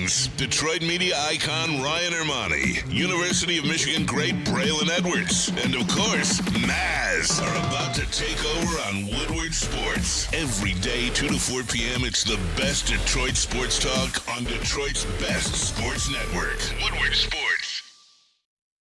legends, Detroit media icon Ryan Ermanni, University of Michigan great Braylon Edwards, and of course, Maz are about to take over on Woodward Sports. Every day, 2 to 4 p.m., it's the best Detroit sports talk on Detroit's best sports network, Woodward Sports.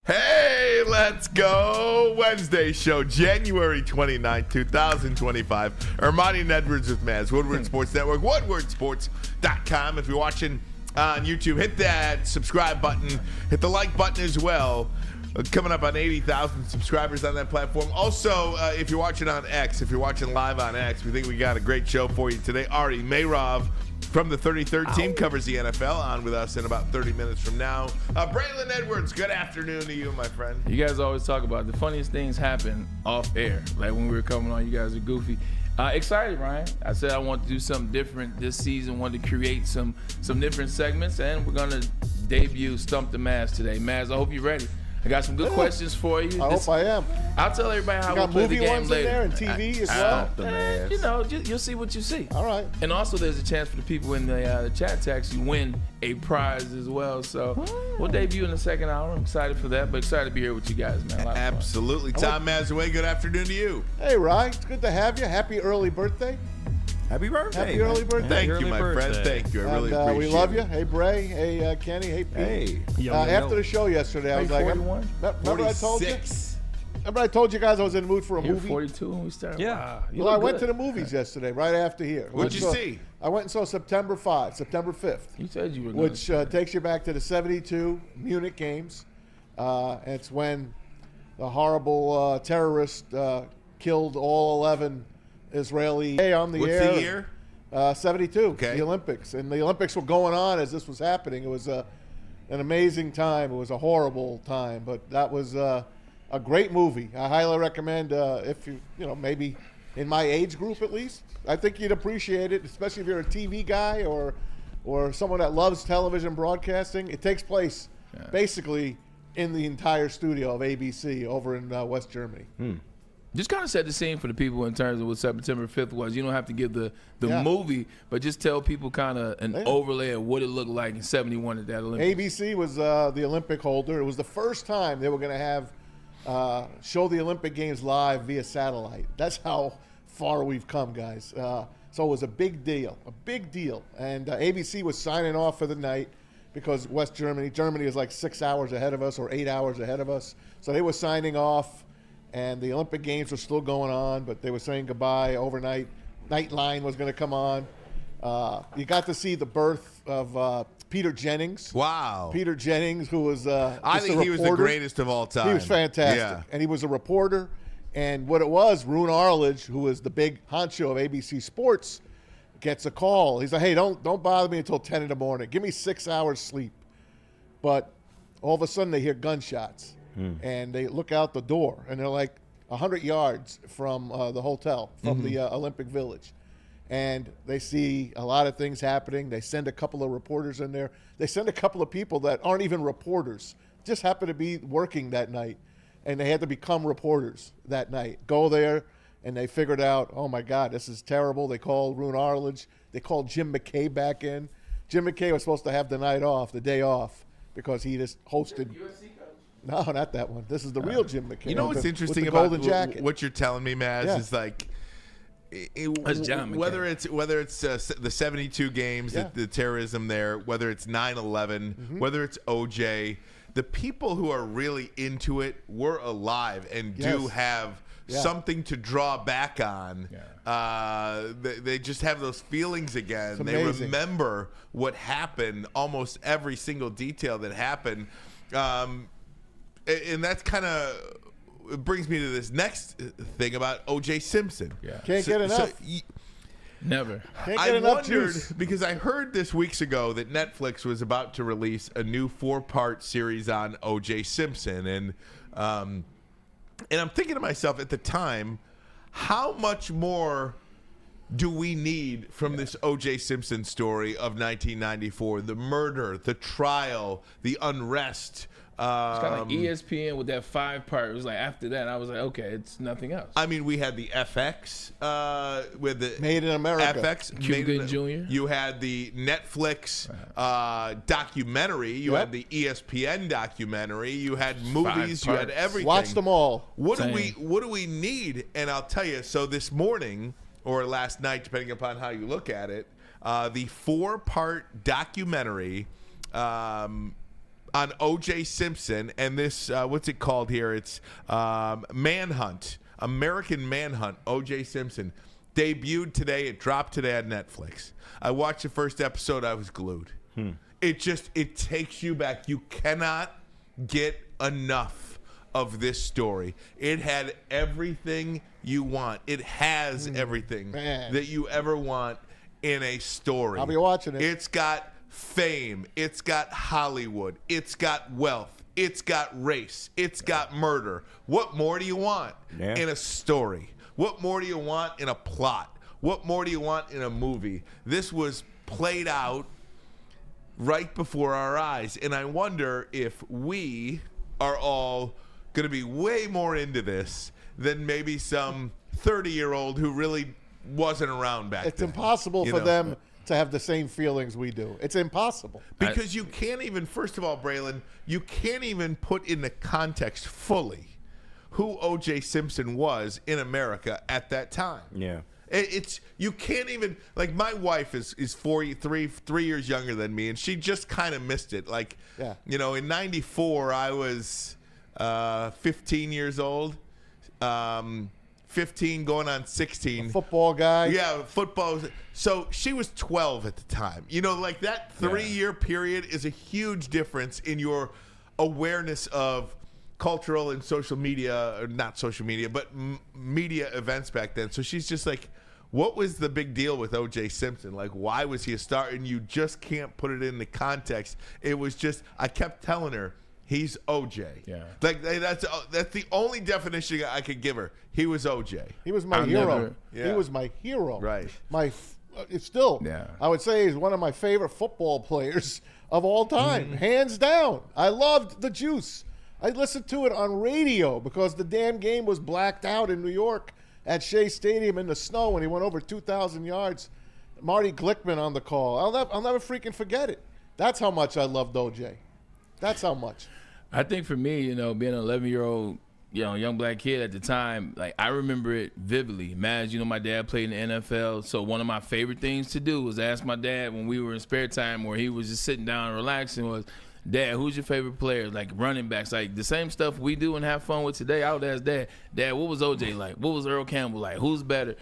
Hey, let's go. Wednesday show, January 29, 2025. Ermanni and Edwards with Maz, Woodward Sports Network, woodwardsports.com. If you're watching on YouTube, hit that subscribe button. Hit the like button as well. Coming up on 80,000 subscribers on that platform. Also, if you're watching on X, if you're watching live on X, we think we got a great show for you today. Ari Meirov from the 33rd team covers the NFL, on with us in about 30 minutes from now. Braylon Edwards, good afternoon to you, my friend. You guys always talk about the funniest things happen off air. Like when we were coming on, you guys are goofy. Excited, Ryan. I said I want to do something different this season, wanted to create some different segments, and we're going to debut Stump the Maz today. Maz, I hope you're ready. I got some good questions for you. I hope I am. I'll tell everybody how we'll play the game ones later. In there and TV as well. You know, you'll see what you see. All right. And also, there's a chance for the people in the chat to actually win a prize as well. So we'll debut in the second hour. I'm excited for that, but excited to be here with you guys, man. Absolutely. Tom Mazaway, good afternoon to you. Hey, Ryan. It's good to have you. Happy early birthday. Happy birthday. Happy early birthday. Thank you, my friend. Thank you. I really appreciate it. We love you. Hey, Bray. Hey, Kenny. Hey, Pete. Hey. After the show yesterday, I was like, 41? remember I told you? Remember I told you guys I was in the mood for a You're movie? 42 when we started. Yeah. Wow. Well, I went to the movies yesterday, right after here. What'd you see? I went and saw September 5th. You said you were good. Which takes you back to the 72 Munich games. It's when the horrible terrorist killed all 11 Israeli on the air. What's the year? 72, Okay. the Olympics. And the Olympics were going on as this was happening. It was an amazing time. It was a horrible time, but that was a great movie. I highly recommend if you maybe in my age group at least. I think you'd appreciate it, especially if you're a TV guy or someone that loves television broadcasting. It takes place basically in the entire studio of ABC over in West Germany. Just kind of set the scene for the people in terms of what September 5th was. You don't have to give the movie, but just tell people kind of an overlay of what it looked like in 71 at that Olympics. ABC was the Olympic holder. It was the first time they were going to have show the Olympic Games live via satellite. That's how far we've come, guys. So it was a big deal. And ABC was signing off for the night because Germany is like 6 hours ahead of us or 8 hours ahead of us. So they were signing off. And the Olympic Games were still going on, but they were saying goodbye overnight. Nightline was going to come on. You got to see the birth of Peter Jennings. Wow. Peter Jennings, who was I think he was the greatest of all time. He was fantastic. Yeah. And he was a reporter. And what it was, Roone Arledge, who was the big honcho of ABC Sports, gets a call. He's like, hey, don't bother me until 10 in the morning. Give me 6 hours sleep. But all of a sudden they hear gunshots. And they look out the door, and they're like 100 yards from the hotel, from the Olympic Village. And they see a lot of things happening. They send a couple of reporters in there. They send a couple of people that aren't even reporters, just happen to be working that night. And they had to become reporters that night. Go there, and they figured out, oh, my God, this is terrible. They called Roone Arledge. They called Jim McKay back in. Jim McKay was supposed to have the day off, because he just hosted – no, not that one. This is the real Jim McKay. You know what's interesting about Golden Jacket? What you're telling me, Maz, is like whether it's the 72 games, the terrorism there, whether it's 9/11, whether it's OJ, the people who are really into it were alive and do have something to draw back on. They just have those feelings again. They remember what happened, almost every single detail that happened. And that's kind of brings me to this next thing about O.J. Simpson. Can't get enough. Never. Can't get enough wondered, juice. because I heard this weeks ago that Netflix was about to release a new 4-part series on O.J. Simpson, and I'm thinking to myself at the time, how much more do we need from this O.J. Simpson story of 1994? The murder, the trial, the unrest. It's kind of like ESPN with that 5-part. It was like after that, I was like, okay, it's nothing else. I mean, we had the FX with the Made in America. FX. Cuba Gooding Jr. You had the Netflix documentary. You had the ESPN documentary. You had movies. You had everything. Watch them all. What do we need? And I'll tell you. So this morning or last night, depending upon how you look at it, the 4-part documentary. On O.J. Simpson and this, what's it called here? It's Manhunt, American Manhunt, O.J. Simpson. Debuted today. It dropped today on Netflix. I watched the first episode. I was glued. It takes you back. You cannot get enough of this story. It had everything you want. It has everything that you ever want in a story. I'll be watching it. It's got fame, it's got Hollywood, it's got wealth, it's got race, it's got murder. What more do you want in a story? What more do you want in a plot? What more do you want in a movie? This was played out right before our eyes, and I wonder if we are all going to be way more into this than maybe some 30-year-old who really wasn't around back then. It's impossible for them to have the same feelings we do. It's impossible. Because you can't even, first of all, Braylon, you can't even put into context fully who O.J. Simpson was in America at that time. Yeah. It's you can't even, like, my wife is 3 years younger than me, and she just kind of missed it. Like, you know, in 94, I was 15 years old. 15 going on 16. A football guy. Yeah, football. So she was 12 at the time. You know, like that 3-year period is a huge difference in your awareness of cultural and social media, or not social media, but media events back then. So she's just like, what was the big deal with O.J. Simpson? Like, why was he a star? And you just can't put it into context. It was just, I kept telling her, he's OJ. Yeah. Like that's the only definition I could give her. He was OJ. He was my hero. He was my hero. Right. It's still. Yeah. I would say he's one of my favorite football players of all time, hands down. I loved the juice. I listened to it on radio because the damn game was blacked out in New York at Shea Stadium in the snow when he went over 2,000 yards. Marty Glickman on the call. I'll never freaking forget it. That's how much I loved OJ. That's how much. I think for me, you know, being an 11-year-old, you know, young black kid at the time, like I remember it vividly. Maz, you know, my dad played in the NFL, so one of my favorite things to do was ask my dad when we were in spare time or he was just sitting down and relaxing was, Dad, who's your favorite player? Like running backs, like the same stuff we do and have fun with today. I would ask Dad, what was OJ like? What was Earl Campbell like? Who's better?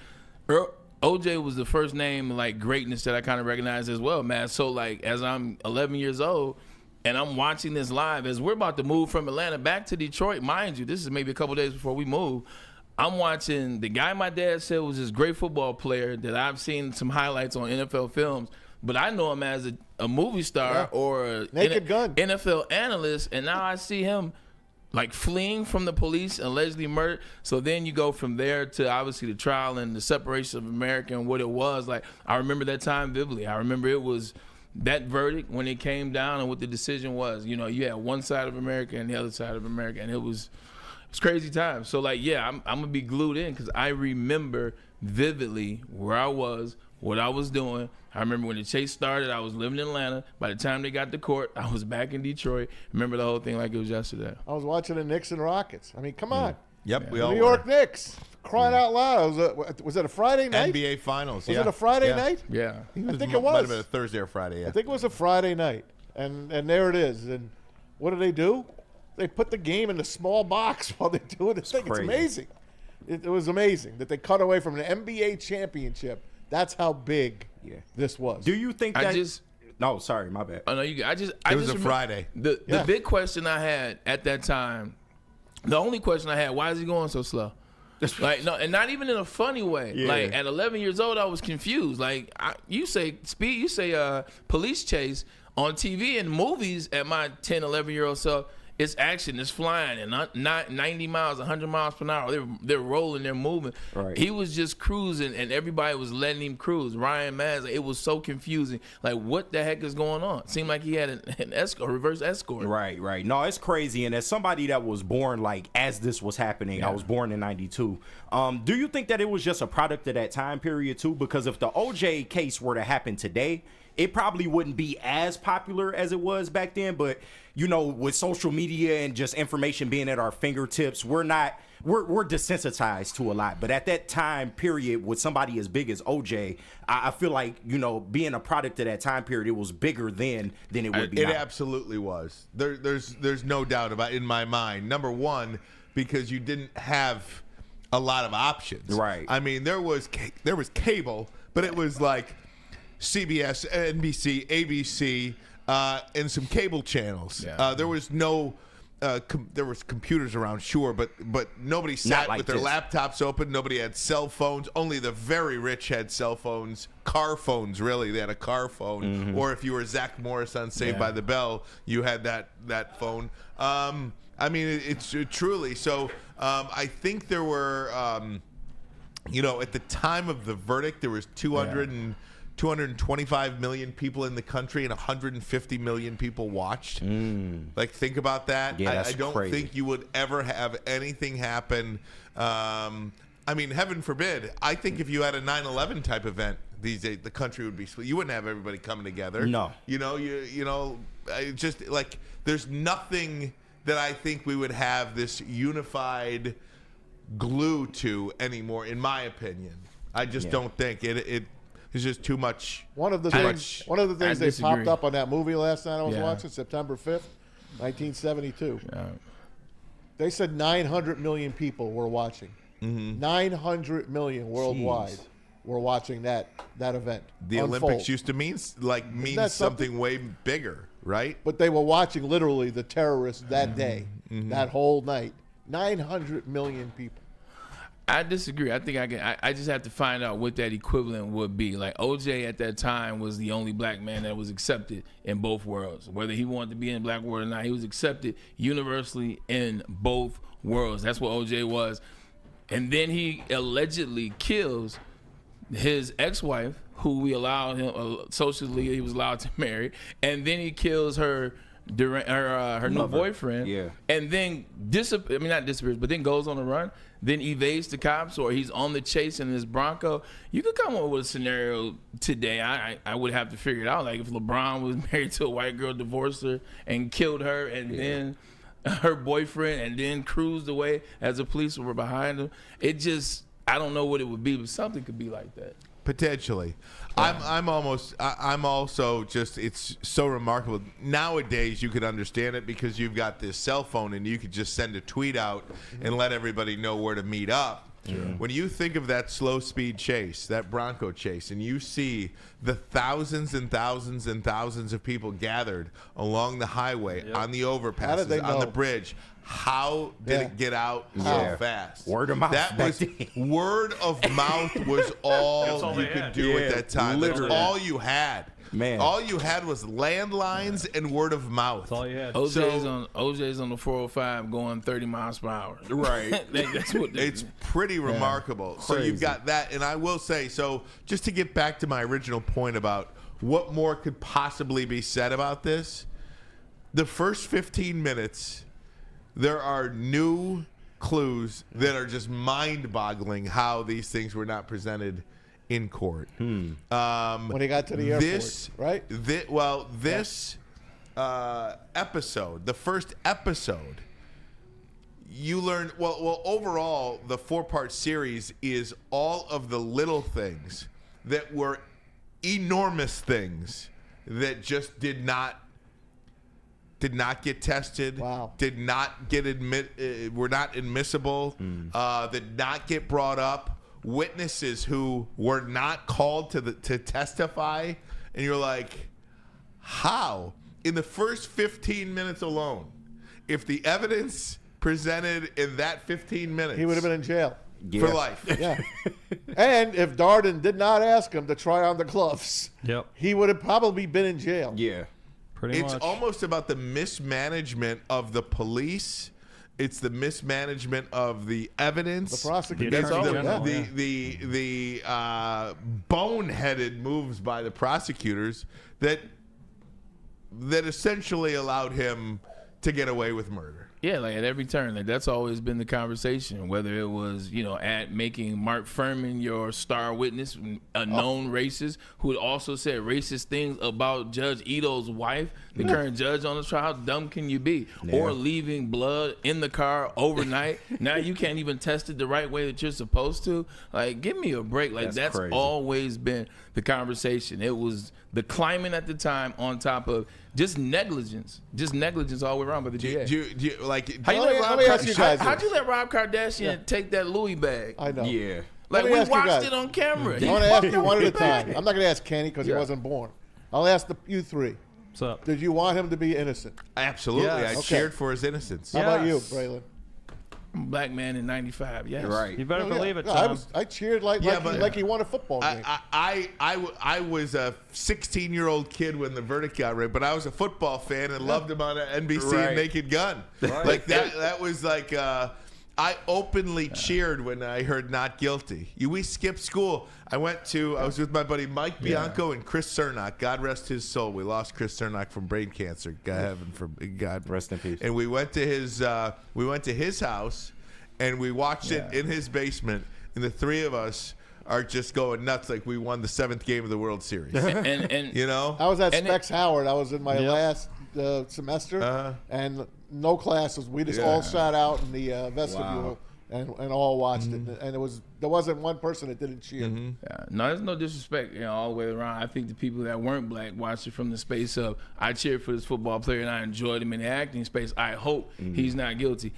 OJ was the first name like greatness that I kind of recognized as well, man. So like as I'm 11 years old and I'm watching this live, as we're about to move from Atlanta back to Detroit, mind you, this is maybe a couple days before we move. I'm watching the guy my dad said was this great football player that I've seen some highlights on NFL films, but I know him as a movie star or a Naked Gun NFL analyst, and now I see him like fleeing from the police, allegedly murdered. So then you go from there to obviously the trial and the separation of America and what it was. Like I remember that time vividly. I remember it was that verdict when it came down and what the decision was. You know, you had one side of America and the other side of America, and it was crazy times. So like, yeah, I'm gonna be glued in because I remember vividly where I was, what I was doing. I remember when the chase started, I was living in Atlanta. By the time they got to court, I was back in Detroit. Remember the whole thing like it was yesterday. I was watching the Knicks and Rockets. I mean, come on. Yep, we The all New York Knicks. Crying out loud. Was it a Friday night? NBA Finals. Was it a Friday night? Yeah. I think it was. Might have been a Thursday or Friday. Yeah. I think it was a Friday night. And there it is. And what do? They put the game in the small box while they're doing this thing. It's crazy. amazing. It was amazing that they cut away from an NBA championship. That's how big this was. Do you think that? I just. No, sorry, my bad. Oh no, you. I just. It was a remember Friday. The big question I had at that time, the only question I had, why is he going so slow? Like no, and not even in a funny way. Yeah. Like at 11 years old, I was confused. Like you say speed, you say police chase on TV and movies at my 10, 11-year-old self. it's action, it's flying, and not 90 miles, 100 miles per hour. They're rolling, they're moving. Right. He was just cruising, and everybody was letting him cruise. Ryan Maz, it was so confusing. Like, what the heck is going on? It seemed like he had an escort, a reverse escort. Right. No, it's crazy. And as somebody that was born like as this was happening, I was born in '92. Do you think that it was just a product of that time period too? Because if the OJ case were to happen today, it probably wouldn't be as popular as it was back then. But you know, with social media and just information being at our fingertips, we're desensitized to a lot. But at that time period, with somebody as big as OJ, I feel like, you know, being a product of that time period, it was bigger then than it would be It now. absolutely was. There's no doubt about it in my mind. Number one, because you didn't have a lot of options. Right. I mean, there was cable, but it was like CBS, NBC, ABC, and some cable channels. Yeah. There was no. There was computers around, sure, but nobody sat like with their this. laptops open. Nobody had cell phones. Only the very rich had cell phones, car phones. Really, they had a car phone. Mm-hmm. Or if you were Zach Morris on Saved by the Bell, you had that phone. I mean, it's truly so. I think there were, you know, at the time of the verdict, there was 225 million people in the country, and 150 million people watched. Like, think about that. Yeah, that's I don't crazy. think you would ever have anything happen. I mean, heaven forbid. I think if you had a 9/11 type event these days, the country would be split. You wouldn't have everybody coming together. No. You know, just like there's nothing that I think we would have this unified glue to anymore, in my opinion. I just don't think it. There's just too much. One of the things they disagree. popped up on that movie last night I was Yeah. watching, September 5th, 1972. Yeah. They said 900 million people were watching. 900 million worldwide were watching that event. The unfold. Olympics used to mean that something way bigger, right? But they were watching literally the terrorists that day, that whole night. 900 million people. I disagree. I think I just have to find out what that equivalent would be. Like, OJ at that time was the only black man that was accepted in both worlds. Whether he wanted to be in the black world or not, he was accepted universally in both worlds. That's what OJ was. And then he allegedly kills his ex-wife, who we allowed him socially he was allowed to marry, and then he kills her new boyfriend, and then not disappears, but then goes on the run, then evades the cops, or he's on the chase in his Bronco. You could come up with a scenario today. I would have to figure it out. Like, if LeBron was married to a white girl, divorced her, and killed her, and then her boyfriend, and then cruised away as the police were behind him. I don't know what it would be, but something could be like that. Potentially. I'm also just, it's so remarkable. Nowadays you could understand it because you've got this cell phone and you could just send a tweet out and let everybody know where to meet up. When you think of that slow speed chase, that Bronco chase, and you see the thousands and thousands and thousands of people gathered along the highway, on the overpasses, they on the know? bridge, how did it get out so fast? Word of mouth. That was word of mouth was all you could do at that time. Literally. That's all you had. Man. All you had was landlines and word of mouth. That's all you had. OJ's on the 405 going 30 miles per hour. Right. That's what It's pretty remarkable. So you've got that. And I will say, so just to get back to my original point about what more could possibly be said about this, the first 15 minutes, there are new clues that are just mind-boggling how these things were not presented in court. When he got to the airport, right? This episode, the first episode, you learn, overall, the 4-part series is all of the little things that were enormous things that just did not get tested. Wow. Did not get were not admissible. Did not get brought up. Witnesses who were not called to testify, and you're like, how? In the first 15 minutes alone, if the evidence presented in that 15 minutes, He would have been in jail. for life. Yeah. And if Darden did not ask him to try on the gloves, Yep. he would have probably been in jail. Yeah. Pretty it's much. almost about the mismanagement of the police. It's the mismanagement of the evidence. The prosecutor. It's Attorney General, the boneheaded moves by the prosecutors that essentially allowed him to get away with murder. Yeah, like at every turn, like that's always been the conversation. Whether it was, at making Mark Furman your star witness, a known racist who had also said racist things about Judge Ito's wife, the current judge on the trial. How dumb can you be? Yeah. Or leaving blood in the car overnight. Now you can't even test it the right way that you're supposed to. Like, give me a break. Like that's crazy. always been the conversation. It was the climate at the time on top of just negligence all the way around by the GA. Do you How you Let let me Rob ask you guys how'd this. you let Rob Kardashian take that Louis bag? I know. Yeah. Like me we ask you watched guys. it on camera. He I want to ask fucking you one at a ripped the time. bag. I'm not going to ask Kenny because he wasn't born. I'll ask you three. What's up? Did you want him to be innocent? Absolutely. Yes. I Okay. cheered for his innocence. How about you, Yes. Braylon? Black man in '95. Yes. Right. You better Oh, yeah. believe it, No, Tom. I cheered like he won a football game. I was a 16-year-old kid when the verdict got read, but I was a football fan and loved him on NBC Right. and Naked Gun. Like that was like I openly cheered when I heard not guilty. We skipped school. I was with my buddy Mike Bianco and Chris Cernock. God rest his soul. We lost Chris Cernock from brain cancer. God Rest in peace. And we went to his house and we watched it in his basement, and the three of us are just going nuts like we won the 7th game of the World Series. And I was at and Specs Howard. I was in my last semester, and no classes. We just all sat out in the vestibule and all watched it. And there wasn't one person that didn't cheer. no, there's no disrespect, all the way around. I think the people that weren't black watched it from the space of I cheered for this football player and I enjoyed him in the acting space. I hope he's not guilty.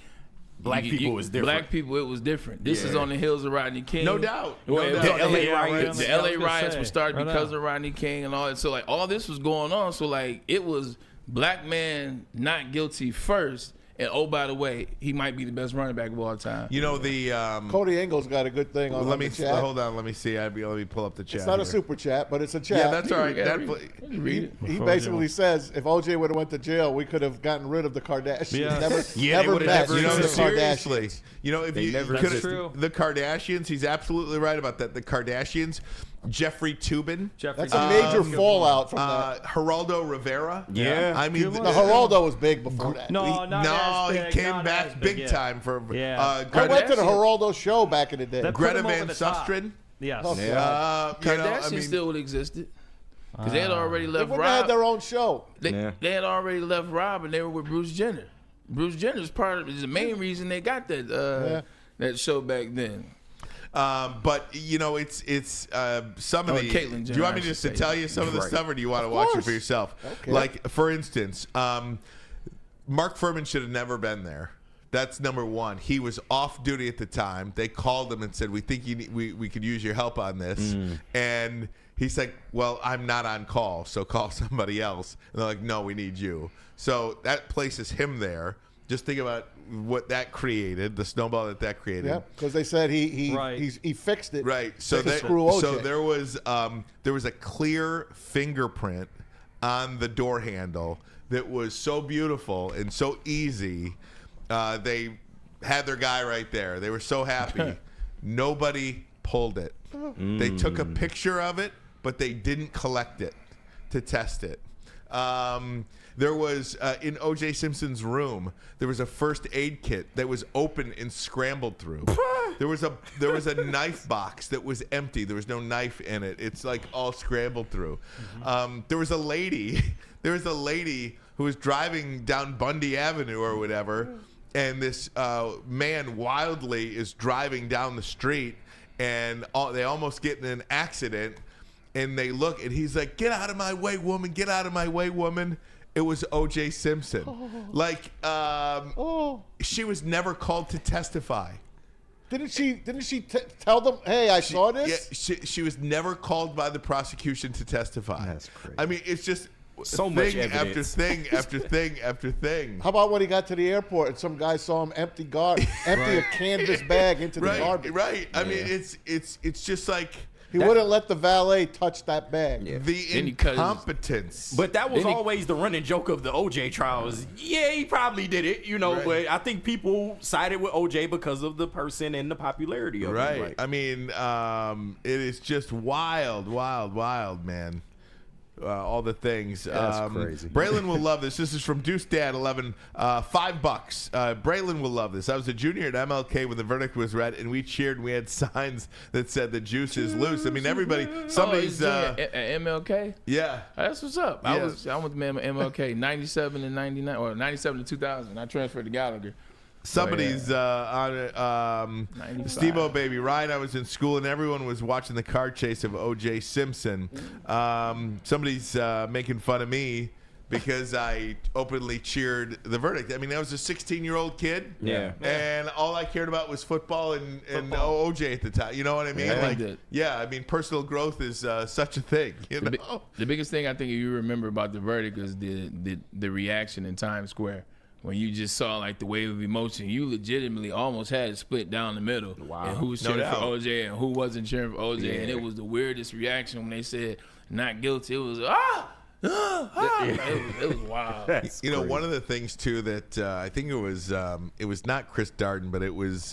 Black people was different. Black people, it was different. This is on the heels of Rodney King. No doubt. No Well, doubt. The LA Yeah, riots. The I was LA gonna riots say, were started right because now. of Rodney King and all that. So like all this was going on. So like it was black man not guilty first. And oh, by the way, he might be the best running back of all time. The Cody Ingles got a good thing on let the me chat. hold on. Let me see. Let me pull up the chat. It's not a here. super chat, but it's a chat. Yeah, that's all right. Yeah, That- read it. He basically says if OJ would have went to jail, we could have gotten rid of the Kardashians. Yeah. Yeah, they never would've met never You know, the existed. seriously. Kardashians. If They you never could've- existed. True. the Kardashians, he's absolutely right about that. The Kardashians, Jeffrey Toobin, Jeffrey That's a Toobin. major fallout from that. Geraldo Rivera. Yeah. I mean, The Geraldo was big before that. No, not as big, he came not back as big, big yeah. time for Yeah. I went to the Geraldo show back in the day. That put Greta him over Van the top. Susteren. Yes. Oh, God. Kardashians still would have existed. Because they had already They left wouldn't have had Rob. their own show. They had already left Rob and they were with Bruce Jenner. Bruce Jenner's is the main reason they got that that show back then. But it's some of the. Caitlyn Do you want me Jenner, I just should to say. tell you some of the Right. stuff, or do you want to watch it course. for yourself? Okay. Like for instance, Mark Furman should have never been there. That's number one. He was off duty at the time. They called him and said, "We think we could use your help on this." And he's like, "Well, I'm not on call, so call somebody else." And they're like, "No, we need you." So that places him there. Just think about what that created, the snowball that created. Yeah, because they said he Right. he fixed it. Right. So to screw OJ. there was a clear fingerprint on the door handle that was so beautiful and so easy. They had their guy right there. They were so happy. Nobody pulled it. They took a picture of it, but they didn't collect it to test it. There was in O.J. Simpson's room. There was a first aid kit that was open and scrambled through. There was a knife box that was empty. There was no knife in it. It's like all scrambled through. There was a lady. There was a lady who was driving down Bundy Avenue or whatever, and this man wildly is driving down the street, and they almost get in an accident. And they look, and he's like, "Get out of my way, woman! Get out of my way, woman!" It was O.J. Simpson. She was never called to testify. Didn't she tell them, "Hey, I saw this"? Yeah, she was never called by the prosecution to testify. That's crazy. I mean, it's just So thing much after evidence. thing after thing after thing. How about when he got to the airport and some guy saw him empty a canvas bag into the garbage? Right. I mean, it's just like He wouldn't let the valet touch that bag. Yeah. The Then he cut his- incompetence. But that was Then he- always the running joke of the OJ trials. Yeah, he probably did it, Right. but I think people sided with OJ because of the person and the popularity of right. him. Like, I mean, it is just wild, man. All the things. That's crazy. Braylon will love this. This is from Deuce Dad 11. $5. Braylon will love this. I was a junior at MLK when the verdict was read, and we cheered. And we had signs that said the juice is loose. I mean, everybody. Somebody's. at MLK. Yeah. That's what's up. Yeah. I went to MLK 97 and 99, or 97 to 2000. I transferred to Gallagher. Somebody's on 95. Steve-O baby. Ryan, I was in school and everyone was watching the car chase of O.J. Simpson. Somebody's making fun of me because I openly cheered the verdict. I mean, I was a 16-year-old kid. Yeah. And all I cared about was football and O.J. at the time. You know what I mean? Yeah, like, I did. yeah, I mean, personal growth is such a thing. You know? The biggest thing I think you remember about the verdict is the reaction in Times Square. When you just saw like the wave of emotion, you legitimately almost had it split down the middle. Wow. And who was No cheering for doubt. OJ and who wasn't cheering for OJ. Yeah. And it was the weirdest reaction when they said not guilty. It was It was wild. That's You know, crazy. one of the things too that I think it was not Chris Darden, but it was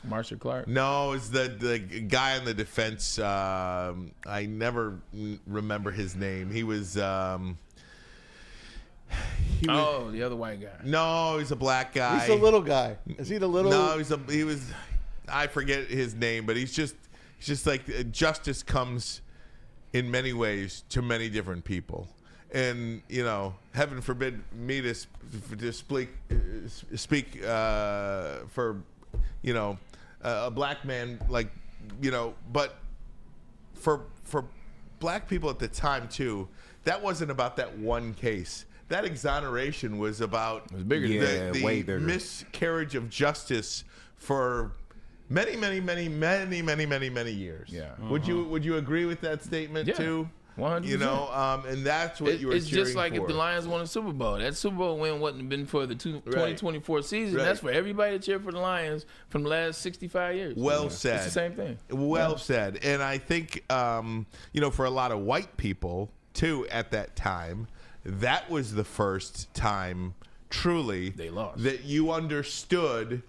Marshall Clark. no, it was the guy on the defense. I never remember his name. He was The other white guy. no, he's a black guy. He's the little guy. Is he the little? No, he was. I forget his name, but he's just like justice comes in many ways to many different people. And, you know, heaven forbid me to speak for, you know, a black man, like, you know, but for black people at the time too, that wasn't about that one case. That exoneration was about bigger than that. the Yeah, way bigger. miscarriage of justice for many years. Yeah. Would you agree with that statement Yeah. too? 100%. You know, and that's what you were It's just like cheering if the for. Lions won a Super Bowl. That Super Bowl win wouldn't have been for the 2024 season. Right. That's for everybody to cheer for the Lions from the last 65 years. Well said. It's the same thing. Well said. And I think, you know, for a lot of white people, too, at that time, that was the first time, truly, They lost. that you understood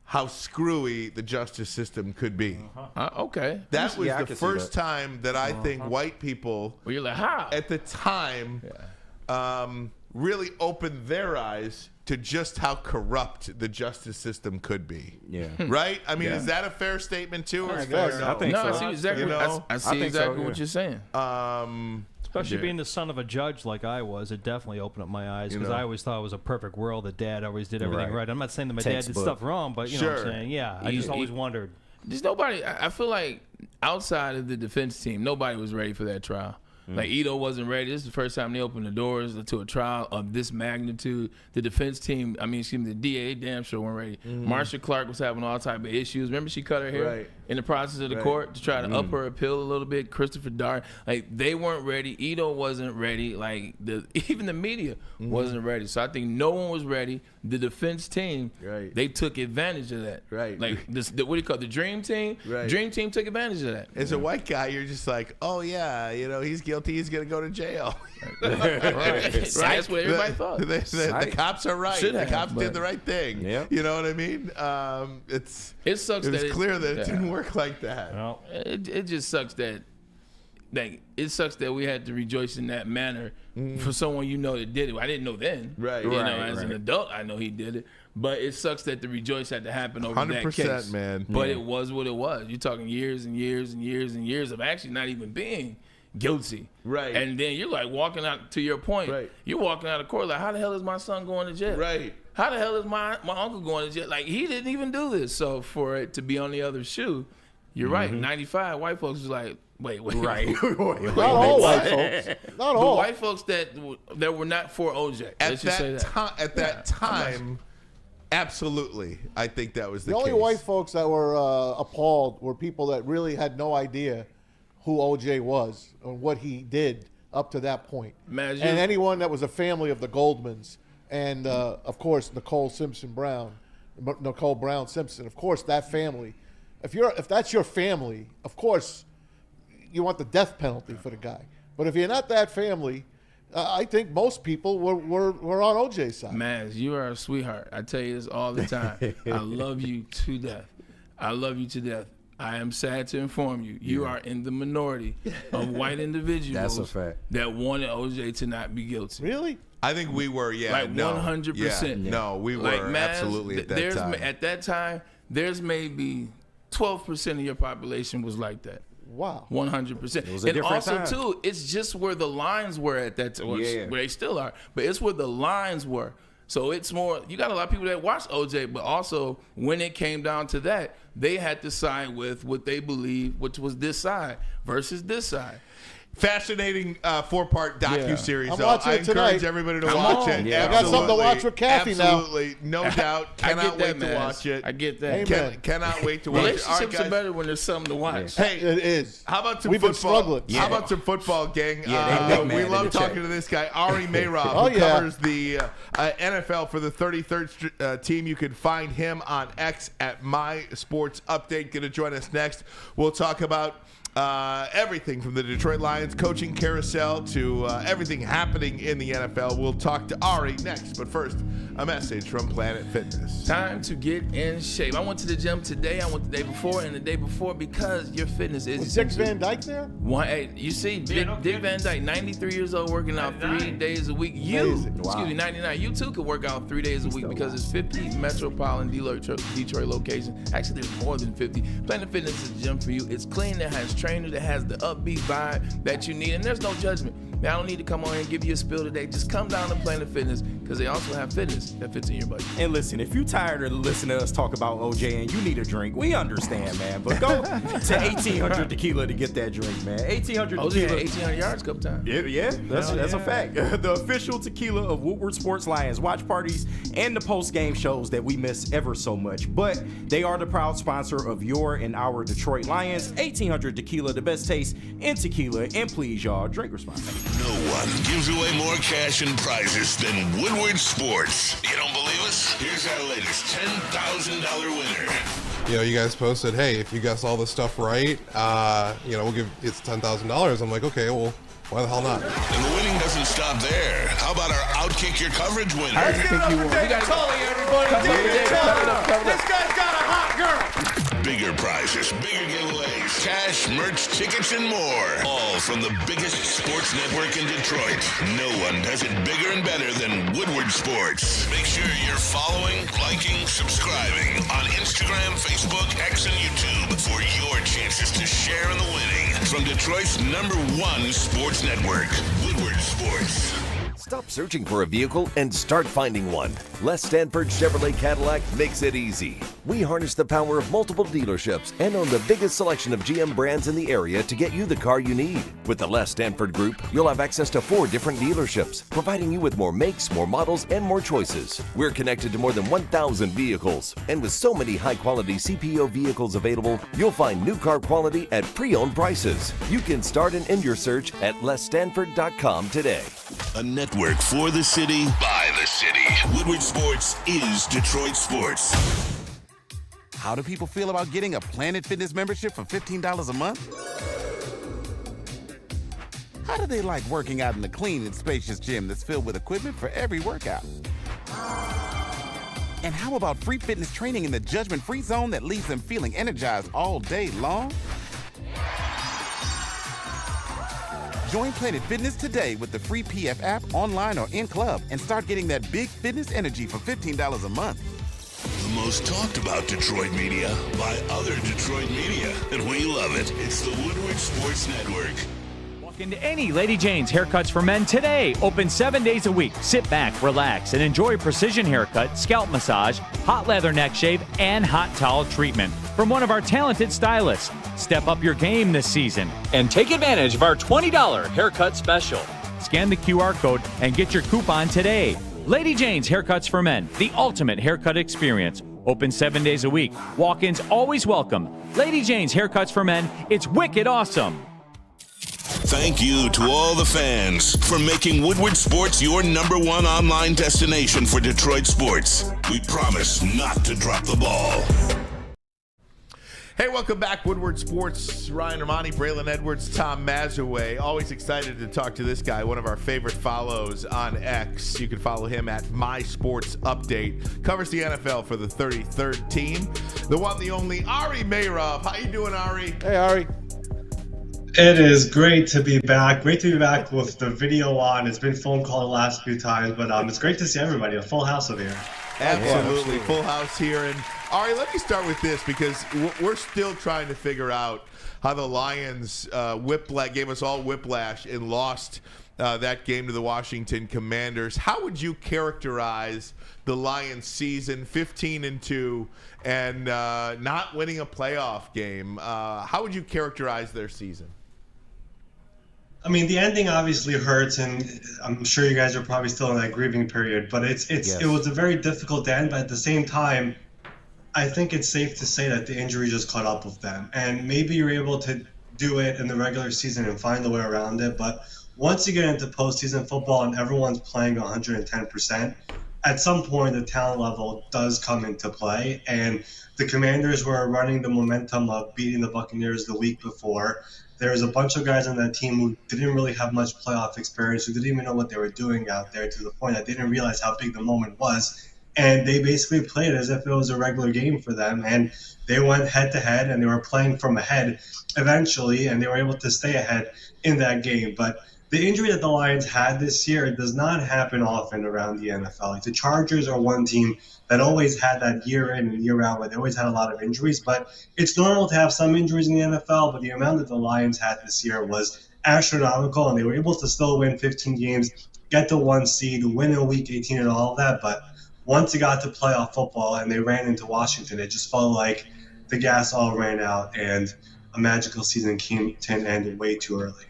how screwy the justice system could be. Okay. That was Yeah, I the can see first that. time that I think white people, Well, you're like, how? at the time, really opened their eyes to just how corrupt the justice system could be. Yeah. Right? I mean, Yeah. is that a fair statement too? Or is guess. fair I no? think No, so. I see exactly. You know? I see I think so, exactly yeah. what you're saying. Especially Yeah. being the son of a judge like I was, it definitely opened up my eyes because know. I always thought it was a perfect world that Dad always did everything Right. right. I'm not saying that my dad did Textbook. stuff wrong, but you know what Sure. I'm saying. Yeah, I just He- always wondered. Just nobody. I feel like outside of the defense team, nobody was ready for that trial. Like Ito wasn't ready. This is the first time they opened the doors to a trial of this magnitude. The defense team, the DA, they damn sure weren't ready. Marsha Clark was having all type of issues. Remember, she cut her hair Right. in the process of the court to try to up her appeal a little bit. Christopher Dart, like they weren't ready. Ito wasn't ready. Like even the media wasn't ready. So I think no one was ready. The defense team, Right. they took advantage of that. Right. Like what do you call it? The dream team? Right. Dream team took advantage of that. As a white guy, you're just like, oh yeah, you know, he's guilty. He's gonna go to jail. Right. That's what everybody thought. The cops are right. Should The have, cops but- did the right thing. Yep. You know what I mean? It sucks It was that clear that it yeah. didn't work like that. Well, It just sucks that it sucks that we had to rejoice in that manner for someone you know that did it. I didn't know then. Right. You know, Right, as an right. adult, I know he did it. But it sucks that the rejoice had to happen over that 100%, case. man. But Yeah. it was what it was. You're talking years and years and years and years of actually not even being guilty. Right. And then you're like walking out, to your point, Right. you're walking out of court like, how the hell is my son going to jail? Right. How the hell is my uncle going to jail? Like, he didn't even do this. So for it to be on the other shoe, you're right. 95, white folks was like, wait. Right. Not all white folks. Not The all. white folks that were not for OJ. At Let's just say that that. time, absolutely, I think that was the The only case. white folks that were appalled were people that really had no idea who OJ was and what he did up to that point. Imagine- And anyone that was a family of the Goldmans and, of course, Nicole Brown Simpson. Of course, that family. if that's your family, of course, you want the death penalty for the guy. But if you're not that family, I think most people were on OJ's side. Maz, you are a sweetheart. I tell you this all the time. I love you to death. I love you to death. I am sad to inform you, you are in the minority of white individuals That's a fact. that wanted OJ to not be guilty. Really? I think we were, Like 100%. No, we were Like, Maz, absolutely at that time. At that time, there's maybe 12% of your population was like that. Wow. 100%. It was a And different also, time. too, it's just where the lines were at that time, where they still are, but it's where the lines were. So it's more, you got a lot of people that watch OJ, but also when it came down to that, they had to side with what they believed, which was this side versus this side. Fascinating 4-part docuseries. I'm though. watching I it tonight. encourage everybody to Come watch on. it. Yeah. I got something to watch with Kathy now. Absolutely. No doubt. Cannot wait to watch it. I get that. Amen. Cannot wait to watch it. All right, Relationships are guys. better when there's something to watch. Hey, It is. how about some We've been football? struggling. How about some football, gang? Yeah, they big man we in love the talking chat. to this guy, Ari Meirov, Oh, who yeah. covers the NFL for the 33rd team. You can find him on X at My Sports Update. Going to join us next. We'll talk about everything from the Detroit Lions coaching carousel to everything happening in the NFL. We'll talk to Ari next. But first, a message from Planet Fitness. Time to get in shape. I went to the gym today, I went the day before, and the day before because your fitness is Was Dick essential. Van Dyke there? Hey, you see, Dick Van Dyke, 93 years old, working out 3 days a week. Amazing. Excuse me, 99. You too could work out 3 days a week because it's 50 metropolitan Detroit locations. Actually, there's more than 50. Planet Fitness is a gym for you. It's clean, it has trainers, it has the upbeat vibe that you need, and there's no judgment. Now, I don't need to come on here and give you a spill today. Just come down to Planet Fitness because they also have fitness that fits in your budget. And listen, if you're tired of listening to us talk about OJ and you need a drink, we understand, man. But go to 1800 Tequila to get that drink, man. 1800 OJ had Tequila. 1,800 yards a couple times. Yeah, that's a fact. The official tequila of Woodward Sports Lions watch parties and the post-game shows that we miss ever so much. But they are the proud sponsor of your and our Detroit Lions. 1800 Tequila, the best taste in tequila. And please, y'all, drink responsibly. No one gives away more cash and prizes than Woodward Sports. You don't believe us? Here's our latest $10,000 winner. You know, you guys posted, hey, if you guess all this stuff right, we'll give it's $10,000. I'm like, okay, well, why the hell not? And the winning doesn't stop there. How about our Outkick Your Coverage winner? I think you won. You guys everybody. This guy's got a hot girl. Bigger prizes, bigger giveaways, cash, merch, tickets, and more. All from the biggest sports network in Detroit. No one does it bigger and better than Woodward Sports. Make sure you're following, liking, subscribing on Instagram, Facebook, X, and YouTube for your chances to share in the winning. From Detroit's #1 sports network, Woodward Sports. Stop searching for a vehicle and start finding one. Les Stanford Chevrolet Cadillac makes it easy. We harness the power of multiple dealerships and own the biggest selection of GM brands in the area to get you the car you need. With the Les Stanford Group, you'll have access to 4 different dealerships, providing you with more makes, more models, and more choices. We're connected to more than 1,000 vehicles, and with so many high-quality CPO vehicles available, you'll find new car quality at pre-owned prices. You can start and end your search at lesstanford.com today. A network for the city, by the city. Woodward Sports is Detroit sports. How do people feel about getting a Planet Fitness membership for $15 a month? How do they like working out in a clean and spacious gym that's filled with equipment for every workout? And how about free fitness training in the judgment-free zone that leaves them feeling energized all day long? Join Planet Fitness today with the free PF app, online or in club, and start getting that big fitness energy for $15 a month. The most talked about Detroit media by other Detroit media, and we love it. It's the Woodward Sports Network. Walk into any Lady Jane's Haircuts for Men today. Open 7 days a week. Sit back, relax, and enjoy precision haircut, scalp massage, hot leather neck shave, and hot towel treatment from one of our talented stylists. Step up your game this season and take advantage of our $20 haircut special. Scan the QR code and get your coupon today. Lady Jane's Haircuts for Men, the ultimate haircut experience. Open 7 days a week. Walk-ins always welcome. Lady Jane's Haircuts for Men, it's wicked awesome. Thank you to all the fans for making Woodward Sports your #1 online destination for Detroit sports. We promise not to drop the ball. Hey, welcome back. Woodward Sports, Ryan Ermanni, Braylon Edwards, Tom Mazaway. Always excited to talk to this guy, one of our favorite follows on X. You can follow him at MySportsUpdate. Covers the NFL for the 33rd team. The one, the only, Ari Meirov. How you doing, Ari? Hey, Ari. It is great to be back. Great to be back with the video on. It's been phone call the last few times, but it's great to see everybody. A full house over here. Absolutely. Full house here. And Ari, let me start with this because we're still trying to figure out how the Lions gave us all whiplash and lost that game to the Washington Commanders. How would you characterize the Lions season, 15-2, and not winning a playoff game? How would you characterize their season? I mean, the ending obviously hurts, and I'm sure you guys are probably still in that grieving period. But it was a very difficult end. But at the same time, I think it's safe to say that the injury just caught up with them, and maybe you're able to do it in the regular season and find a way around it. But once you get into postseason football and everyone's playing 110%, at some point the talent level does come into play. And the Commanders were running the momentum of beating the Buccaneers the week before. There's a bunch of guys on that team who didn't really have much playoff experience, who didn't even know what they were doing out there, to the point that they didn't realize how big the moment was. And they basically played as if it was a regular game for them. And they went head-to-head, and they were playing from ahead eventually, and they were able to stay ahead in that game. But the injury that the Lions had this year does not happen often around the NFL. Like, the Chargers are one team that always had that year in and year out where they always had a lot of injuries. But it's normal to have some injuries in the NFL, but the amount that the Lions had this year was astronomical, and they were able to still win 15 games, get the 1 seed, win in Week 18 and all of that. But once it got to playoff football and they ran into Washington, it just felt like the gas all ran out and a magical season came to an end way too early.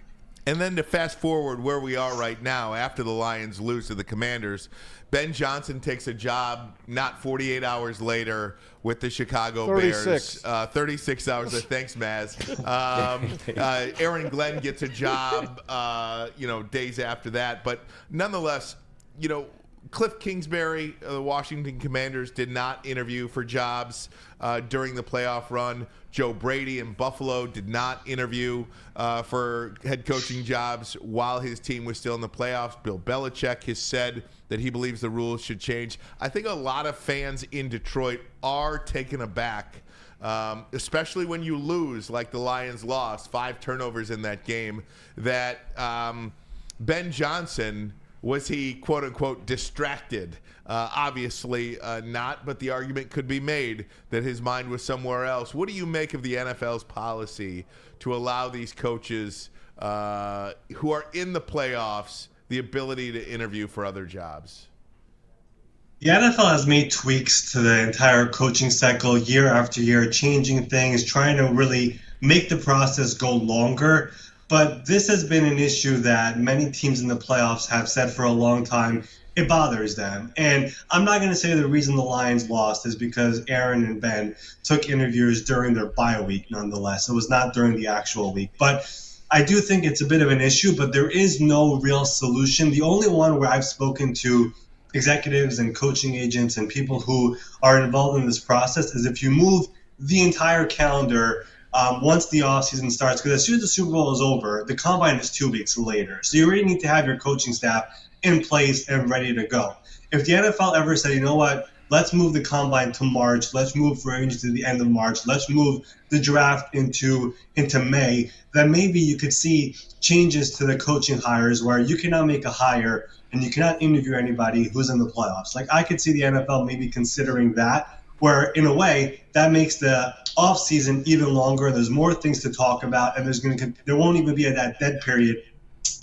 And then to fast forward where we are right now, after the Lions lose to the Commanders, Ben Johnson takes a job not 48 hours later with the Chicago 36. Bears. 36 hours. Thanks, Maz. Aaron Glenn gets a job, days after that. But nonetheless, Cliff Kingsbury, the Washington Commanders, did not interview for jobs during the playoff run. Joe Brady in Buffalo did not interview for head coaching jobs while his team was still in the playoffs. Bill Belichick has said that he believes the rules should change. I think a lot of fans in Detroit are taken aback, especially when you lose like the Lions lost, 5 turnovers in that game, that Ben Johnson, was he, quote-unquote, distracted? Obviously not, but the argument could be made that his mind was somewhere else. What do you make of the NFL's policy to allow these coaches who are in the playoffs the ability to interview for other jobs? The NFL has made tweaks to the entire coaching cycle year after year, changing things, trying to really make the process go longer. But this has been an issue that many teams in the playoffs have said for a long time. It bothers them. And I'm not going to say the reason the Lions lost is because Aaron and Ben took interviews during their bye week, nonetheless. It was not during the actual week. But I do think it's a bit of an issue, but there is no real solution. The only one where I've spoken to executives and coaching agents and people who are involved in this process is if you move the entire calendar once the offseason starts, because as soon as the Super Bowl is over, the Combine is 2 weeks later. So you already need to have your coaching staff in place and ready to go. If the NFL ever said, you know what, let's move the Combine to March, let's move free agency to the end of March, let's move the draft into May, then maybe you could see changes to the coaching hires where you cannot make a hire and you cannot interview anybody who's in the playoffs. Like, I could see the NFL maybe considering that, where in a way that makes the offseason even longer. There's more things to talk about, and there won't even be that dead period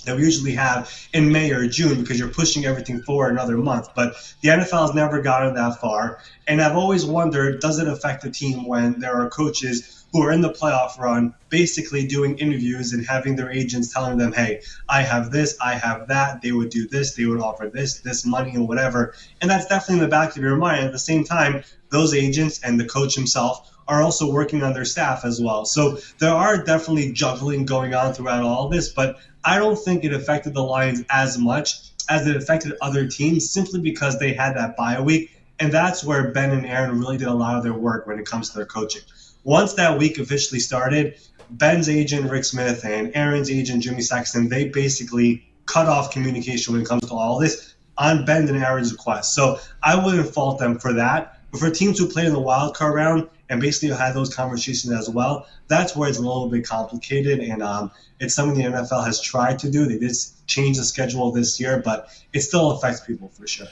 that we usually have in May or June because you're pushing everything forward another month. But the NFL has never gotten that far, and I've always wondered, does it affect the team when there are coaches who are in the playoff run basically doing interviews and having their agents telling them, hey, I have this, I have that, they would do this, they would offer this money and whatever. And that's definitely in the back of your mind. At the same time, those agents and the coach himself are also working on their staff as well. So there are definitely juggling going on throughout all of this, but I don't think it affected the Lions as much as it affected other teams simply because they had that bye week. And that's where Ben and Aaron really did a lot of their work when it comes to their coaching. once that week officially started, Ben's agent, Rick Smith, and Aaron's agent, Jimmy Sexton, they basically cut off communication when it comes to all this on Ben and Aaron's request. So I wouldn't fault them for that. But for teams who played in the wild card round and basically had those conversations as well, that's where it's a little bit complicated. And it's something the NFL has tried to do. They did change the schedule this year, but it still affects people for sure.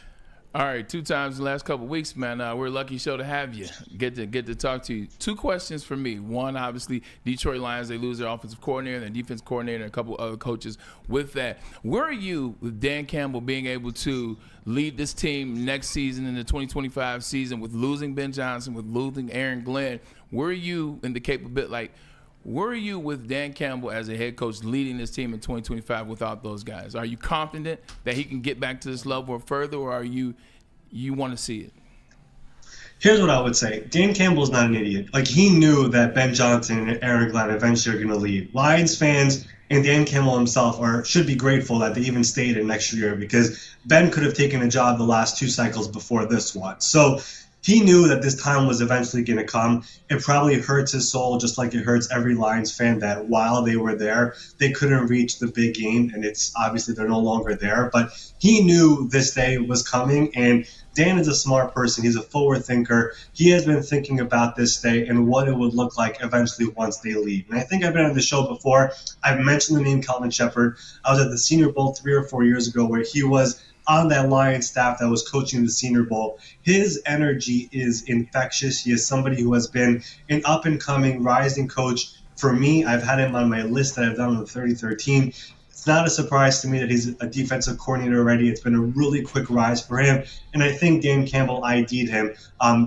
All right, 2 times in the last couple of weeks, man. We're a lucky show to have you. Get to talk to you. 2 questions for me. One, obviously, Detroit Lions, they lose their offensive coordinator, their defense coordinator, and a couple other coaches. With that, where are you with Dan Campbell being able to lead this team next season in the 2025 season with losing Ben Johnson, with losing Aaron Glenn? Where are you in the capability, where are you with Dan Campbell as a head coach leading this team in 2025 without those guys? Are you confident that he can get back to this level or further, or are you want to see it? Here's what I would say. Dan Campbell's not an idiot. He knew that Ben Johnson and Aaron Glenn eventually are going to leave. Lions fans and Dan Campbell himself should be grateful that they even stayed in next year, because Ben could have taken a job the last 2 cycles before this one. So he knew that this time was eventually going to come. It probably hurts his soul, just like it hurts every Lions fan, that while they were there, they couldn't reach the big game, and it's obviously they're no longer there. But he knew this day was coming, and Dan is a smart person. He's a forward thinker. He has been thinking about this day and what it would look like eventually once they leave. And I think I've been on the show before. I've mentioned the name Calvin Shepard. I was at the Senior Bowl 3 or 4 years ago where he was on that Lions staff that was coaching the Senior Bowl. His energy is infectious. He is somebody who has been an up-and-coming, rising coach. For me, I've had him on my list that I've done on the 33rd team. It's not a surprise to me that he's a defensive coordinator already. It's been a really quick rise for him. And I think Dan Campbell ID'd him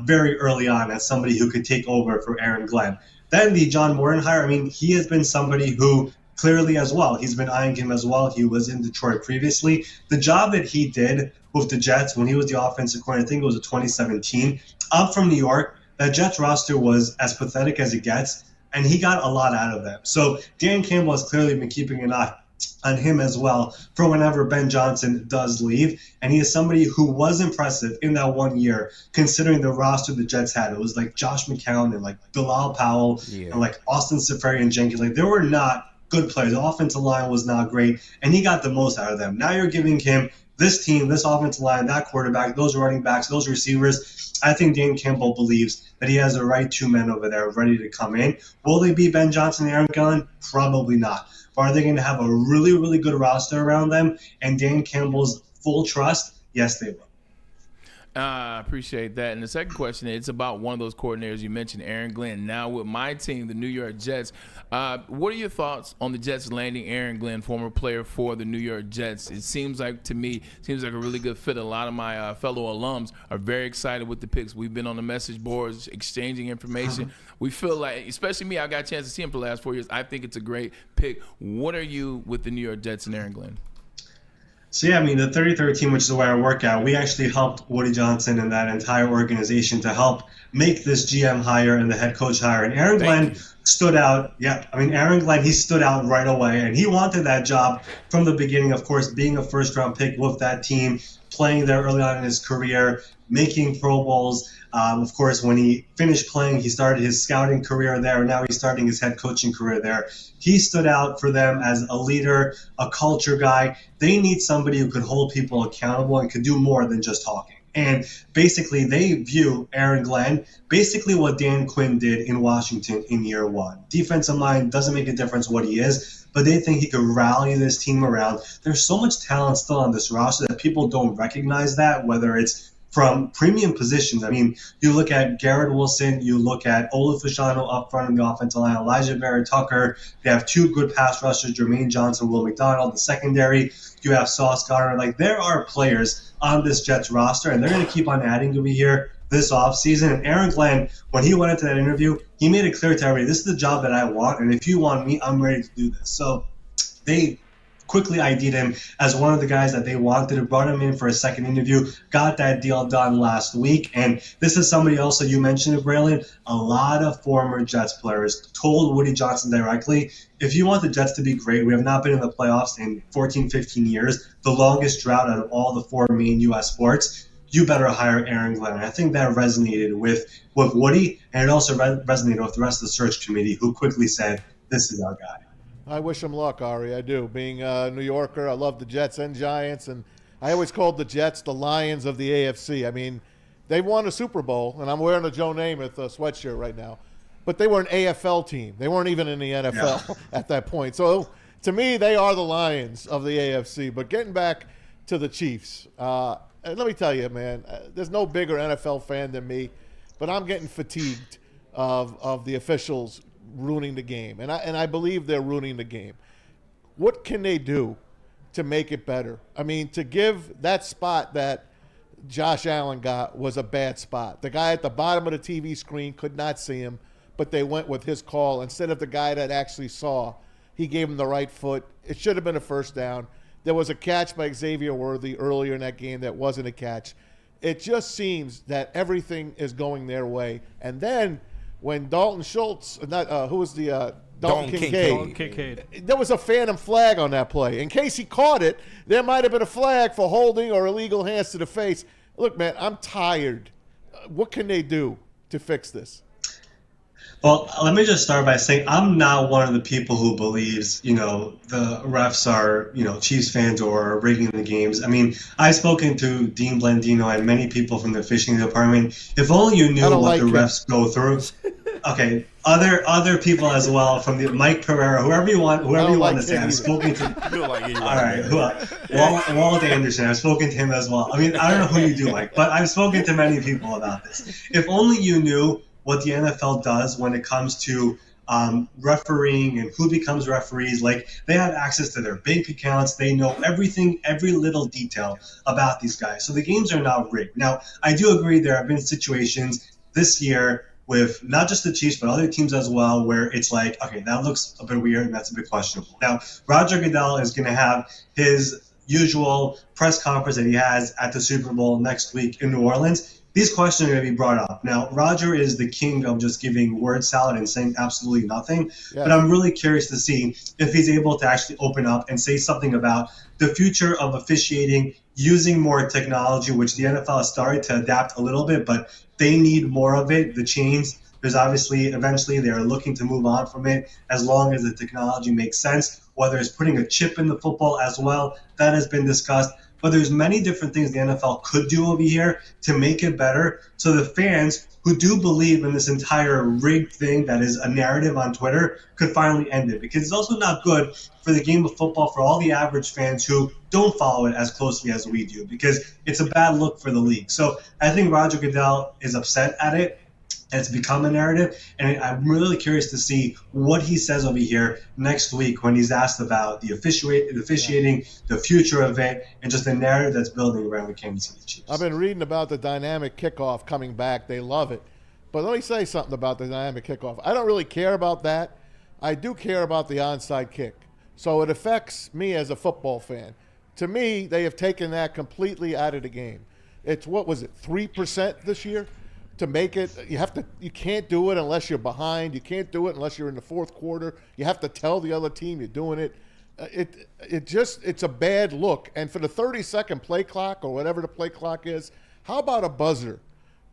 very early on as somebody who could take over for Aaron Glenn. Then the John Moran hire, he has been somebody who clearly as well, he's been eyeing him as well. He was in Detroit previously. The job that he did with the Jets when he was the offensive coordinator, I think it was in 2017, I'm from New York. That Jets roster was as pathetic as it gets, and he got a lot out of them. So Dan Campbell has clearly been keeping an eye on him as well for whenever Ben Johnson does leave. And he is somebody who was impressive in that 1 year, considering the roster the Jets had. It was like Josh McCown and Bilal Powell and Austin Seferian-Jenkins. They were not good players. The offensive line was not great, and he got the most out of them. Now you're giving him this team, this offensive line, that quarterback, those running backs, those receivers. I think Dan Campbell believes that he has the right 2 men over there ready to come in. Will they be Ben Johnson and Aaron Glenn? Probably not. But are they going to have a really, really good roster around them and Dan Campbell's full trust? Yes, they will. I appreciate that. And the second question, it's about one of those coordinators you mentioned, Aaron Glenn. Now with my team, the New York Jets, what are your thoughts on the Jets landing Aaron Glenn, former player for the New York Jets? It seems like, to me, a really good fit. A lot of my fellow alums are very excited with the picks. We've been on the message boards exchanging information. We feel like, especially me, I got a chance to see him for the last 4 years. I think it's a great pick. What are you with the New York Jets and Aaron Glenn? So, the 33rd team, which is where I work at, we actually helped Woody Johnson and that entire organization to help make this GM hire and the head coach hire. And Aaron Glenn stood out. Aaron Glenn, he stood out right away. And he wanted that job from the beginning, of course, being a first-round pick with that team, playing there early on in his career, making Pro Bowls. Of course, when he finished playing, he started his scouting career there. Now he's starting his head coaching career there. He stood out for them as a leader, a culture guy. They need somebody who could hold people accountable and could do more than just talking. And basically, they view Aaron Glenn basically what Dan Quinn did in Washington in year 1. Defensive mind doesn't make a difference what he is, but they think he could rally this team around. There's so much talent still on this roster that people don't recognize that, whether it's from premium positions. You look at Garrett Wilson, you look at Olaf Fashano up front in the offensive line, Elijah Vera-Tucker. They have 2 good pass rushers, Jermaine Johnson, Will McDonald. The secondary, you have Sauce Gardner. There are players on this Jets roster, and they're going to keep on adding to be here this offseason. And Aaron Glenn, when he went into that interview, he made it clear to everybody, this is the job that I want, and if you want me, I'm ready to do this. So they quickly ID'd him as one of the guys that they wanted, brought him in for a second interview, got that deal done last week. And this is somebody also, you mentioned it, Braylon, a lot of former Jets players told Woody Johnson directly, if you want the Jets to be great, we have not been in the playoffs in 14, 15 years, the longest drought out of all the 4 main U.S. sports. you better hire Aaron Glenn. And I think that resonated with Woody, and it also resonated with the rest of the search committee, who quickly said, this is our guy. I wish him luck, Ari. I do. Being a New Yorker, I love the Jets and Giants, and I always called the Jets the Lions of the AFC. I mean, they won a Super Bowl, and I'm wearing a Joe Namath sweatshirt right now, but they were an AFL team. They weren't even in the NFL at that point. So to me, they are the Lions of the AFC. But getting back to the Chiefs, let me tell you, man, there's no bigger NFL fan than me, but I'm getting fatigued of the officials ruining the game, and I believe they're ruining the game. What can they do to make it better? I mean, to give that spot that Josh Allen got was a bad spot. The guy at the bottom of the TV screen could not see him, but they went with his call instead of the guy that actually saw. He gave him the right foot. It should have been a first down. There was a catch by Xavier Worthy earlier in that game that wasn't a catch. It just seems that everything is going their way. And then when Dalton Schultz, who was the Dalton Kincaid, there was a phantom flag on that play. In case he caught it, there might have been a flag for holding or illegal hands to the face. Look, man, I'm tired. What can they do to fix this? Well, let me just start by saying I'm not one of the people who believes, the refs are, Chiefs fans or are rigging the games. I mean, I've spoken to Dean Blandino and many people from the officiating department. If only you knew what the refs go through. Okay, other people as well from the Mike Pereira, whoever you want to say. I've spoken to. All right, Walt Anderson. I've spoken to him as well. I mean, I don't know who you do like, but I've spoken to many people about this. If only you knew what the NFL does when it comes to refereeing and who becomes referees. Like, they have access to their bank accounts. They know everything, every little detail about these guys. So the games are not rigged. Now, I do agree there have been situations this year with not just the Chiefs, but other teams as well, where it's like, okay, that looks a bit weird and that's a bit questionable. Now, Roger Goodell is going to have his usual press conference that he has at the Super Bowl next week in New Orleans. These questions are going to be brought up. Now, Roger is the king of just giving word salad and saying absolutely nothing. Yeah. But I'm really curious to see if he's able to actually open up and say something about the future of officiating using more technology, which the NFL has started to adapt a little bit, but they need more of it. The chains, there's obviously eventually they're looking to move on from it as long as the technology makes sense, whether it's putting a chip in the football as well. That has been discussed. But there's many different things the NFL could do over here to make it better, so the fans who do believe in this entire rigged thing that is a narrative on Twitter could finally end it. Because it's also not good for the game of football for all the average fans who don't follow it as closely as we do, because it's a bad look for the league. So I think Roger Goodell is upset at it. It's become a narrative, and I'm really curious to see what he says over here next week when he's asked about the officiating, the future of it, and just the narrative that's building around the Kansas City Chiefs. I've been reading about the dynamic kickoff coming back. They love it. But let me say something about the dynamic kickoff. I don't really care about that. I do care about the onside kick. So it affects me as a football fan. To me, they have taken that completely out of the game. It's, 3% this year? To make it, you can't do it unless you're behind. You can't do it unless you're in the fourth quarter. You have to tell the other team you're doing it. It's a bad look. And for the 30-second play clock or whatever the play clock is, how about a buzzer?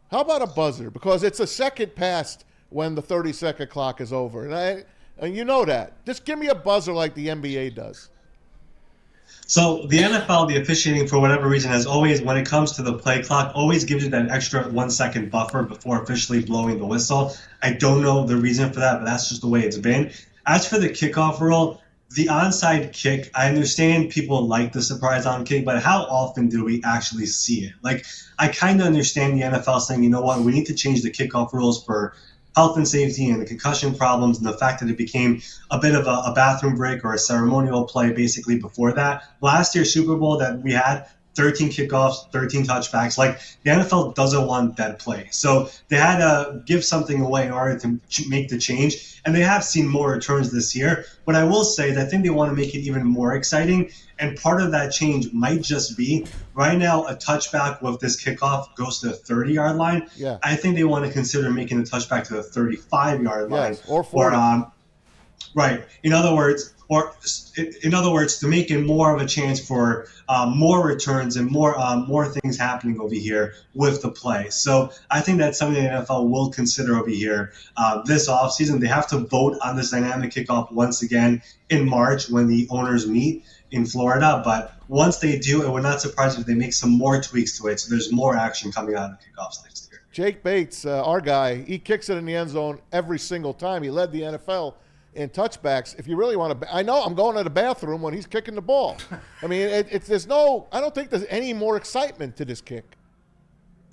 Because it's a second past when the 30-second clock is over. And you know that. Just give me a buzzer like the NBA does. So the NFL, the officiating, for whatever reason, has always, when it comes to the play clock, always gives you that extra 1 second buffer before officially blowing the whistle. I don't know the reason for that, but that's just the way it's been. As for the kickoff rule, the onside kick, I understand people like the surprise on kick, but how often do we actually see it? Like, I kind of understand the NFL saying, you know what, we need to change the kickoff rules for health and safety and the concussion problems and the fact that it became a bit of a bathroom break or a ceremonial play basically before that. Last year's Super Bowl that we had, 13 kickoffs, 13 touchbacks. Like, the NFL doesn't want that play. So they had to give something away in order to make the change. And they have seen more returns this year. What I will say is I think they want to make it even more exciting. And part of that change might just be, right now, a touchback with this kickoff goes to the 30-yard line. Yeah. I think they want to consider making a touchback to the 35-yard line. Or 40. Right. In other words, to make it more of a chance for more returns and more things happening over here with the play. So I think that's something the NFL will consider over here this offseason. They have to vote on this dynamic kickoff once again in March when the owners meet in Florida. But once they do, it would not surprise me if they make some more tweaks to it. So there's more action coming out of kickoffs next year. Jake Bates, our guy, he kicks it in the end zone every single time. He led the NFL in touchbacks. If you really want to, I know I'm going to the bathroom when he's kicking the ball. I mean, I don't think there's any more excitement to this kick.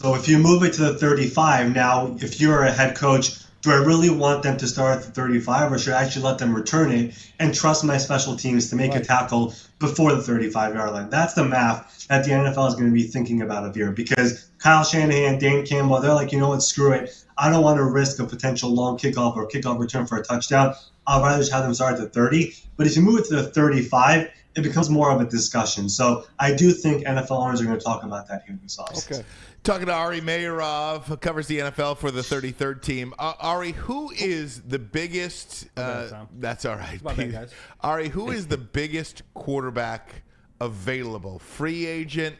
So if you move it to the 35, now if you're a head coach, do I really want them to start at the 35, or should I actually let them return it and trust my special teams to make a tackle before the 35-yard line? That's the math that the NFL is going to be thinking about of here, because Kyle Shanahan, Dan Campbell, they're like, you know what, screw it. I don't want to risk a potential long kickoff or kickoff return for a touchdown. I'd rather just have them start at the 30. But if you move it to the 35, it becomes more of a discussion. So I do think NFL owners are going to talk about that here this offseason. Okay. Talking to Ari Meirov, who covers the NFL for the 33rd team. Ari, who is the biggest that's all right. Bad, guys. Ari, who is the biggest quarterback available? Free agent,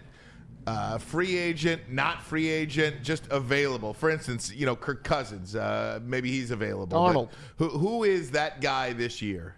not free agent, just available. For instance, Kirk Cousins, maybe he's available. Arnold. Who is that guy this year?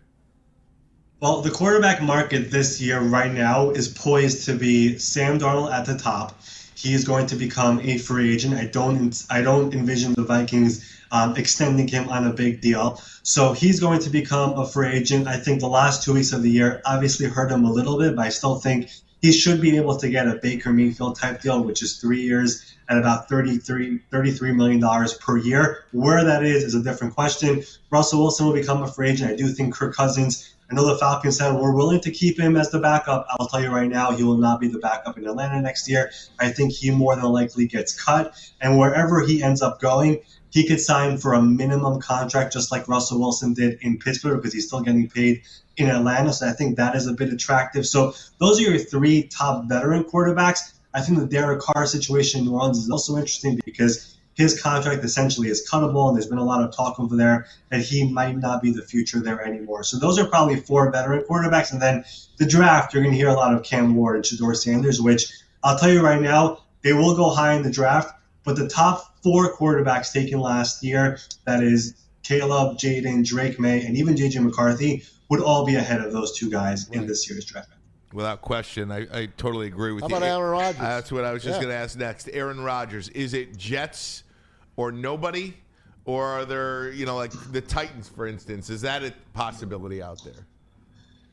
Well, the quarterback market this year right now is poised to be Sam Darnold at the top. He is going to become a free agent. I don't envision the Vikings extending him on a big deal. So he's going to become a free agent. I think the last 2 weeks of the year obviously hurt him a little bit, but I still think he should be able to get a Baker Mayfield type deal, which is 3 years at about $33 million per year. Where that is a different question. Russell Wilson will become a free agent. I do think Kirk Cousins, I know the Falcons said we're willing to keep him as the backup. I'll tell you right now, he will not be the backup in Atlanta next year. I think he more than likely gets cut. And wherever he ends up going, he could sign for a minimum contract just like Russell Wilson did in Pittsburgh because he's still getting paid in Atlanta. So I think that is a bit attractive. So those are your three top veteran quarterbacks. I think the Derek Carr situation in New Orleans is also interesting because his contract essentially is cuttable, and there's been a lot of talk over there that he might not be the future there anymore. So those are probably four veteran quarterbacks. And then the draft, you're going to hear a lot of Cam Ward and Shedeur Sanders, which I'll tell you right now, they will go high in the draft. But the top four quarterbacks taken last year, that is Caleb, Jaden, Drake May, and even J.J. McCarthy, would all be ahead of those two guys in this year's draft. Without question, I totally agree with How you. about Aaron Rodgers? That's what I was just going to ask next. Aaron Rodgers, is it Jets or nobody? Or are there, like the Titans, for instance? Is that a possibility out there?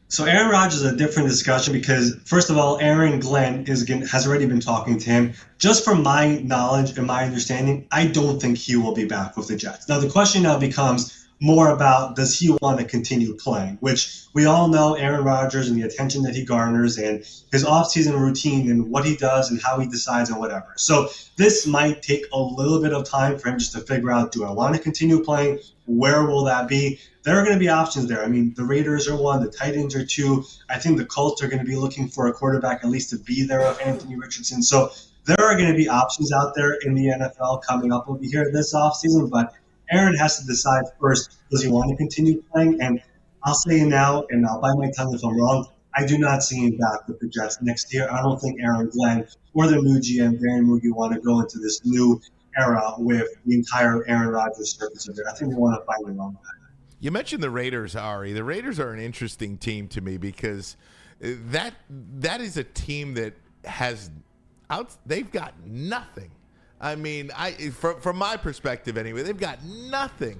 So Aaron Rodgers is a different discussion because, first of all, Aaron Glenn has already been talking to him. Just from my knowledge and my understanding, I don't think he will be back with the Jets. Now, the question now becomes more about, does he want to continue playing, which we all know Aaron Rodgers and the attention that he garners and his offseason routine and what he does and how he decides and whatever. So this might take a little bit of time for him just to figure out, do I want to continue playing? Where will that be? There are going to be options there. I mean, the Raiders are one, the Titans are two. I think the Colts are going to be looking for a quarterback at least to be there of Anthony Richardson. So there are going to be options out there in the NFL coming up over here this offseason, but Aaron has to decide first, does he want to continue playing? And I'll say now, and I'll bite my tongue if I'm wrong, I do not see him back with the Jets next year. I don't think Aaron Glenn or the new GM, Darren Mugi, want to go into this new era with the entire Aaron Rodgers circus of there. I think they want to find their own guy. You mentioned the Raiders, Ari. The Raiders are an interesting team to me because that is a team that they've got nothing. I mean, from my perspective anyway, they've got nothing.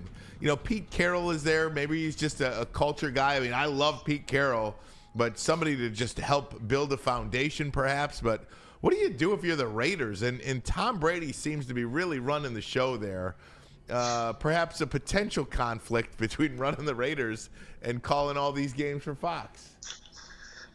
Pete Carroll is there. Maybe he's just a culture guy. I mean, I love Pete Carroll, but somebody to just help build a foundation perhaps. But what do you do if you're the Raiders? And Tom Brady seems to be really running the show there. Perhaps a potential conflict between running the Raiders and calling all these games for Fox.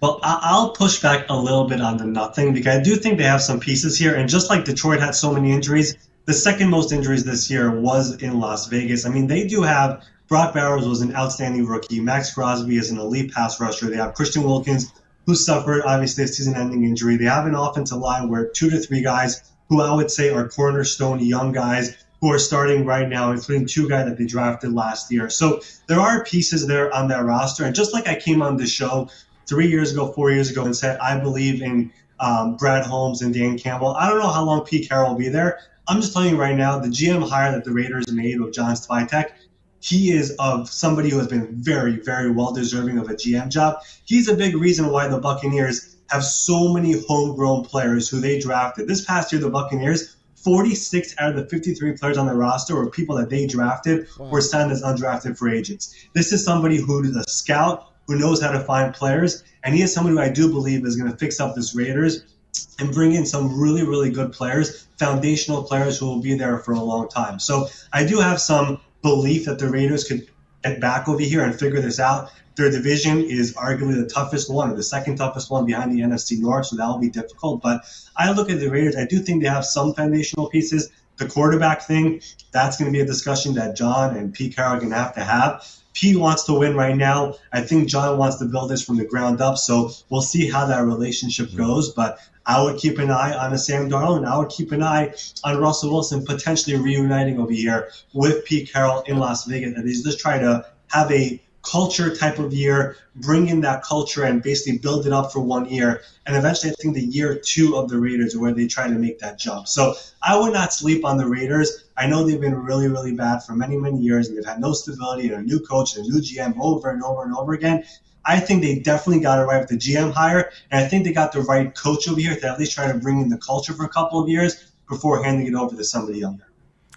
Well, I'll push back a little bit on the nothing because I do think they have some pieces here. And just like Detroit had so many injuries, the second most injuries this year was in Las Vegas. I mean, they do have Brock Bowers was an outstanding rookie. Max Crosby is an elite pass rusher. They have Christian Wilkins, who suffered, obviously, a season-ending injury. They have an offensive line where 2 to 3 guys who I would say are cornerstone young guys who are starting right now, including 2 guys that they drafted last year. So there are pieces there on that roster. And just like I came on the show 3 years ago, 4 years ago, and said, I believe in Brad Holmes and Dan Campbell, I don't know how long Pete Carroll will be there. I'm just telling you right now, the GM hire that the Raiders made with John Svitek, he is of somebody who has been very, very well deserving of a GM job. He's a big reason why the Buccaneers have so many homegrown players who they drafted. This past year, the Buccaneers, 46 out of the 53 players on the roster were people that they drafted were signed as undrafted free agents. This is somebody who is a scout, who knows how to find players, and he is somebody who I do believe is going to fix up this Raiders and bring in some really, really good players, foundational players who will be there for a long time. So I do have some belief that the Raiders could get back over here and figure this out. Their division is arguably the toughest one, or the second toughest one behind the NFC North, so that will be difficult. But I look at the Raiders, I do think they have some foundational pieces. The quarterback thing, that's going to be a discussion that John and Pete Carroll are going to have. Pete wants to win right now. I think John wants to build this from the ground up, so we'll see how that relationship goes. But I would keep an eye on a Sam Darnold, and I would keep an eye on Russell Wilson potentially reuniting over here with Pete Carroll in Las Vegas. And he's just trying to have a culture type of year, bring in that culture and basically build it up for 1 year. And eventually I think the year 2 of the Raiders are where they try to make that jump. So I would not sleep on the Raiders. I know they've been really, really bad for many, many years, and they've had no stability and a new coach and a new GM over and over and over again. I think they definitely got it right with the GM hire, and I think they got the right coach over here to at least try to bring in the culture for a couple of years before handing it over to somebody younger.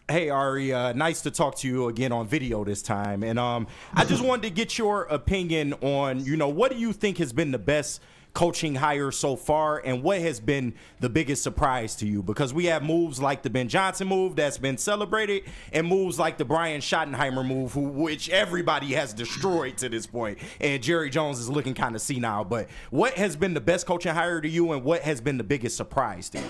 Hey, Ari, nice to talk to you again on video this time. And I just wanted to get your opinion on, what do you think has been the best coaching hire so far, and what has been the biggest surprise to you? Because we have moves like the Ben Johnson move that's been celebrated, and moves like the Brian Schottenheimer move, which everybody has destroyed to this point, and Jerry Jones is looking kind of senile. But what has been the best coaching hire to you, and what has been the biggest surprise to you?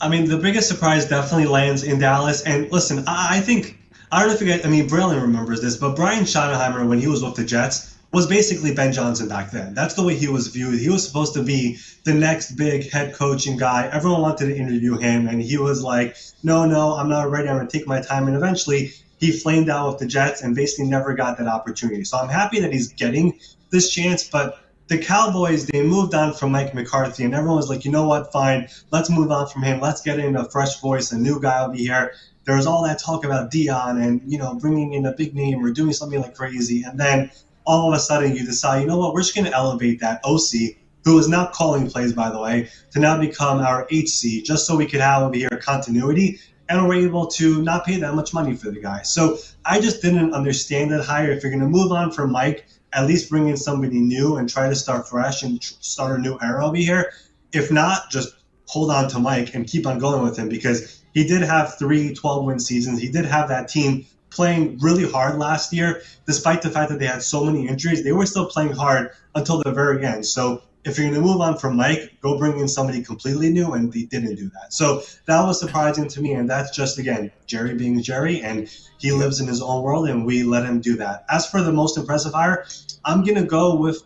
I mean, the biggest surprise definitely lands in Dallas. And listen, I don't know if you guys, Braylon remembers this, but Brian Schottenheimer, when he was with the Jets, was basically Ben Johnson back then. That's the way he was viewed. He was supposed to be the next big head coaching guy. Everyone wanted to interview him, and he was like, no, I'm not ready. I'm going to take my time. And eventually he flamed out with the Jets and basically never got that opportunity. So I'm happy that he's getting this chance, but the Cowboys, they moved on from Mike McCarthy, and everyone was like, you know what, fine, let's move on from him. Let's get in a fresh voice, a new guy over here. There was all that talk about Dion and, bringing in a big name or doing something like crazy. And then all of a sudden you decide, you know what, we're just going to elevate that OC, who is not calling plays, by the way, to now become our HC, just so we could have over here continuity, and we're able to not pay that much money for the guy. So I just didn't understand that hire. If you're going to move on from Mike, at least bring in somebody new and try to start fresh and start a new era over here. If not, just hold on to Mike and keep on going with him, because he did have 3 12-win seasons. He did have that team playing really hard last year, despite the fact that they had so many injuries. They were still playing hard until the very end. So if you're going to move on from Mike, go bring in somebody completely new, and they didn't do that. So that was surprising to me, and that's just, again, Jerry being Jerry, and he lives in his own world, and we let him do that. As for the most impressive hire, I'm going to go with,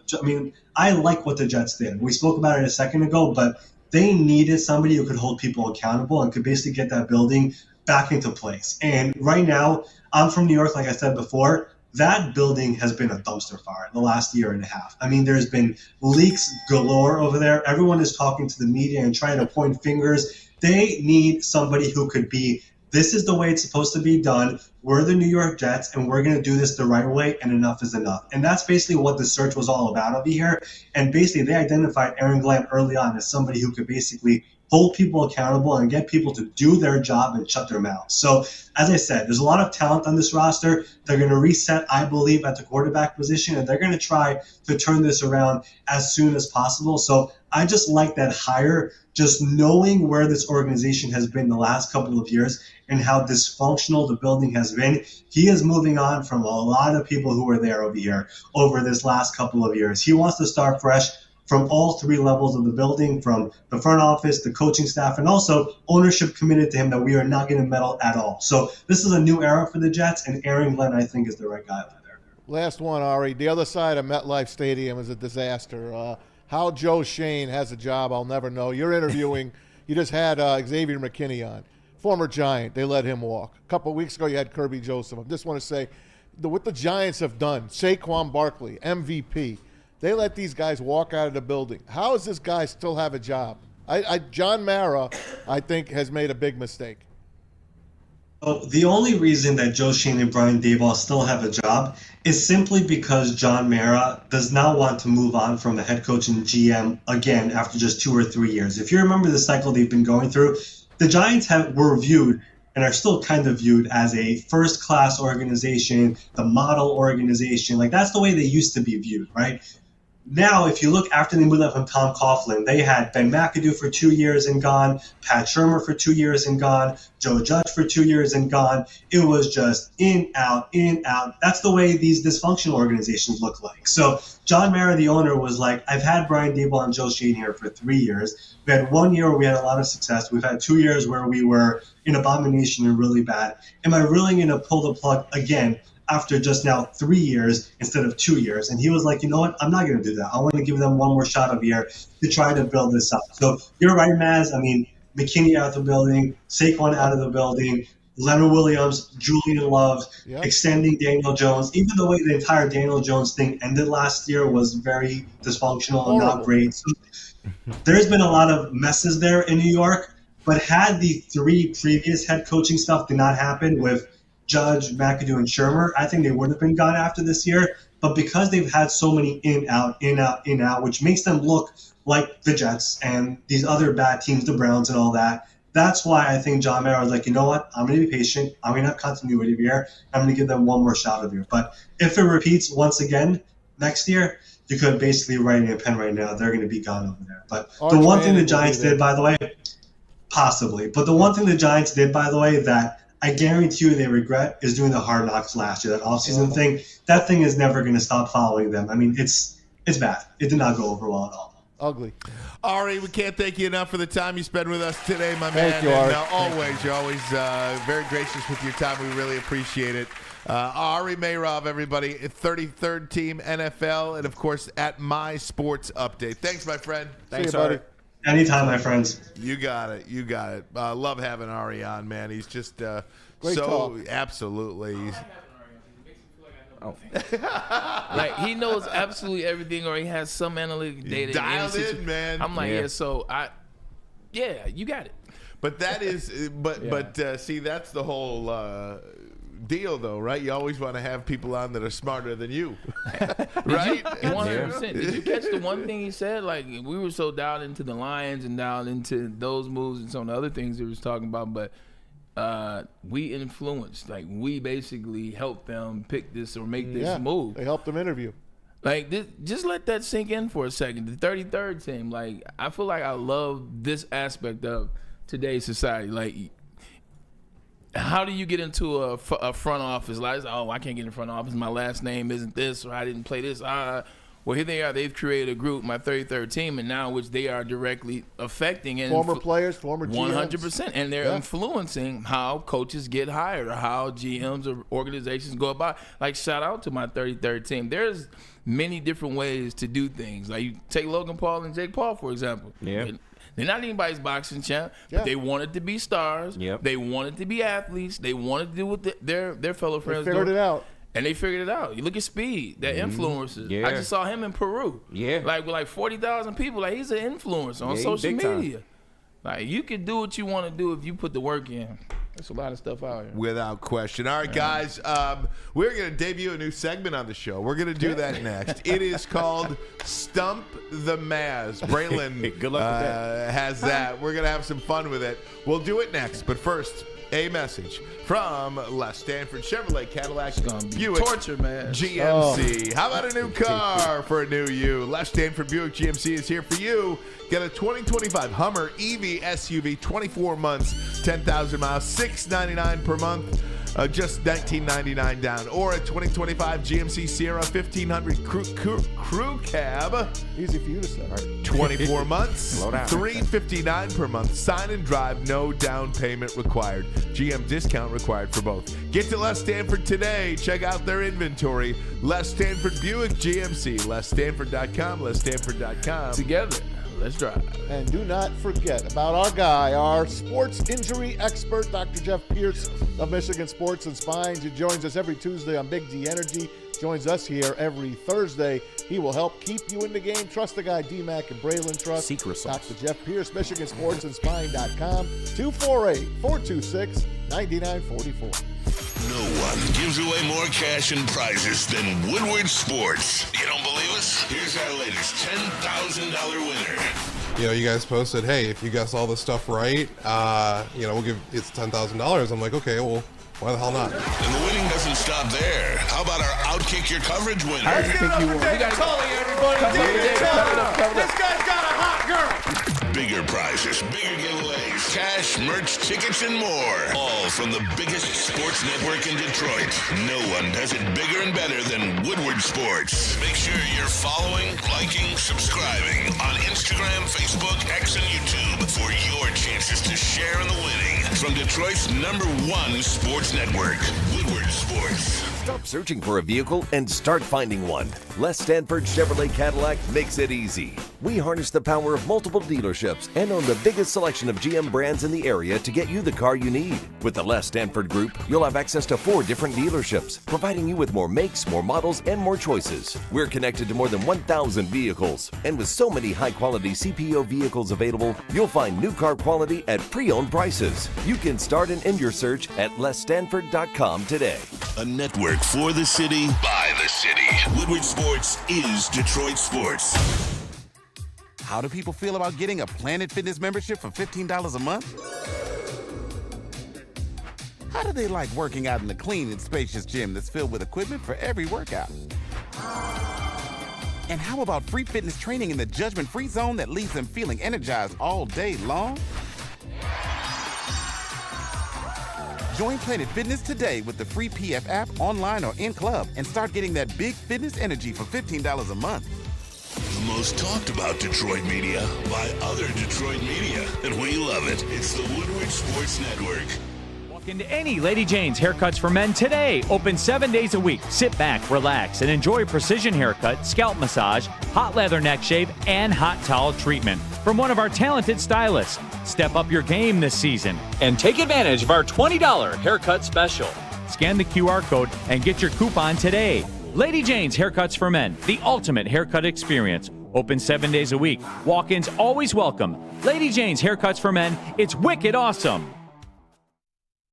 I like what the Jets did. We spoke about it a second ago, but they needed somebody who could hold people accountable and could basically get that building back into place. And right now, I'm from New York, like I said before. That building has been a dumpster fire the last year and a half. There's been leaks galore over there. Everyone is talking to the media and trying to point fingers. They need somebody who could be, this is the way it's supposed to be done. We're the New York Jets, and we're going to do this the right way, and enough is enough. And that's basically what the search was all about over here. And basically, they identified Aaron Glenn early on as somebody who could basically hold people accountable and get people to do their job and shut their mouths. So, as I said, there's a lot of talent on this roster. They're going to reset, I believe, at the quarterback position, and they're going to try to turn this around as soon as possible. So I just like that hire, just knowing where this organization has been the last couple of years and how dysfunctional the building has been. He is moving on from a lot of people who were there over here over this last couple of years. He wants to start fresh from all 3 levels of the building, from the front office, the coaching staff, and also ownership committed to him that we are not going to meddle at all. So this is a new era for the Jets, and Aaron Glenn, I think, is the right guy over there. Last one, Ari. The other side of MetLife Stadium is a disaster. How Joe Shane has a job, I'll never know. You're interviewing. You just had Xavier McKinney on. former Giant. They let him walk. A couple of weeks ago, you had Kirby Joseph. I just want to say, what the Giants have done, Saquon Barkley, MVP, they let these guys walk out of the building. How does this guy still have a job? John Mara, I think, has made a big mistake. Oh, the only reason that Joe Schoen and Brian Daboll still have a job is simply because John Mara does not want to move on from the head coach and GM again after just 2 or 3 years. If you remember the cycle they've been going through, the Giants were viewed and are still kind of viewed as a first-class organization, the model organization. Like, that's the way they used to be viewed, right? Now, if you look after they moved up from Tom Coughlin, they had Ben McAdoo for 2 years and gone, Pat Shurmur for 2 years and gone, Joe Judge for 2 years and gone. It was just in, out, in, out. That's the way these dysfunctional organizations look like. So John Mara, the owner, was like, I've had Brian Daboll and Joe Schoen here for 3 years. We had 1 year where we had a lot of success. We've had 2 years where we were in abomination and really bad. Am I really going to pull the plug again after just now 3 years instead of 2 years? And he was like, you know what? I'm not going to do that. I want to give them one more shot of year to try to build this up. So you're right, Maz. I mean, McKinney out of the building, Saquon out of the building, Leonard Williams, Julian Love, extending Daniel Jones. Even the way the entire Daniel Jones thing ended last year was very dysfunctional and not great. So there's been a lot of messes there in New York. But had the 3 previous head coaching stuff did not happen with Judge, McAdoo, and Shurmur, I think they would have been gone after this year. But because they've had so many in, out, in, out, in, out, which makes them look like the Jets and these other bad teams, the Browns and all that, that's why I think John Mara was like, you know what? I'm going to be patient. I'm going to have continuity here. I'm going to give them one more shot of year. But if it repeats once again next year, you could basically write in a pen right now. They're going to be gone over there. But the one thing the Giants did, by the way, possibly. But the one thing the Giants did, by the way, that I guarantee you they regret is doing the Hard Knocks last year, that offseason thing. That thing is never going to stop following them. I mean, it's bad. It did not go over well at all. Ugly. Ari, we can't thank you enough for the time you spent with us today, my man. Thank you, Ari. And you're always very gracious with your time. We really appreciate it. Ari Meirov, everybody, 33rd Team NFL, and, of course, at My Sports Update. Thanks, my friend. Thanks, Ari. Anytime, my friends. You got it. You got it. Love having Ari on, man. He's just Great talk. Absolutely. Like, he knows absolutely everything, or he has some analytic data. Dialed in, man. I'm like, you got it. But that is, but see, that's the whole deal, though, right? You always want to have people on that are smarter than you, right? 100%. Did you catch the one thing he said? Like, we were so dialed into the Lions and dialed into those moves and some of the other things he was talking about, but we influenced. Like, we basically helped them pick this or make this move. They helped them interview. Like, just let that sink in for a second. The 33rd team, like, I feel like I love this aspect of today's society. Like, how do you get into a front office? Like, oh, I can't get in the front office. My last name isn't this, or I didn't play this. Well, here they are. They've created a group, my 33rd team, and now which they are directly affecting. And former players, former GMs. 100%. And they're influencing how coaches get hired or how GMs or organizations go about. Like, shout out to my 33rd team. There's many different ways to do things. Like, you take Logan Paul and Jake Paul, for example. Yeah. They're not anybody's boxing champ, but they wanted to be stars. Yep. They wanted to be athletes. They wanted to do what their fellow friends They figured it out. And they figured it out. You look at Speed, that influencers. Yeah. I just saw him in Peru. Yeah. Like, with like 40,000 people. Like, he's an influencer on social media. Like, you can do what you want to do if you put the work in. There's a lot of stuff out here. Without question. All right, guys, we're going to debut a new segment on the show. We're going to do that next. It is called Stump the Maz. Braylon Good luck with that. Has that. We're going to have some fun with it. We'll do it next. But first, a message from Les Stanford Chevrolet Cadillac Buick Torture, man. GMC. How about a new car for a new you? Les Stanford Buick GMC is here for you. Get a 2025 Hummer EV SUV, 24 months, 10,000 miles, $699 per month, just $19.99 down. Or a 2025 GMC Sierra 1500 crew cab. Easy for you to say. 24 months, $359 per month. Sign and drive, no down payment required. GM discount required for both. Get to Les Stanford today. Check out their inventory. Les Stanford Buick GMC. LesStanford.com. LesStanford.com. Together. Let's drive. And do not forget about our guy, our sports injury expert, Dr. Jeff Pierce of Michigan Sports and Spine. He joins us every Tuesday on Big D Energy. Joins us here every Thursday. He will help keep you in the game. Trust the guy D-Mac and Braylon Trust. Secret sauce. Dr. Jeff Pierce, MichiganSportsandSpine.com, 248-426-9944. No one gives away more cash and prizes than Woodward Sports. You don't believe us? Here's our latest $10,000 winner. You know, you guys posted, hey, if you guess all this stuff right, we'll give it's $10,000. I'm like, okay, well, why the hell not? And the winning doesn't stop there. How about our Outkick Your Coverage winner? How do you think you won? This guy's got a hot girl. Bigger prizes, bigger giveaways, cash, merch, tickets, and more. All from the biggest sports network in Detroit. No one does it bigger and better than Woodward Sports. Make sure you're following, liking, subscribing on Instagram, Facebook, X, and YouTube for your chances to share in the winning. From Detroit's #1 sports network, Woodward Sports. Stop searching for a vehicle and start finding one. Les Stanford Chevrolet Cadillac makes it easy. We harness the power of multiple dealerships and own the biggest selection of GM brands in the area to get you the car you need. With the Les Stanford Group, you'll have access to 4 different dealerships, providing you with more makes, more models, and more choices. We're connected to more than 1,000 vehicles. And with so many high-quality CPO vehicles available, you'll find new car quality at pre-owned prices. You can start and end your search at lesstanford.com today. A network for the city, by the city. Woodward Sports is Detroit Sports. How do people feel about getting a Planet Fitness membership for $15 a month? How do they like working out in a clean and spacious gym that's filled with equipment for every workout? And how about free fitness training in the judgment-free zone that leaves them feeling energized all day long? Join Planet Fitness today with the free PF app, online or in club, and start getting that big fitness energy for $15 a month. The most talked about Detroit media by other Detroit media, and we love it. It's the Woodward Sports Network. Walk into any Lady Jane's Haircuts for Men today. Open 7 days a week. Sit back, relax, and enjoy precision haircut, scalp massage, hot leather neck shave, and hot towel treatment from one of our talented stylists. Step up your game this season and take advantage of our $20 haircut special. Scan the QR code and get your coupon today. Lady Jane's Haircuts for Men, the ultimate haircut experience. Open 7 days a week. Walk-ins always welcome. Lady Jane's Haircuts for Men. It's wicked awesome.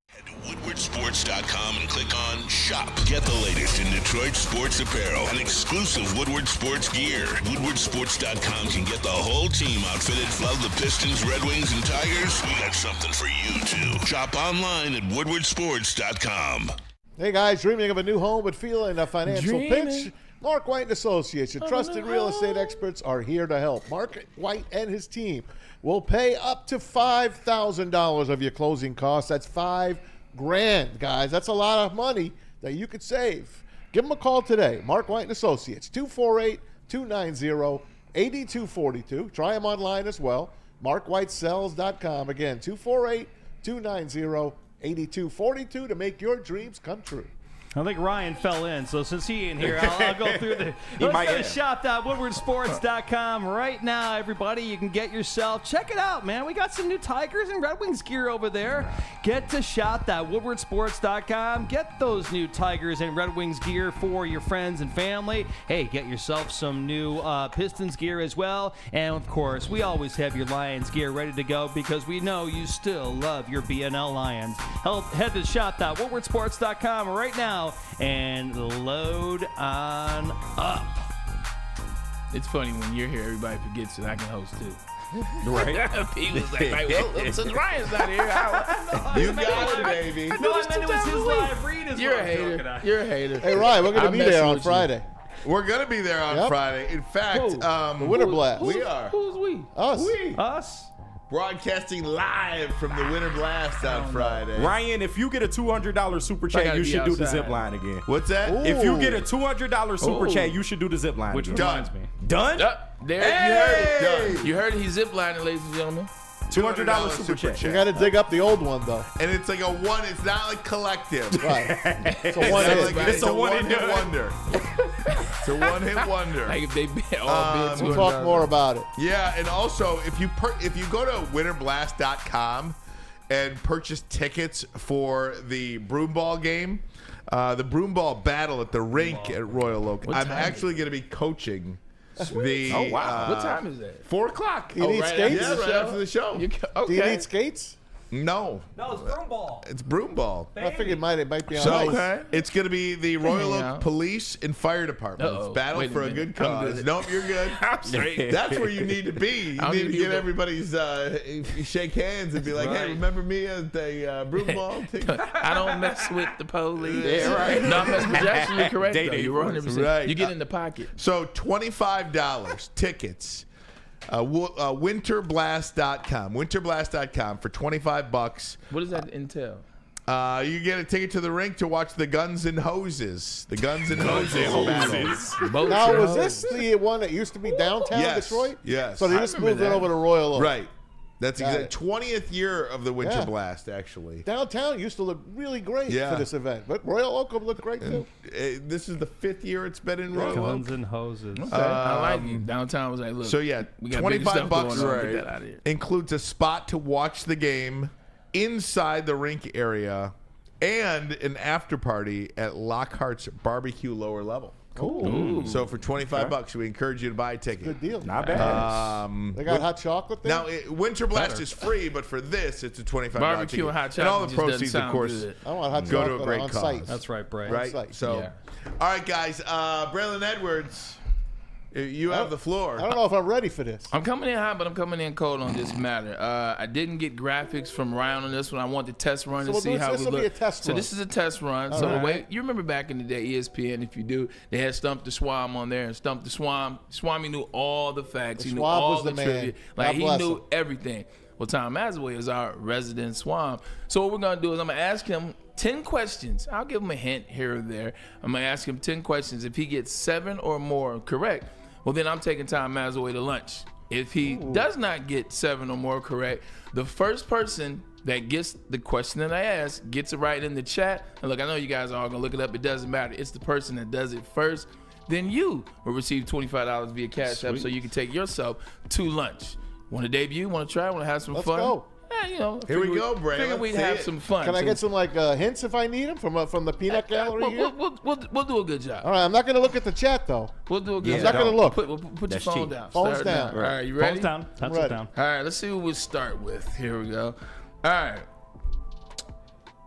Head to WoodwardSports.com and click on Shop. Get the latest in Detroit sports apparel and exclusive Woodward Sports gear. WoodwardSports.com can get the whole team outfitted. Love the Pistons, Red Wings, and Tigers? We got something for you, too. Shop online at WoodwardSports.com. Hey guys, dreaming of a new home but feeling a financial pinch? Mark White & Associates, your trusted real estate experts, are here to help. Mark White and his team will pay up to $5,000 of your closing costs. That's $5,000, guys. That's a lot of money that you could save. Give them a call today. Mark White & Associates, 248-290-8242. Try them online as well. MarkWhiteSells.com. Again, 248-290-8242 to make your dreams come true. I think Ryan fell in, so since he ain't here, I'll go through the. Let's go to shop.woodwardsports.com right now, everybody. You can get yourself. Check it out, man. We got some new Tigers and Red Wings gear over there. Get to shop.woodwardsports.com. Get those new Tigers and Red Wings gear for your friends and family. Hey, get yourself some new Pistons gear as well. And, of course, we always have your Lions gear ready to go because we know you still love your BNL Lions. Head to shop.woodwardsports.com right now and load on up. It's funny when you're here, everybody forgets that I can host too. Right? People's like, well, since Ryan's not here, you got it, baby. No, I meant it was his live read. You're a hater. You're a hater. Hey, Ryan, we're going to be there on Friday. We're going to be there on Friday. In fact, the Winter Blast. We are. Who's we? Us. Us. Broadcasting live from the Winter Blast on Friday. Ryan, if you get a $200 super chat, you should do the zip line again. What's that? Ooh. If you get a $200 super chat, you should do the zip line Which again. reminds me. Done? There, Hey! you heard it. Done. You heard it. He's ziplining, ladies and gentlemen. $200 super chat. You got to dig up the old one, though. And it's like a one. It's not like collective. Right. It's a one hit. It's a one-hit wonder. It's a one-hit wonder. Like if they all bid We'll talk more about it. Yeah, and also if you go to winterblast.com and purchase tickets for the broomball game, the broomball battle at the rink at Royal Oak, I'm actually going to be coaching. Oh wow! What time is that? 4:00. You need skates? Yeah, right after the show. Okay. Do you need skates? No, it's broomball. it's broomball. I figured it might be on So ice. it's going to be the Royal Yeah. Oak Police and Fire Departments Uh-oh. battle Wait a for a minute. good I'm cause. good. Nope, you're good. I'm straight. That's where you need to be. You I don't need to need get to- everybody's shake hands and be like, "Hey, remember me at the broomball?" I don't mess with the police. Yeah, right. No, I'm messing with you. Actually, you're correct. Day Though. day You're force. 100%. Right. You get in the pocket. So $25 tickets. Winterblast.com. Winterblast.com for $25. What does that entail? You get a ticket to the rink to watch the Guns and Hoses. The Guns and Hoses battle. Boat Now, show. was this the one that used to be downtown Yes, Detroit? yes. So they I just remember moved it that. over to Royal Oak. Right. That's Got exact 20th year of the Winter Yeah. Blast, actually. Downtown used to look really great Yeah. for this event, but Royal Oak will look great too. This is the 5th year it's been in Royal Guns Oak. and hoses. Okay. I like it. Downtown was like, look. So yeah, we got bigger stuff $25 going on. Get that out of here. includes a spot to watch the game inside the rink area and an after party at Lockhart's Barbecue lower level. Cool. So for $25, we encourage you to buy a ticket. Good deal. Not bad. They got hot chocolate there? Now, Winter Blast is free, but for this, it's a $25 Barbecue ticket. and hot And all the chocolate just proceeds, doesn't of course, sound good. I want hot go to chocolate a great on cause. site. That's right, Bray. Right? site. So, Yeah. all right, guys. Braylon Edwards, you have the floor. I don't know if I'm ready for this. I'm coming in hot, but I'm coming in cold on this matter. I didn't get graphics from Ryan on this one. I want the test run So to we'll see do- how this we will be look. a test so run. this is a test run. All so the right. way you remember back in the day, ESPN, if you do, they had Stump the Swam on there, and Stump the Swam. Swami knew all the facts. He knew Swamp all was the the man. trivia. Like God he bless knew him. everything. Well, Tom Masaway is our resident Swam. So what we're gonna do is I'm gonna ask him 10 questions. I'll give him a hint here or there. I'm gonna ask him 10 questions. If he gets 7 or more correct, well, then I'm taking Tom Masaway to lunch. If he does not get 7 or more correct, the first person that gets the question that I ask gets it right in the chat. And look, I know you guys are all gonna look it up. It doesn't matter. It's the person that does it first. Then you will receive $25 via Cash App, so you can take yourself to lunch. Want to debut? Want to try? Want to have some Let's fun? go. Yeah, you know. Here we figure go, Bray. Figure Let's we'd see have it. some fun. Can I So- get some hints if I need them from the peanut gallery here? We'll do a good job. All right, I'm not going to look at the chat tholl. We'll do a good Yeah, job. I'm not gonna look. Put your That's phone cheap. down. Phone's Start down. All right, you ready? Phone's down. Pencil's ready. down. All right, let's see what we'll start with. Here we go. All right.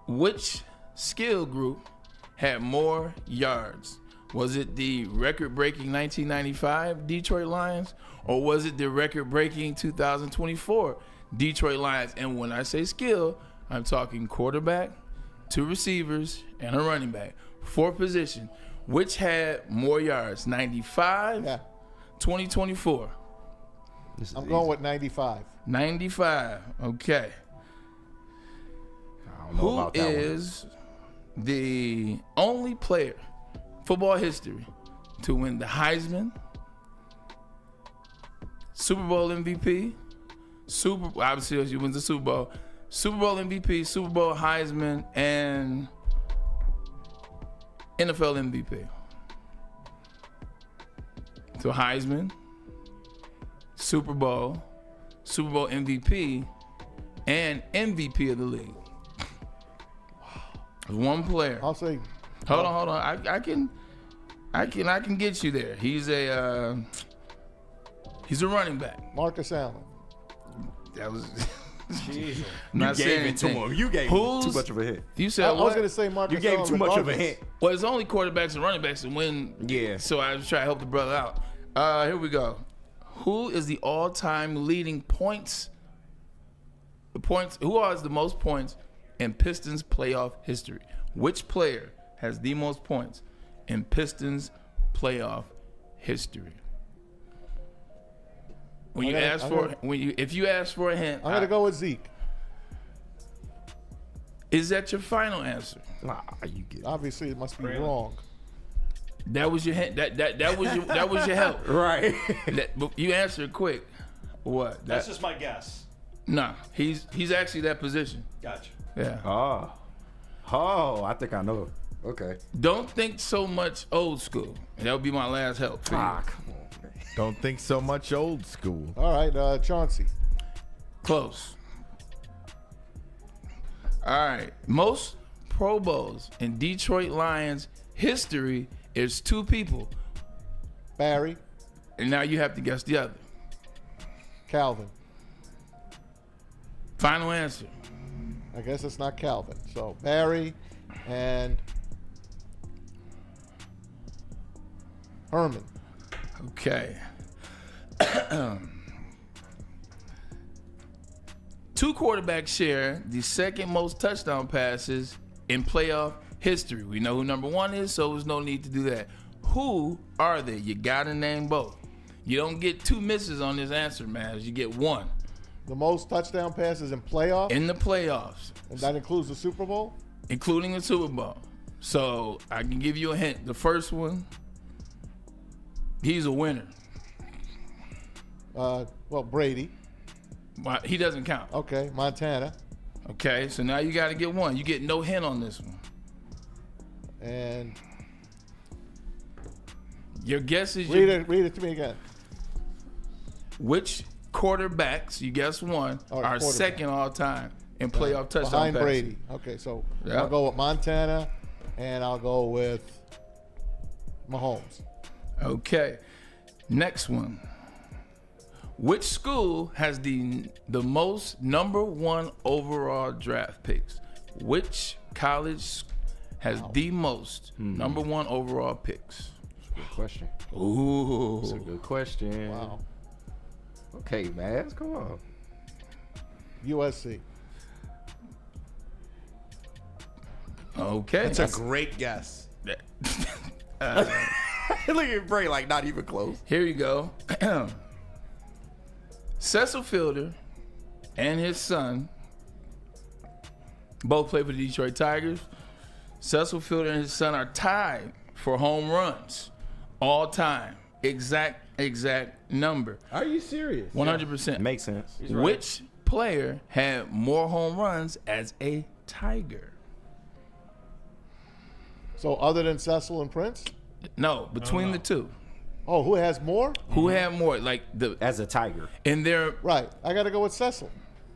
Which skill group had more yards? Was it the record-breaking 1995 Detroit Lions, or was it the record-breaking 2024 Detroit Lions? And when I say skill, I'm talking quarterback, 2 receivers, and a running back. 4 position. Which had more yards? 95, Yeah. 2024. I'm going with 95. 95. Okay. I don't know Who about that one. is the only player, football history, to win the Heisman, Super Bowl MVP, obviously he wins the Super Bowl, Super Bowl MVP, Super Bowl Heisman, and NFL MVP? So Heisman, Super Bowl MVP, and MVP of the league. One player. I'll say Hold on. I can get you there. He's a running back. Marcus Allen. That was. You Not gave saying it to anything. him. You gave him too Who's- much of a hint. You said I was what? going to say Marcus You gave Allen too much of a regardless. hint. Well, it's only quarterbacks and running backs that win. Yeah. So I was trying to help the brother out. Here we go. Who is the all-time leading points? Who has the most points in Pistons playoff history? Which player has the most points in Pistons playoff history? If you ask for a hint, I'm going to go with Zeke. Is that your final answer? Nah, you get it. Obviously, it must be wrong. That was your hint. That was your help. Right. But you answered quick. What? That's just my guess. Nah, he's actually that position. Gotcha. Yeah. Oh, I think I know. Okay. Don't think so much old school. That would be my last help for you. Come on, man. Don't think so much old school. All right, Chauncey. Close. All right. Most Pro Bowls in Detroit Lions history is 2 people. Barry. And now you have to guess the other. Calvin. Final answer. I guess it's not Calvin. So Barry and Herman. Okay. 2 quarterbacks share the second most touchdown passes in playoff history. We know who number 1 is, so there's no need to do that. Who are they? You gotta name both. You don't get 2 misses on this answer, man. You get 1. The most touchdown passes in playoffs? In the playoffs. And that includes the Super Bowl? Including the Super Bowl. So I can give you a hint. The first one, he's a winner. Well, Brady. He doesn't count. Okay, Montana. Okay, so now you got to get 1. You get no hint on this one. And your guess is read it to me again. Which quarterbacks, you guess 1, are second all time in playoff touchdown behind passes. Brady. Okay, so Yep. I'll go with Montana, and I'll go with Mahomes. Okay, next one. Which school has the most number 1 overall draft picks? Which college has the most number 1 overall picks? Good question. Ooh. That's a good question. Wow. Okay, Maz, come on. USC. Okay. That's a great guess. Look at Bray, like not even close. Here you go. Cecil Fielder and his son both play for the Detroit Tigers. Cecil Fielder and his son are tied for home runs all time. Exact number. Are you serious? 100%. Makes sense. Which player had more home runs as a Tiger? So other than Cecil and Prince? No, between the two. Oh, who has more? Who had more? Like as a Tiger. In their Right. I got to go with Cecil.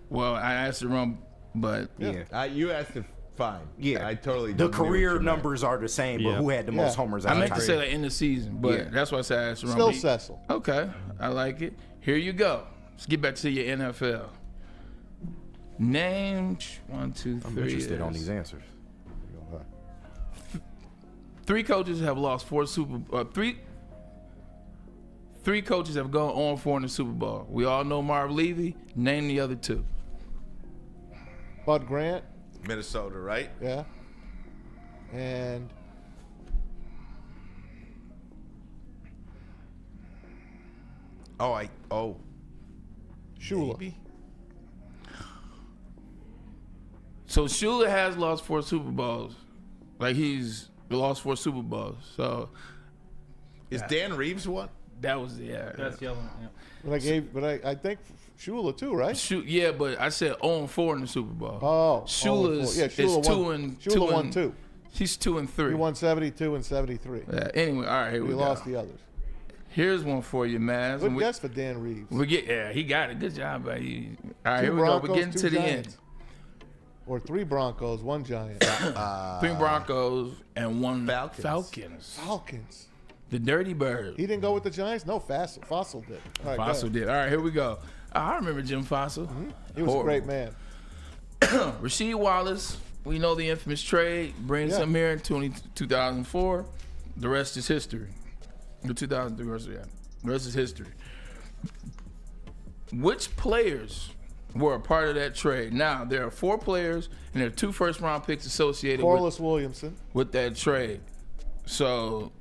Well, I asked it wrong, but Yeah. You asked it fine. Yeah. I totally The didn't do what career you meant. numbers are the same, but who had the most homers as I a meant to Tiger? say like in the season, but Yeah. that's why I said I asked it wrong. Still But Cecil. Okay, I like it. Here you go. Let's get back to your NFL. Name 1, 2, 3. I'm interested on these answers. 3 coaches have lost 4 Three coaches have gone on 4 in the Super Bowl. We all know Marv Levy. Name the other 2. Bud Grant. Minnesota, right? Yeah. And Shula. Maybe. So Shula has lost 4 Super Bowls. Like he's lost 4 Super Bowls. So Is Dan Reeves one? that was That's the other one. Yeah. But I think Shula too, right? Yeah, but I said 0-4 in the Super Bowl. Oh, Shula 0-4. Yeah, is Shula 2 won. and Shula 2 won and 2. He's 2 and 3. He won 72 and 73. Yeah, anyway, all right, here He we lost go. the others. Here's one for you, Maz. Good And guess for Dan Reeves. he got it. Good job, buddy. All right, 2 here we go. Broncos, We're getting 2 to the Giants. end. Or 3 Broncos, 1 Giant. 3 Broncos and 1 Falcons. Falcons. The Dirty Bird. He didn't go with the Giants? No, Fossil did. All right, go Fossil ahead. did. All right, here we go. I remember Jim Fossil. He was a great man. Rasheed Wallace, we know the infamous trade, brings him here in 2004. The rest is history. The 2003, the rest is history. Which players were a part of that trade? Now, there are 4 players, and there are 2 first-round picks associated Corliss Williamson. with that trade. So,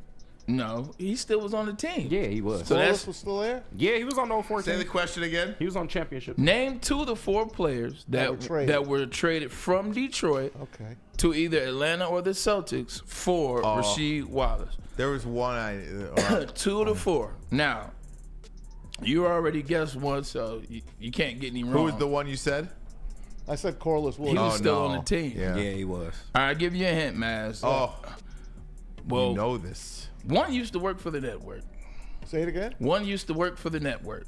no, he still was on the team. Yeah, he was. So Corliss that's was still there? Yeah, he was on the 14. Say the question again. He was on championship. name 2 of the 4 players that were traded from Detroit Okay. to either Atlanta or the Celtics for Rasheed Wallace. There was one 2 of the 4. Now, you already guessed one, so you can't get any wrong. Who was the one you said? I said Corliss He Williams. was still no. on the team. Yeah. Yeah, he was. All right, give you a hint, Maz. Well, you know this. one used to work for the network. Say it again. One used to work for the network.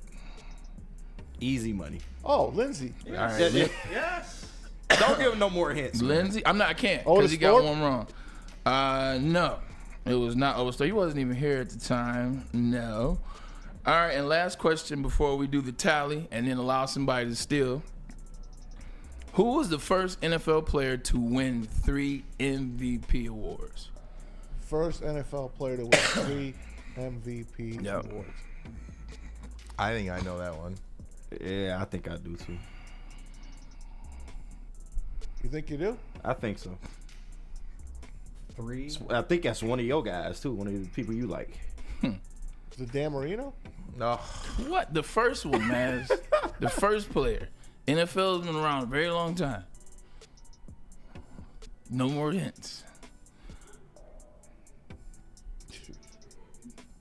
Easy money. Oh, Lindsay. All right, Yes. Don't give him no more hints. Lindsay. I can't Otis because he got Thorpe? one wrong. No, it was not Otis. He wasn't even here at the time. No. All right, and last question before we do the tally and then allow somebody to steal. Who was the first NFL player to win 3 MVP awards? First NFL player to win 3 MVP Yep. awards. I think I know that one. Yeah, I think I do too. You think you do? I think so. 3. I think that's one of your guys too. One of the people you like. Is it Dan Marino? No. What? The first one, man. The first player. NFL's been around a very long time. No more hints.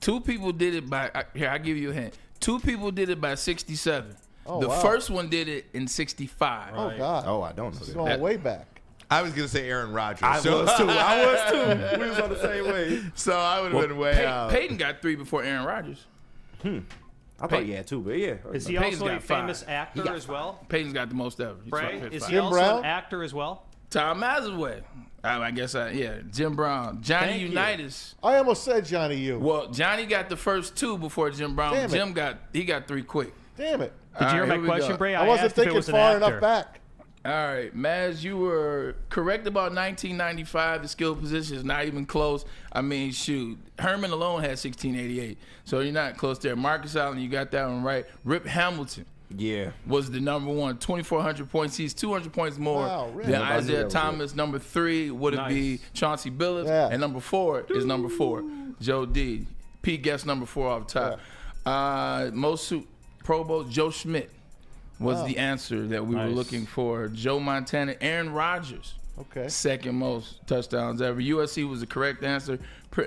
2 people did it by, here, I'll give you a hint. 2 people did it by 67. Oh, The wow. first one did it in 65. Oh, God. Oh, I don't know It's that. going way back. I was gonna say Aaron Rodgers. I was too. We was on the same way. So I would have been way out. Peyton got 3 before Aaron Rodgers. I thought you had two, but yeah. Is he Peyton's also a got 5. famous actor as well? Peyton's got the most ever. He's Bray, got is 5. he Jim also Brown? an actor as well? Tom Mazaway. I guess, yeah. Jim Brown. Johnny Thank you. Unitas. I almost said Johnny U. Well, Johnny got the first 2 before Jim Brown. Damn it. Jim got 3 quick. Damn it. Did you hear All right, my here we question, go. Bray? I wasn't asked if it thinking was an far actor. enough back. All right, Maz, you were correct about 1995. The skill position is not even close. I mean, shoot, Herman alone had 1688, so you're not close there. Marcus Allen, you got that one right. Rip Hamilton Yeah. was the number 1, 2,400 points. He's 200 points more Wow, really? than Nobody knew Isaiah that was Thomas. Number 3 would it be Chauncey Billups, Yeah. and number 4 is number 4, Joe D. Pete guessed number 4 off the top. Most Pro Bowls, Joe Schmidt was the answer that we were looking for. Joe Montana, Aaron Rodgers. Okay. Second most touchdowns ever. USC was the correct answer.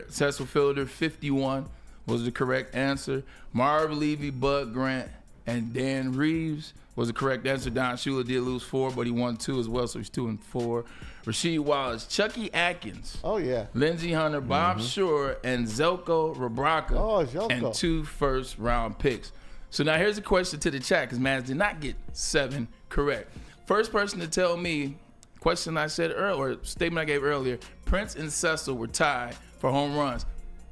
Cecil Fielder, 51, was the correct answer. Marv Levy, Bud Grant, and Dan Reeves was the correct answer. Don Shula did lose 4, but he won 2 as well, so he's 2 and 4. Rasheed Wallace, Chucky Atkins, Oh, yeah. Lindsey Hunter, Bob Shore, and Zelko Rabraka. Oh, Zelko. And 2 first-round picks. So now here's a question to the chat, because Maz did not get 7 correct. First person to tell me, question I said earlier, or statement I gave earlier, Prince and Cecil were tied for home runs.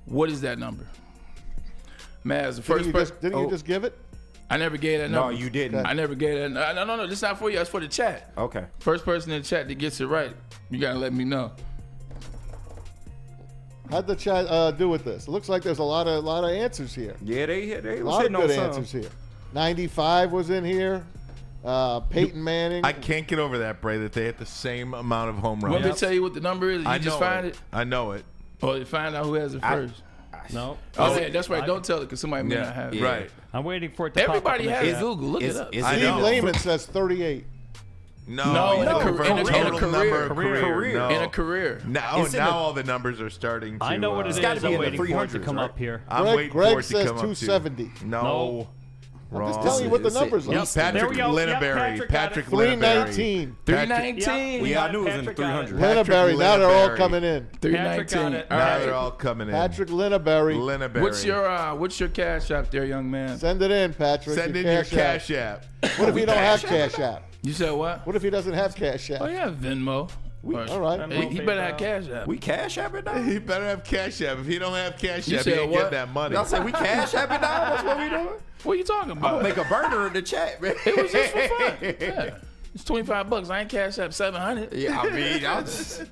What is that number? Maz, the first person. Didn't you just give it? I never gave that No, number. you didn't. I never gave that. No. This is not for you. That's for the chat. Okay. First person in the chat that gets it right, you gotta let me know. How'd the chat do with this? It looks like there's a lot of answers here. Yeah, they A was lot of hitting on good some. answers here. 95 was in here. Peyton Manning. I can't get over that, Bray, that they hit the same amount of home Want runs. me to tell you what the number is? You I just know find it? I know it. Or you find out who has it first? No. Oh, yeah, that's right. Don't tell it because somebody may not have it. Right. I'm waiting for it to Everybody pop up. has Google. Look it up. Is I it know. Steve Lehman says 38. No, in a career- in a total career. number of career. No. In a career. Now, It's in now the- all the numbers are starting to. I know what it is. gotta be I'm in the waiting for it to 300s, come right? up here. I'm Greg- waiting Greg for it to says come up 270. to. No. No. I'm just telling you what the numbers are. Yep. There Patrick we go. Yep, Linneberry. Patrick got Patrick it. Linneberry. 319. 319. Yeah, I knew it was in the Patrick got it. 300s. Patrick Linneberry. Now they're all Linneberry. coming in. 319. Patrick got it. All Now right. they're all coming in. Patrick Linneberry. Linneberry. What's your cash app there, young man? Send it in, Patrick. Send in your Cash cash app. app. What if he don't have Cash App? You said what? What if he doesn't have Cash App? Oh yeah, Venmo. All right. He better have cash app. We cash app it now? He better have cash app. If he don't have cash You app, he said ain't what? get that money. Y'all say we cash app it now? That's what we doing? What are you talking I'm about? gonna make a burner in the chat, man. It was just for fun. Yeah. It's $25. I ain't cash app 700. Yeah, I mean, I just...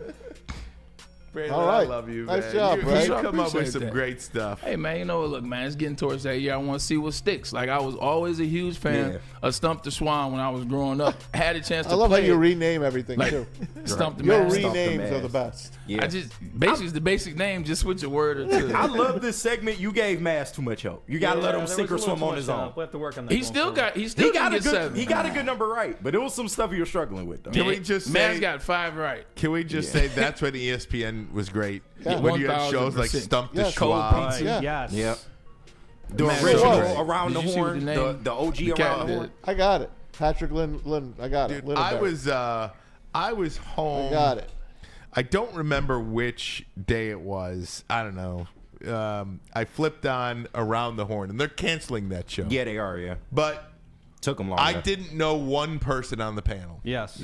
Brandon, All right. I love you, Nice man. job, you, Brad. you come up with Appreciate some that. great stuff. Hey man, you know what? Look, man, it's getting towards that year. I want to see what sticks. Like I was always a huge fan Yeah. of Stump the Swan when I was growing up. I had a chance to I love how play you it. rename everything, Like, too. Stump the Your Man. Stump the renames Man. are the best. Yeah. I just basically it's the basic name. Just switch a word or two. I love this segment. You gave Mass too much help. You gotta let him sink or swim on his own. We'll have to work on that. He going still forward. got. He He still got got a get good. 7. He got a good number right, but it was some stuff he was struggling with though. Can we just Man's say? got 5 right. Can we just say that's when ESPN was great? Yeah. When you had shows like 1000%. Stump the Yes. Schwab. Pizza. Yeah. Yes. The Man, original whoa. around Did the you see what horn, the name- the OG the cat around the did? horn. I got it. Patrick Lynn. I got it. Dude, I was home. I got it. I don't remember which day it was. I don't know. I flipped on Around the Horn, and they're canceling that show. Yeah, they are. Yeah, but took them longer. I didn't know one person on the panel. Yes.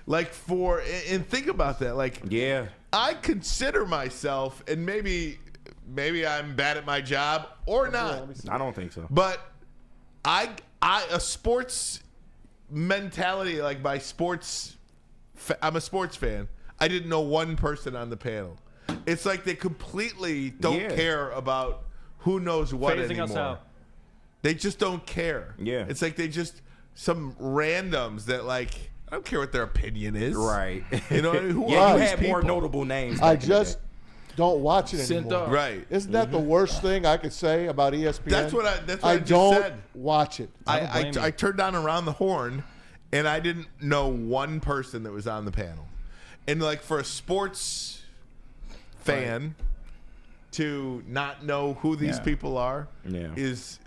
Like and think about that. Like, yeah, I consider myself, and maybe I'm bad at my job or not. I don't think so. But a sports mentality, like my sports, I'm a sports fan. I didn't know one person on the panel. It's like they completely don't care about who knows what Phasing anymore. us out. They just don't care. Yeah. It's like they just some randoms that like I don't care what their opinion is. Right. You know, who yeah, are you these had people? more notable names. I back in the just day. don't watch it Sent anymore. up. Right. Isn't that the worst thing I could say about ESPN? That's what I just don't said. watch it. I turned on Around the Horn, and I didn't know one person that was on the panel. And like for a sports fan to not know who these people are is,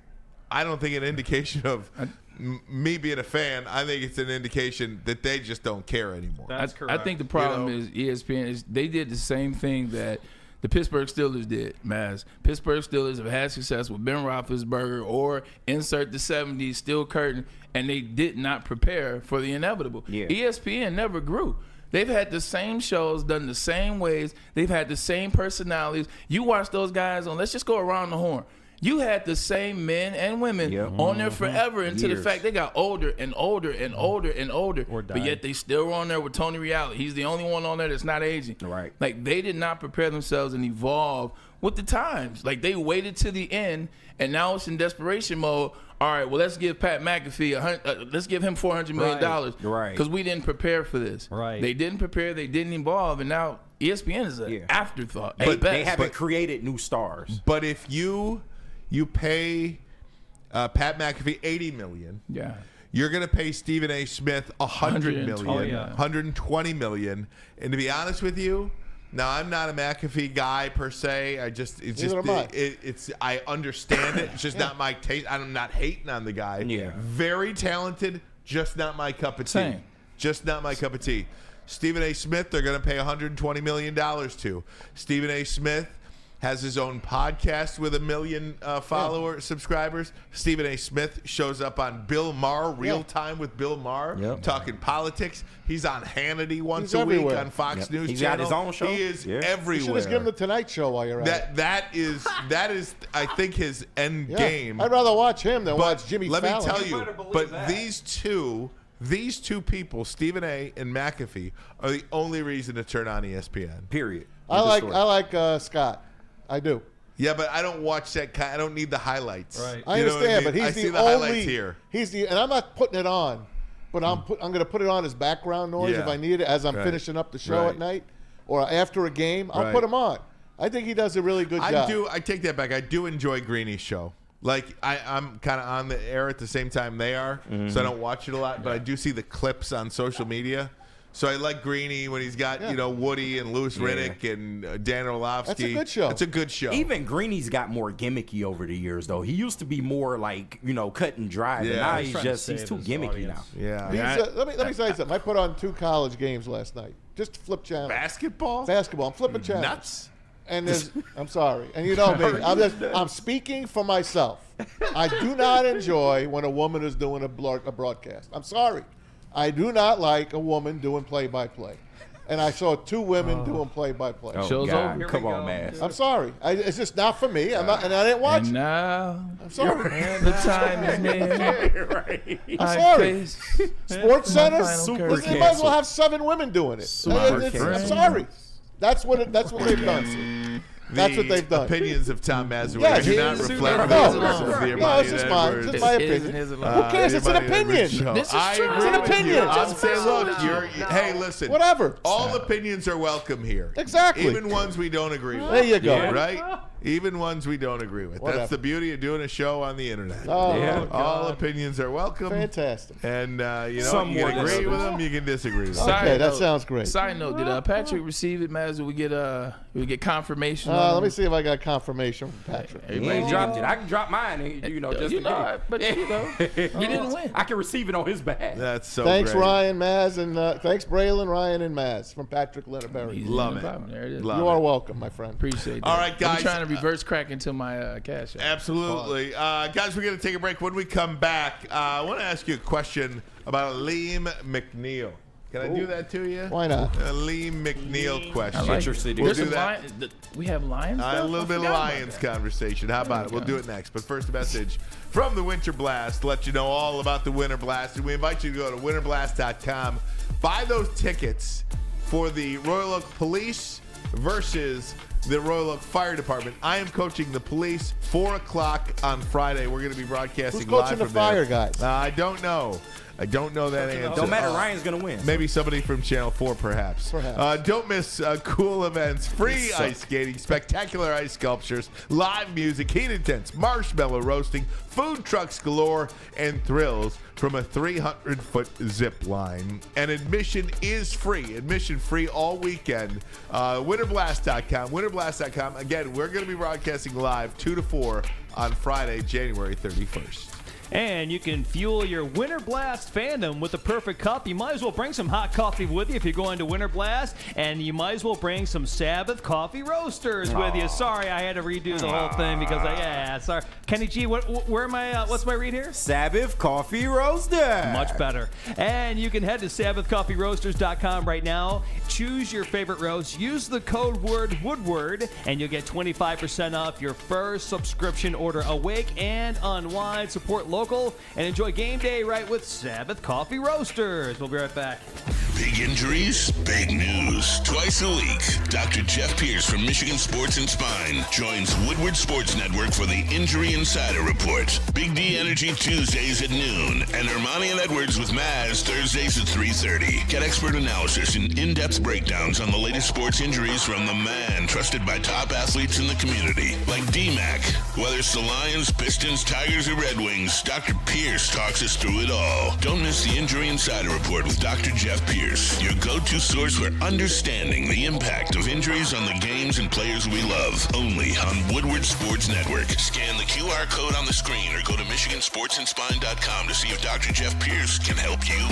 I don't think, an indication of me being a fan. I think it's an indication that they just don't care anymore. That's correct. I think the problem is ESPN is they did the same thing that the Pittsburgh Steelers did, Maz. Pittsburgh Steelers have had success with Ben Roethlisberger or insert the 70s steel curtain, and they did not prepare for the inevitable. Yeah. ESPN never grew. They've had the same shows, done the same ways. They've had the same personalities. You watch those guys on, let's just go Around the Horn. You had the same men and women on there forever until the fact they got older and older and older and older. But yet they still were on there with Tony Reali. He's the only one on there that's not aging. Right. Like they did not prepare themselves and evolve with the times. Like they waited to the end, and now it's in desperation mode. All right, well, let's give Pat McAfee let's give him $400 million, Right. Because we didn't prepare for this. Right. They didn't prepare. They didn't evolve, and now ESPN is an afterthought. But they haven't created new stars. But if you pay Pat McAfee $80 million, you're going to pay Stephen A. Smith $100 million, $120 million, and to be honest with you. Now, I'm not a McAfee guy per se. I understand it. It's just not my taste. I'm not hating on the guy. Yeah. Very talented, just not my cup of tea. Same. Just not my cup of tea. Stephen A. Smith, they're going to pay $120 million to. Stephen A. Smith has his own podcast with 1 million subscribers. Stephen A. Smith shows up on Bill Maher, Real Time with Bill Maher, talking politics. He's on Hannity once a week on Fox News He's Channel. got his own show. He is You everywhere. should just give him the Tonight Show while you're at it. That is, I think, his end game. I'd rather watch him than watch Jimmy let Fallon. me tell you, but these two people, Stephen A. and McAfee, are the only reason to turn on ESPN. Period. I like Scott. I do. Yeah, but I don't watch that kind. I don't need the highlights. Right. I You know what understand, mean? but I he's see the the only. highlights here. And I'm not putting it on, but I'm going to put it on as background noise if I need it as I'm finishing up the show at night or after a game. I'll put him on. I think he does a really good job. I take that back. I do enjoy Greeny's show. Like I'm kind of on the air at the same time they are, so I don't watch it a lot. But I do see the clips on social media. So I like Greeny when he's got Woody and Louis Riddick and Dan Orlovsky. That's a good show. It's a good show. Even Greeny's got more gimmicky over the years, though. He used to be more like cut and dry, but now he's too gimmicky now. Yeah. Let me say something. I put on 2 college games last night. Just to flip channels. Basketball. I'm flipping channels. Nuts. And I'm sorry. And you know me. I'm speaking for myself. I do not enjoy when a woman is doing a broadcast. I'm sorry. I do not like a woman doing play-by-play. And I saw 2 women doing play-by-play. Oh, Show's God. over. Come on, man. I'm sorry. It's just not for me. And I didn't watch And it. now I'm sorry. the time is near. I'm sorry. Sports Center. Super They might as well have 7 women doing it. I'm sorry. That's what they've done. That's what they've done. Opinions of Tom Mazzucci do not reflect No, the views of the no, it's just mine. Edwards. Just my opinion. Who cares? It's an opinion. This is I true. agree It's an with you. opinion. I'm Just saying, look, personal. hey, listen. Whatever. All opinions are welcome here. Exactly. Even ones we don't agree with. There you go. Right? even ones we don't agree with. Whatever. That's the beauty of doing a show on the internet. Oh, All opinions are welcome. fantastic. And, Some you can more agree than with others. them, you can disagree with them. Okay, that sounds great. Side note: did Patrick receive it, Maz? Did we get confirmation? Let me see if I got confirmation from Patrick. He ain't dropped it. I can drop mine, just in case. But he didn't win. I can receive it on his behalf. That's so Thanks, great. Ryan, Maz, and thanks, Braylon, Ryan, and Maz from Patrick Leonard-Berry. Love it. There it is. Love You it. are welcome, my friend. Appreciate that. All right, guys. I'm trying to reverse crack into my cash app. Absolutely. Guys, we're going to take a break. When we come back, I want to ask you a question about Liam McNeil. Can I do that to you? Why not? A Liam McNeil question. Interested. We'll There's do some that. we have Lions. A stuff? little I bit of forgot about Lions that. conversation. How about it? We'll do it next. But first, a message from the Winter Blast to let you know all about the Winter Blast. And we invite you to go to winterblast.com. Buy those tickets for the Royal Oak Police versus the Royal Oak Fire Department. I am coaching the police 4 o'clock on Friday. We're going to be broadcasting Who's live coaching the from fire there. guys? I don't know. I don't know that answer. Don't matter. Ryan's going to win. Maybe somebody from Channel 4, perhaps. Don't miss cool events, free ice skating, spectacular ice sculptures, live music, heated tents, marshmallow roasting, food trucks galore, and thrills from a 300-foot zip line. And admission is free. Admission free all weekend. Winterblast.com. Winterblast.com. Again, we're going to be broadcasting live 2 to 4 on Friday, January 31st. And you can fuel your Winter Blast fandom with the perfect cup. You might as well bring some hot coffee with you if you're going to Winter Blast. And you might as well bring some Sabbath coffee roasters with you. Sorry, I had to redo the whole thing because sorry. Kenny G, where am I? What's my read here? Sabbath Coffee Roaster. Much better. And you can head to SabbathCoffeeRoasters.com right now. Choose your favorite roast. Use the code word Woodward, and you'll get 25% off your first subscription order. Awake and unwind. Support local and enjoy game day right with Sabbath Coffee Roasters. We'll be right back. Big injuries, big news. Twice a week, Dr. Jeff Pierce from Michigan Sports and Spine joins Woodward Sports Network for the Injury Insider Report. Big D Energy Tuesdays at noon, and Ermanni and Edwards with Maz Thursdays at 3:30. Get expert analysis and in-depth breakdowns on the latest sports injuries from the man trusted by top athletes in the community, like D-Mac. Whether it's the Lions, Pistons, Tigers, or Red Wings, Dr. Pierce talks us through it all. Don't miss the Injury Insider Report with Dr. Jeff Pierce, your go-to source for understanding the impact of injuries on the games and players we love. Only on Woodward Sports Network. Scan the QR code on the screen or go to MichiganSportsandSpine.com to see if Dr. Jeff Pierce can help you.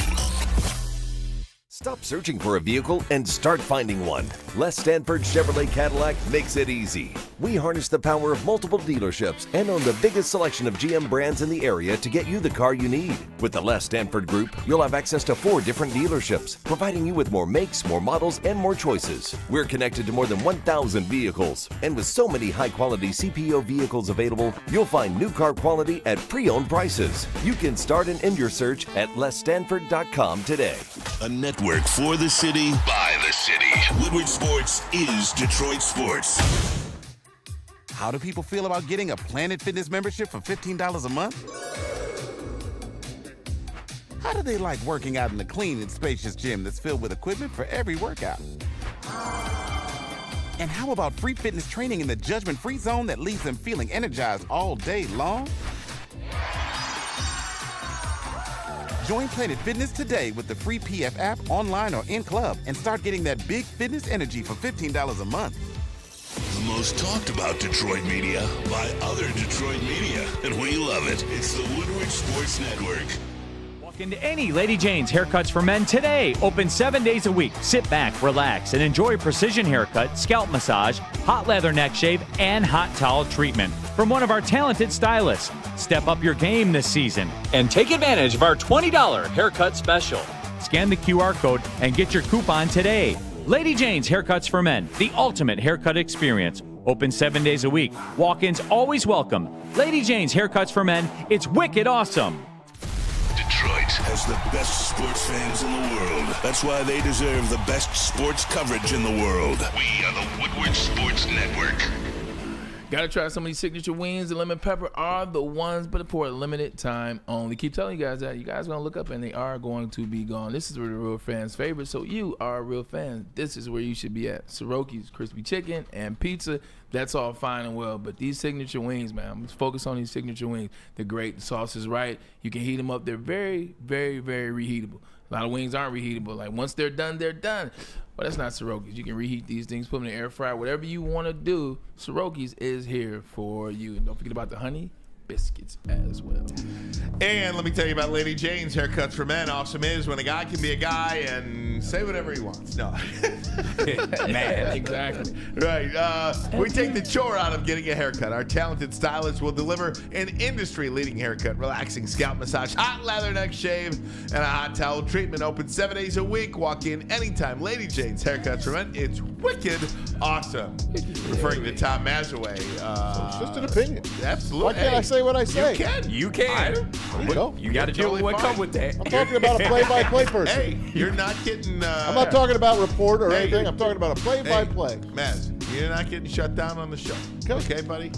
Stop searching for a vehicle and start finding one. Les Stanford Chevrolet Cadillac makes it easy. We harness the power of multiple dealerships and own the biggest selection of GM brands in the area to get you the car you need. With the Les Stanford Group, you'll have access to 4 different dealerships, providing you with more makes, more models, and more choices. We're connected to more than 1,000 vehicles, and with so many high-quality CPO vehicles available, you'll find new car quality at pre-owned prices. You can start and end your search at lesstanford.com today. A network for the city, by the city. Woodward Sports is Detroit Sports. How do people feel about getting a Planet Fitness membership for $15 a month? How do they like working out in a clean and spacious gym that's filled with equipment for every workout? And how about free fitness training in the judgment-free zone that leaves them feeling energized all day long? Join Planet Fitness today with the free PF app, online or in club, and start getting that big fitness energy for $15 a month. The most talked about Detroit media by other Detroit media, and we love it. It's the Woodward Sports Network. Walk into any Lady Jane's Haircuts for Men today. Open 7 days a week. Sit back, relax, and enjoy precision haircut, scalp massage, hot leather neck shave, and hot towel treatment from one of our talented stylists. Step up your game this season and take advantage of our $20 haircut special. Scan the QR code and get your coupon today. Lady Jane's Haircuts for Men, the ultimate haircut experience. Open 7 days a week. Walk-ins always welcome. Lady Jane's Haircuts for Men. It's wicked awesome. Detroit has the best sports fans in the world. That's why they deserve the best sports coverage in the world. We are the Woodward Sports Network. Gotta try some of these signature wings. The lemon pepper are the ones, but for a limited time only. Keep telling you guys that. You guys are gonna look up and they are going to be gone. This is where the real fans' favorite. So you are a real fan. This is where you should be at. Soroki's crispy chicken and pizza. That's all fine and well, but these signature wings, man, I'm just focused on these signature wings. They're great. The sauce is right. You can heat them up. They're very, very, very reheatable. A lot of wings aren't reheatable. Like, once they're done, they're done. But that's not Soroki's. You can reheat these things, put them in the air fryer, whatever you want to do. Soroki's is here for you. And don't forget about the honey biscuits as well. And let me tell you about Lady Jane's Haircuts for Men. Awesome is when a guy can be a guy and say whatever he wants. No. Man. Exactly. Right. We take the chore out of getting a haircut. Our talented stylists will deliver an industry-leading haircut, relaxing scalp massage, hot leather neck shave, and a hot towel treatment. Open 7 days a week. Walk in anytime. Lady Jane's Haircuts for Men. It's wicked awesome. Referring to Tom Mazaway. It's just an opinion. Absolutely. Why can't I say what I say? You can. There you go. You got to deal with what come with that. I'm talking about a play-by-play person. Hey, you're not getting... I'm not talking about report or anything. I'm talking about a play-by-play. Maz, you're not getting shut down on the show. Okay, buddy?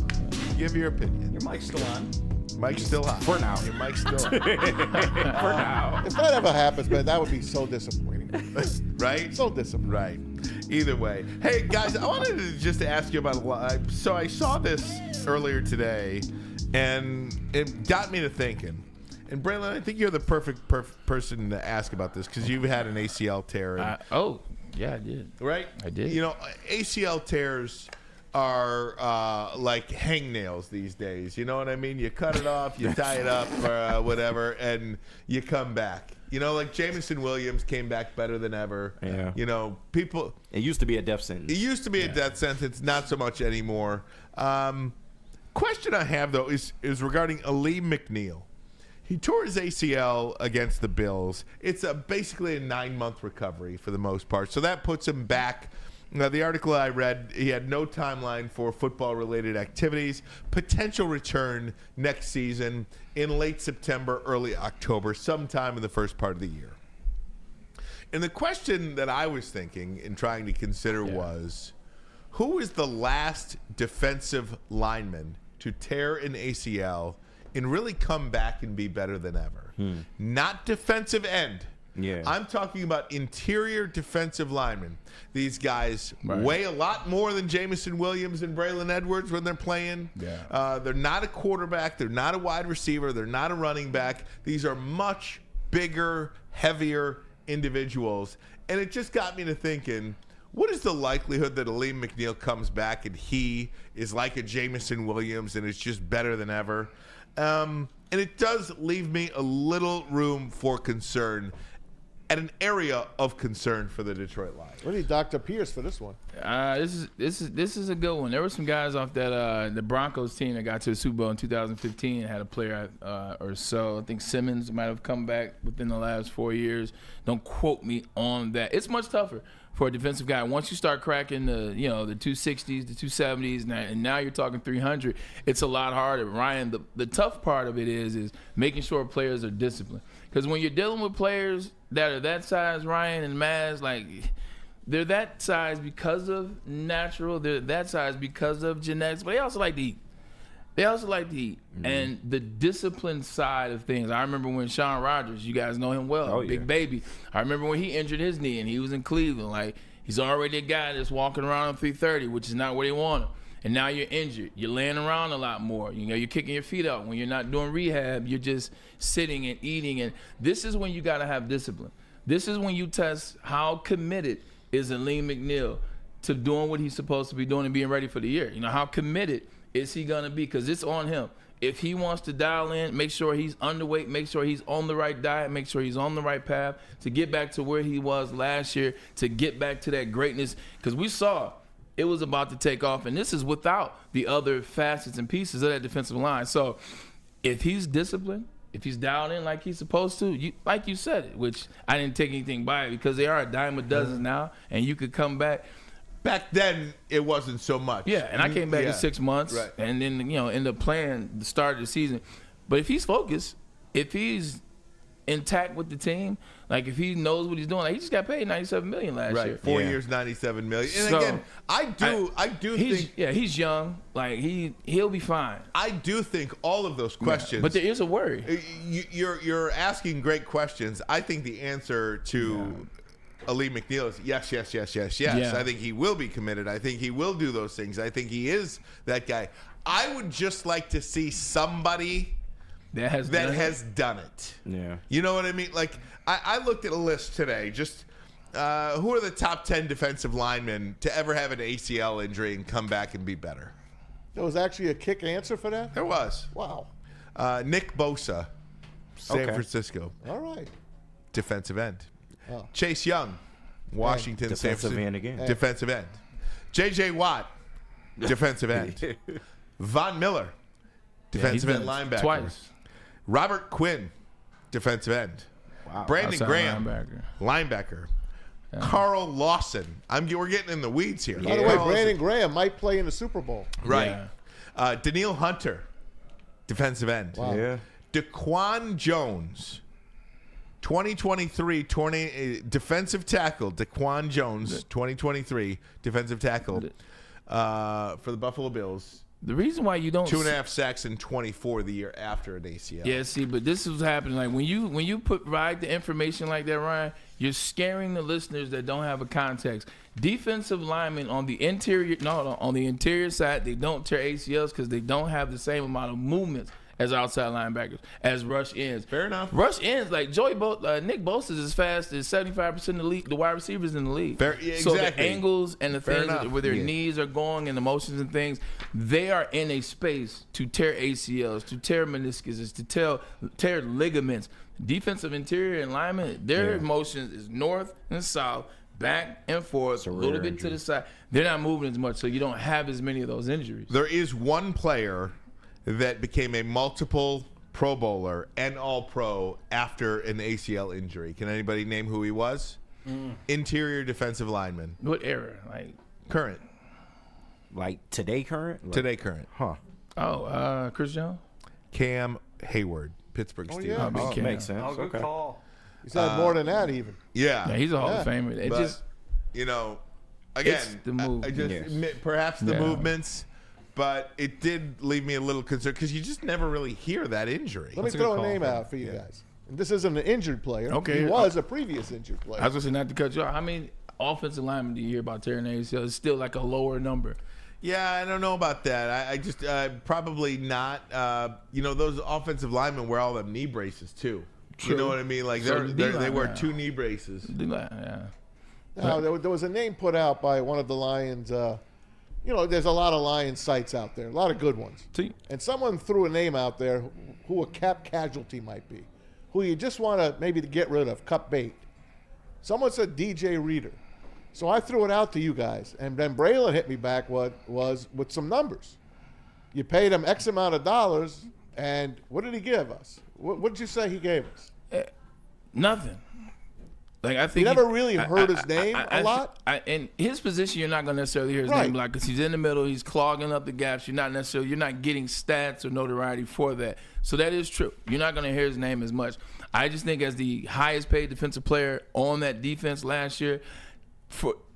Give your opinion. Your mic's still on. Mike's still hot. For now. Your mic's still on. For now. If that ever happens, man, that would be so disappointing. Right? So disappointing. Right. Either way. Hey, guys, I wanted to just ask you about... So I saw this earlier today, and it got me to thinking. And Braylon, I think you're the perfect person to ask about this because you've had an ACL tear. And, Yeah, I did. right? I did. You know, ACL tears are like hangnails these days. You know what I mean? You cut it off, you tie it up, or whatever, and you come back. You know, like Jameson Williams came back better than ever. Yeah. You know, people... It used to be a death sentence. It used to be a death sentence, not so much anymore. Question I have, though, is regarding Ali McNeil. He tore his ACL against the Bills. It's basically a 9-month recovery for the most part. So that puts him back. Now, the article I read, he had no timeline for football-related activities. Potential return next season in late September, early October, sometime in the first part of the year. And the question that I was thinking and trying to consider was, who is the last defensive lineman to tear an ACL and really come back and be better than ever? Not defensive end. Yeah. I'm talking about interior defensive linemen. These guys weigh a lot more than Jameson Williams and Braylon Edwards when they're playing. Yeah. They're not a quarterback. They're not a wide receiver. They're not a running back. These are much bigger, heavier individuals. And it just got me to thinking, what is the likelihood that Aleem McNeil comes back and he is like a Jameson Williams and is just better than ever? And it does leave me a little room for concern, at an area of concern for the Detroit Lions. We need Dr. Pierce for this one. This is a good one. There were some guys off that the Broncos team that got to the Super Bowl in 2015 and had a player or so. I think Simmons might have come back within the last 4 years. Don't quote me on that. It's much tougher for a defensive guy. Once you start cracking the 260s, the 270s, and now you're talking 300, it's a lot harder. Ryan, the tough part of it is making sure players are disciplined. Because when you're dealing with players that are that size, Ryan and Maz, like, they're that size because of natural, they're that size because of genetics, but they also like to eat. Mm-hmm. And the discipline side of things. I remember when Sean Rogers, you guys know him well, Big Baby. I remember when he injured his knee and he was in Cleveland. Like, he's already a guy that's walking around on 330, which is not what he wanted. And now you're injured. You're laying around a lot more. You know, you're kicking your feet out. When you're not doing rehab, you're just sitting and eating. And this is when you got to have discipline. This is when you test how committed is Aleem McNeil to doing what he's supposed to be doing and being ready for the year. You know, how committed is he going to be? Because it's on him. If he wants to dial in, make sure he's underweight, make sure he's on the right diet, make sure he's on the right path to get back to where he was last year, to get back to that greatness. Because we saw it was about to take off, and this is without the other facets and pieces of that defensive line. So if he's disciplined, if he's dialed in like he's supposed to, like you said it, which I didn't take anything by it because they are a dime a dozen now, and you could come back. Back then, it wasn't so much. Yeah, and I came back in 6 months, right, and then end up playing the start of the season. But if he's focused, if he's intact with the team, like if he knows what he's doing, like he just got paid $97 million last year. 4 years, $97 million. And So, again, I do think he's young. Like he'll be fine. I do think all of those questions. But there is a worry. You're asking great questions. I think the answer to Ali McNeil is yes. Yeah. I think he will be committed. I think he will do those things. I think he is that guy. I would just like to see somebody that has done it. Yeah. You know what I mean? Like, I looked at a list today. Just who are the top 10 defensive linemen to ever have an ACL injury and come back and be better? There was actually a kick answer for that? There was. Wow. Nick Bosa, San Francisco. All right. Defensive end. Oh. Chase Young, Washington. Defensive San Francisco. end again. Defensive end. J.J. Watt, defensive end. Von Miller, defensive end linebacker. Twice. Robert Quinn, defensive end. Wow. Brandon Outside Graham, linebacker. Carl Lawson. We're getting in the weeds here. By the way, Brandon Graham might play in the Super Bowl. Right. Daniil Hunter, defensive end. Wow. Yeah. DaQuan Jones, 2023 defensive tackle. DaQuan Jones, 2023 defensive tackle for the Buffalo Bills. The reason why you don't 2.5 sacks in 24 the year after an ACL. Yeah, see, but this is happening. Like when you provide the information like that, Ryan, you're scaring the listeners that don't have a context. Defensive linemen on the interior side, they don't tear ACLs because they don't have the same amount of movements as outside linebackers, as rush ends. Fair enough. Rush ends, like Nick Bosa is as fast as 75% of the league, the wide receivers in the league. Exactly. So the angles and the Fair things enough. where their knees are going and the motions and things, they are in a space to tear ACLs, to tear meniscuses, to tear ligaments. Defensive interior and linemen, their motions is north and south, back and forth, a little bit to the side. They're not moving as much, so you don't have as many of those injuries. There is one player that became a multiple Pro Bowler and All-Pro after an ACL injury. Can anybody name who he was? Interior defensive lineman. What era? Like current. Like today current? Like, Today current. Huh. Chris Jones? Cam Hayward, Pittsburgh Steelers. Big Cam. Makes sense. Good call. He's had more than that even. Yeah. Yeah, he's a Hall of Famer. It But, just again, it's the move. I just admit perhaps the movements, but it did leave me a little concerned because you just never really hear that injury. Let me throw a name out for you guys. And this isn't an injured player. Okay. He was a previous injured player. I was going to say, not to cut you off, how many offensive linemen do you hear about tearing ACL? It's still like a lower number. Yeah, I don't know about that. I just probably not. Those offensive linemen wear all them knee braces too. True. You know what I mean? Like they wear 2 knee braces. Yeah. Now, there was a name put out by one of the Lions. There's a lot of Lions sites out there, a lot of good ones. And someone threw a name out there who a cap casualty might be, who you just want to maybe to get rid of, cut bait. Someone said DJ Reader. So I threw it out to you guys, and then Braylon hit me back with some numbers. You paid him X amount of dollars, and what did he give us? What did you say he gave us? Nothing. Like I think you never really heard his name a lot. In his position, you're not going to necessarily hear his name a lot because he's in the middle. He's clogging up the gaps. You're not getting stats or notoriety for that. So that is true. You're not going to hear his name as much. I just think as the highest paid defensive player on that defense last year,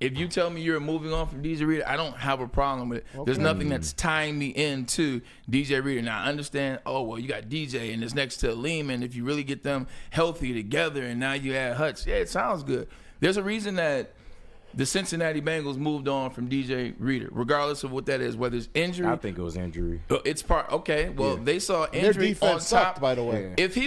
if you tell me you're moving on from DJ Reader, I don't have a problem with it. Okay. There's nothing that's tying me into DJ Reader. Now, I understand, you got DJ and it's next to Lehman. If you really get them healthy together and now you add Hutch, it sounds good. There's a reason that the Cincinnati Bengals moved on from DJ Reader, regardless of what that is, whether it's injury. I think it was injury. It's part. Okay, well, they saw injury their defense on top. Sucked, by the way. Yeah. If he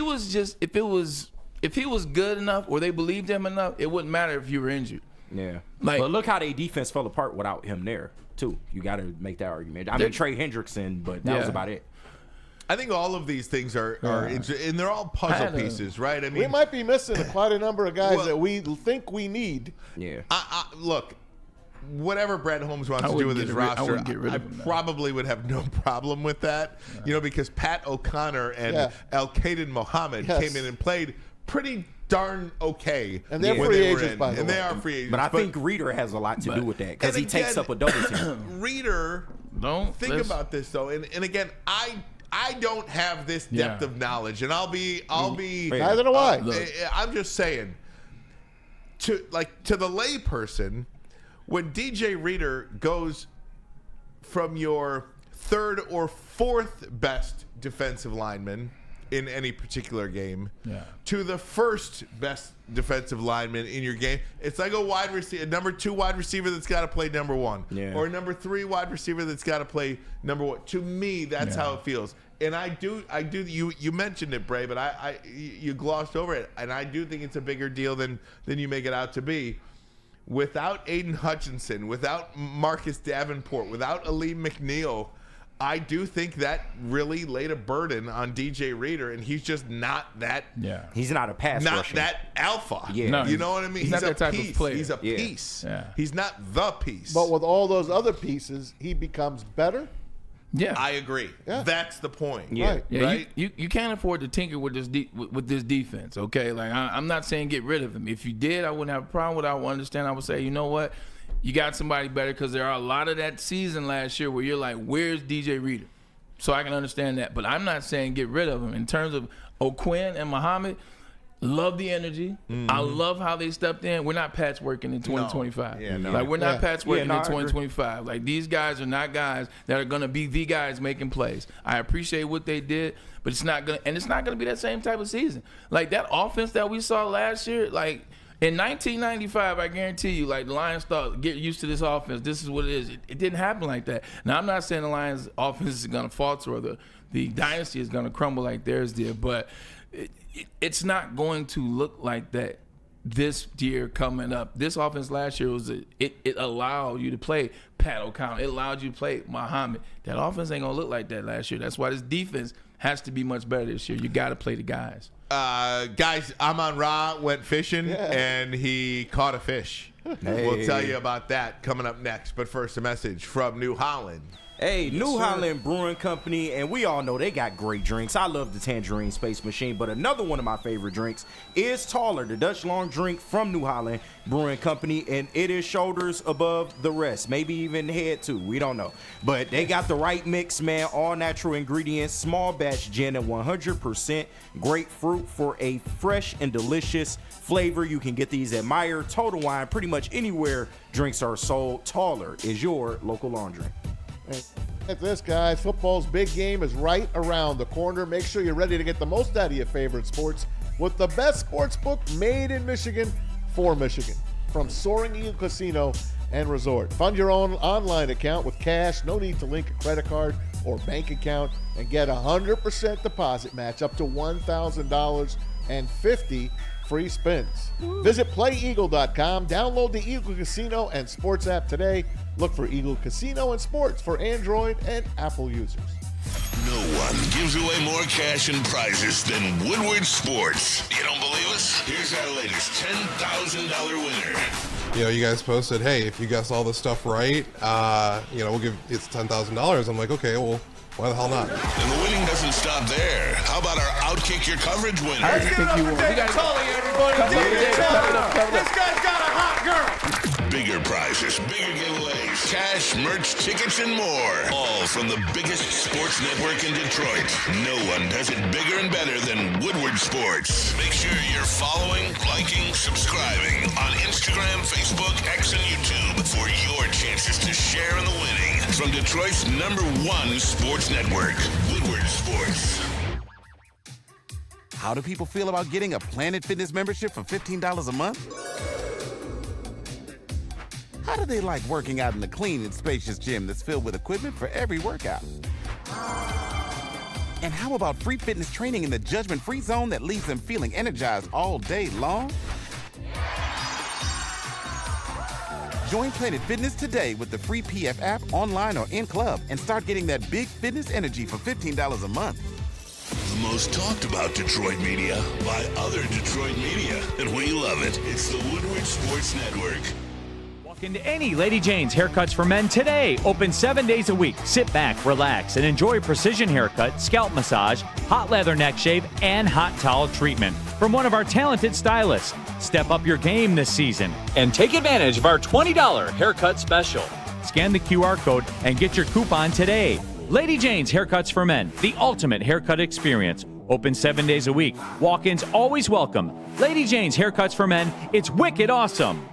was good enough or they believed him enough, it wouldn't matter if you were injured. Yeah. But look how their defense fell apart without him there, too. You got to make that argument. I mean, Trey Hendrickson, but that was about it. I think all of these things are and they're all puzzle pieces, right? I mean, we might be missing quite a number of guys that we think we need. Yeah. Look, whatever Brad Holmes wants to do with his roster, I probably would have no problem with that. Because Pat O'Connor and Al-Qaeda Mohammed came in and played pretty darn okay. And they're free agents, by the way. And they are free agents. But I think Reader has a lot to do with that because he takes up a double team. Reader, think about this, though. And again, I I don't have this depth of knowledge, and I'll be. Neither do I. I'm just saying, to the layperson, when DJ Reader goes from your third or fourth best defensive lineman in any particular game to the first best defensive lineman in your game, it's like a wide receiver, number 2 wide receiver that's got to play number 1, or a number 3 wide receiver that's got to play number 1. To me, that's how it feels. And I do. You mentioned it, Bray, but you glossed over it, and I do think it's a bigger deal than you make it out to be. Without Aiden Hutchinson, without Marcus Davenport, without Aleem McNeil, I do think that really laid a burden on DJ Reader, and he's just not that. Yeah, he's not a pass rusher. Not that alpha. Yeah, no, you know what I mean. He's not that type of player. He's a piece. Yeah. He's not the piece. But with all those other pieces, he becomes better. Yeah, I agree. Yeah. That's the point. Yeah, Right. yeah. Right? You can't afford to tinker with this with this defense. Okay, like I'm not saying get rid of him. If you did, I wouldn't have a problem with it. I would understand. I would say, you know what, you got somebody better, because there are a lot of that season last year where you're like, where's DJ Reader? So I can understand that, but I'm not saying get rid of him. In terms of O'Quinn and Muhammad, love the energy. I love how they stepped in. We're not patchworking in 2025. Like, we're not patchworking in 2025. Like, these guys are not guys that are going to be the guys making plays. I appreciate what they did, but it's not going to be that same type of season. Like, that offense that we saw last year, like, in 1995, I guarantee you, like, the Lions thought, get used to this offense. This is what it is. It didn't happen like that. Now, I'm not saying the Lions' offense is going to falter or the dynasty is going to crumble like theirs did, but it's not going to look like that this year coming up. This offense last year it allowed you to play Pat O'Connell. It allowed you to play Muhammad. That offense ain't going to look like that last year. That's why this defense has to be much better this year. You got to play the guys. Guys, Amon-Ra went fishing and he caught a fish. Hey. We'll tell you about that coming up next. But first, a message from New Holland. Hey, New Holland Brewing Company, and we all know they got great drinks. I love the Tangerine Space Machine, but another one of my favorite drinks is Taller, the Dutch long drink from New Holland Brewing Company, and it is shoulders above the rest, maybe even head too. We don't know, but they got the right mix, man. All natural ingredients, small batch gin, and 100% grapefruit for a fresh and delicious flavor. You can get these at Meyer, Total Wine, pretty much anywhere drinks are sold. Taller is your local laundry. At this, guys, football's big game is right around the corner. Make sure you're ready to get the most out of your favorite sports with the best sports book made in Michigan for Michigan. From Soaring Eagle Casino and Resort. Fund your own online account with cash. No need to link a credit card or bank account, and get 100% deposit match up to $1,000 and 50 free spins. Visit playeagle.com. Download the Eagle Casino and Sports app today. Look for Eagle Casino and Sports for Android and Apple users. No one gives away more cash and prizes than Woodward Sports. You don't believe us? Here's our latest $10,000 winner. You know, you guys posted, hey, if you guess all this stuff right, we'll give it's $10,000. I'm like, okay, well, why the hell not? And the winning doesn't stop there. How about our Outkick Your Coverage winner? Let's give it up for David Tully, everybody. David Tully. This guy's got a hot girl. Bigger prizes, bigger giveaways, cash, merch, tickets, and more. All from the biggest sports network in Detroit. No one does it bigger and better than Woodward Sports. Make sure you're following, liking, subscribing on Instagram, Facebook, X, and YouTube for your chances to share in the winning. From Detroit's #1 sports network, Woodward Sports. How do people feel about getting a Planet Fitness membership for $15 a month? How do they like working out in a clean and spacious gym that's filled with equipment for every workout? And how about free fitness training in the judgment-free zone that leaves them feeling energized all day long? Join Planet Fitness today with the free PF app, online or in club, and start getting that big fitness energy for $15 a month. The most talked about Detroit media by other Detroit media, and we love it. It's the Woodward Sports Network. Walk into any Lady Jane's Haircuts for Men today. Open 7 days a week. Sit back, relax, and enjoy precision haircut, scalp massage, hot leather neck shave, and hot towel treatment from one of our talented stylists. Step up your game this season and take advantage of our $20 haircut special. Scan the QR code and get your coupon today. Lady Jane's Haircuts for Men, the ultimate haircut experience. Open 7 days a week. Walk-ins always welcome. Lady Jane's Haircuts for Men, it's wicked awesome.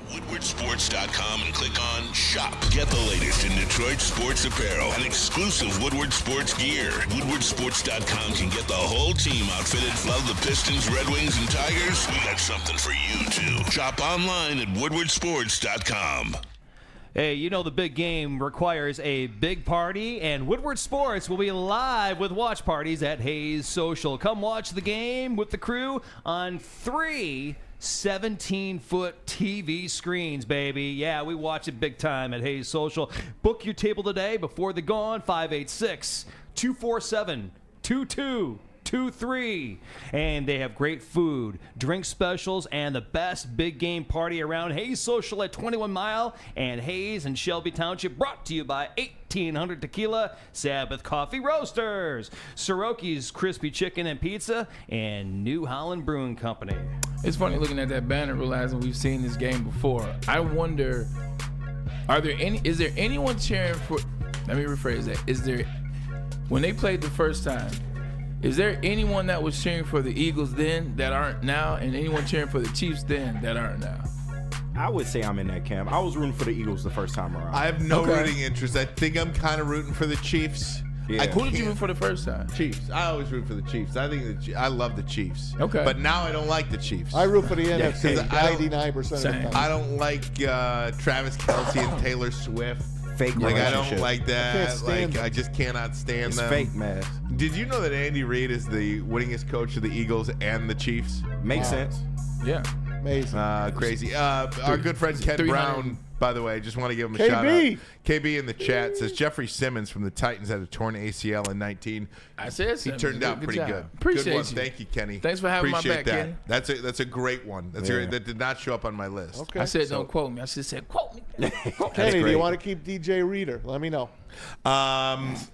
WoodwardSports.com and click on Shop. Get the latest in Detroit sports apparel and exclusive Woodward Sports gear. WoodwardSports.com can get the whole team outfitted. Love the Pistons, Red Wings, and Tigers? We got something for you, too. Shop online at WoodwardSports.com. Hey, you know the big game requires a big party, and Woodward Sports will be live with watch parties at Hayes Social. Come watch the game with the crew on 3 17-foot TV screens, baby. Yeah, we watch it big time at Hayes Social. Book your table today before they're gone, 586-247-2223. And they have great food, drink specials, and the best big game party around. Hayes Social at 21 Mile and Hayes and Shelby Township, brought to you by 1800 Tequila, Sabbath Coffee Roasters, Soroki's Crispy Chicken and Pizza, and New Holland Brewing Company. It's funny looking at that banner, realizing we've seen this game before. I wonder, is there anyone cheering for, let me rephrase that. When they played the first time, is there anyone that was cheering for the Eagles then that aren't now, and anyone cheering for the Chiefs then that aren't now? I would say I'm in that camp. I was rooting for the Eagles the first time around. I have no rooting interest. I think I'm kind of rooting for the Chiefs. Yeah. Who did you root for the first time? Chiefs. I always root for the Chiefs. I think I love the Chiefs. Okay. But now I don't like the Chiefs. I root for the NFC 99% of the Same. time. I don't like Travis Kelce and Taylor Swift. Fake Like, I relationship. don't like I can't that. stand Like, them. I just cannot stand It's them. fake, man. Did you know that Andy Reid is the winningest coach of the Eagles and the Chiefs? Makes Wow. sense. Yeah. Amazing. Crazy. Our good friend Ken 300. Brown, by the way, just want to give him a KB. shout out. KB in the chat says Jeffrey Simmons from the Titans had a torn ACL in 19. I said He Simmons. turned out Good pretty job. good. Appreciate good one. you. Thank you, Kenny. Thanks for having my Appreciate back, that. Kenny. That's a great one. That's that did not show up on my list. Okay. I said don't quote me. I just said quote me. Kenny, do great. you want to keep DJ Reader? Let me know. Guys,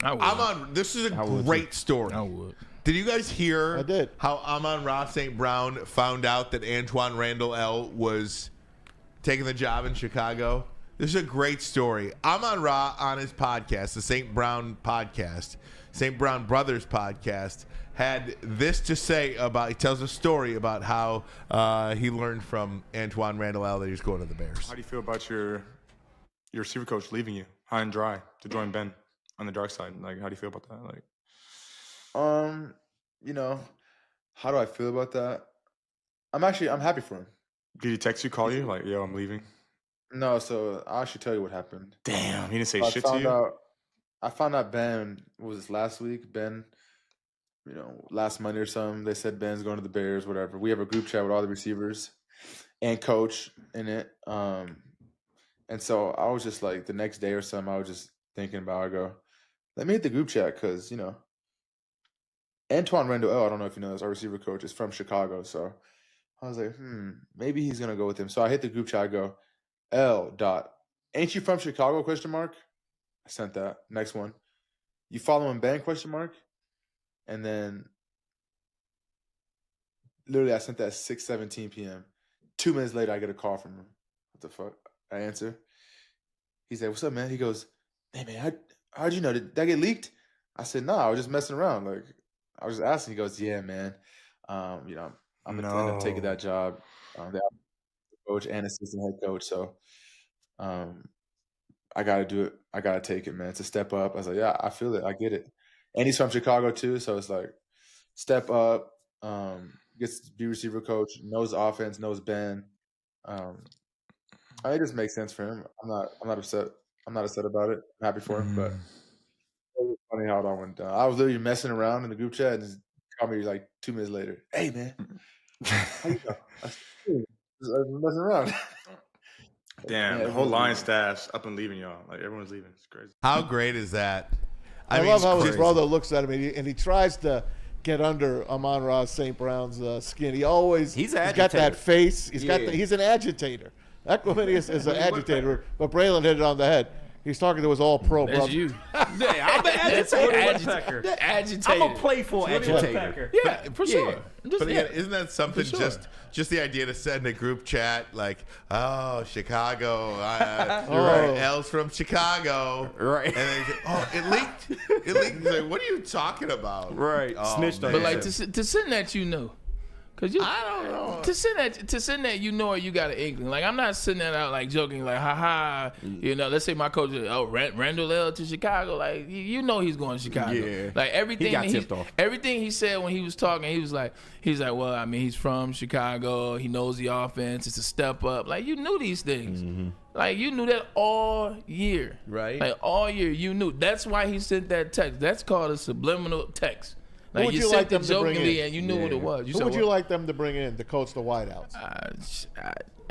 I would. this is a great story. I would. Did you guys hear I did. how Amon-Ra St. Brown found out that Antoine Randall L. was taking the job in Chicago? This is a great story. Amon-Ra on his podcast, the St. Brown podcast, St. Brown Brothers podcast, had this to say about, he tells a story about how he learned from Antoine Randall L. that he was going to the Bears. How do you feel about your receiver coach leaving you high and dry to join Ben on the dark side? Like, how do you feel about that? Like, how do I feel about that? I'm happy for him. did he text you, call you, like, yo, I'm leaving? No, so I'll actually tell you what happened. Damn, he didn't say I shit to you? I found out Ben, what was this, last week? Ben, last Monday or something, they said Ben's going to the Bears, whatever. We have a group chat with all the receivers and coach in it. And so I was just like, the next day or something, I was just thinking about, I go, let me hit the group chat because, Antoine Randall L., I don't know if you know this, our receiver coach, is from Chicago. So I was like, maybe he's going to go with him. So I hit the group chat, I go, ain't you from Chicago, question mark? I sent that. Next one. You follow him, Ben, question mark? And then literally I sent that at 6:17 p.m. 2 minutes later, I get a call from him. What the fuck? I answer. He's like, what's up, man? He goes, hey, man, how'd you know? Did that get leaked? I said, no, I was just messing around. Like, I was just asking. He goes, yeah, man. I'm going to end up taking that job. The coach and assistant head coach. So I got to do it. I got to take it, man. It's a step up. I was like, yeah, I feel it. I get it. And he's from Chicago too. So it's like step up, gets to be receiver coach, knows the offense, knows Ben. It just makes sense for him. I'm not upset. I'm not upset about it. I'm happy for him, but it was funny how it all went down. I was literally messing around in the group chat and just called me like 2 minutes later. Hey, man. How you know? I was messing around. Damn, the whole line staff's up and leaving y'all. Like, everyone's leaving. It's crazy. How great is that? I mean, love how his crazy. brother looks at him and he tries to get under Amon-Ra St. Brown's skin. He's got that face. He's an agitator. Aquamini is an agitator, but Braylon hit it on the head. He's talking to his all-pro That's brother. you. Yeah, I'm an agitator. Agitated. I'm a playful agitator. Yeah, for sure. Just, But again, isn't that something? sure. Just the idea to send a group chat like, "Oh, Chicago, L's from Chicago," Right. And then, it leaked. It leaked. He's like, what are you talking about? Right. Oh, Snitched on man. But like to send that, you know. Cause I don't know. To send that, you know, or you got an inkling. Like I'm not sending that out like joking, like haha. You know, let's say my coach, Randall L to Chicago. Like you know he's going to Chicago. Yeah. Like everything He got tipped off. Everything he said when he was talking, he was like, well, I mean, he's from Chicago. He knows the offense. It's a step up. Like you knew these things. Like you knew that all year. Right. Like all year you knew. That's why he sent that text. That's called a subliminal text. Who Like would you you sent like it them to bring jokingly in? and you knew what it was. Who would you like them to bring in to coach the whiteouts?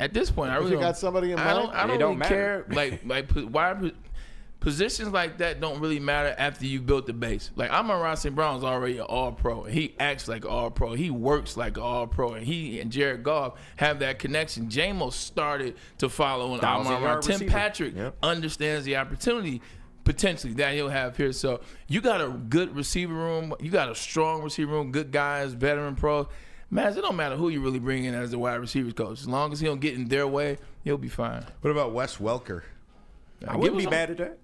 At this point, I really you don't- got somebody in I mind? don't It don't really matter. care. Why positions like that don't really matter after you built the base. Like Amon-Ra St. Brown's already an All-Pro. He acts like an All-Pro. He works like an All-Pro. And he and Jared Goff have that connection. J-Mo started to follow in 1,000 Amon-Ra. yard Tim receiver. Patrick Yep. understands the opportunity potentially that he'll have here. So you got a good receiver room. You got a strong receiver room, good guys, veteran pros. Man, it don't matter who you really bring in as the wide receivers coach. As long as he don't get in their way, he'll be fine. What about Wes Welker I wouldn't be mad at that.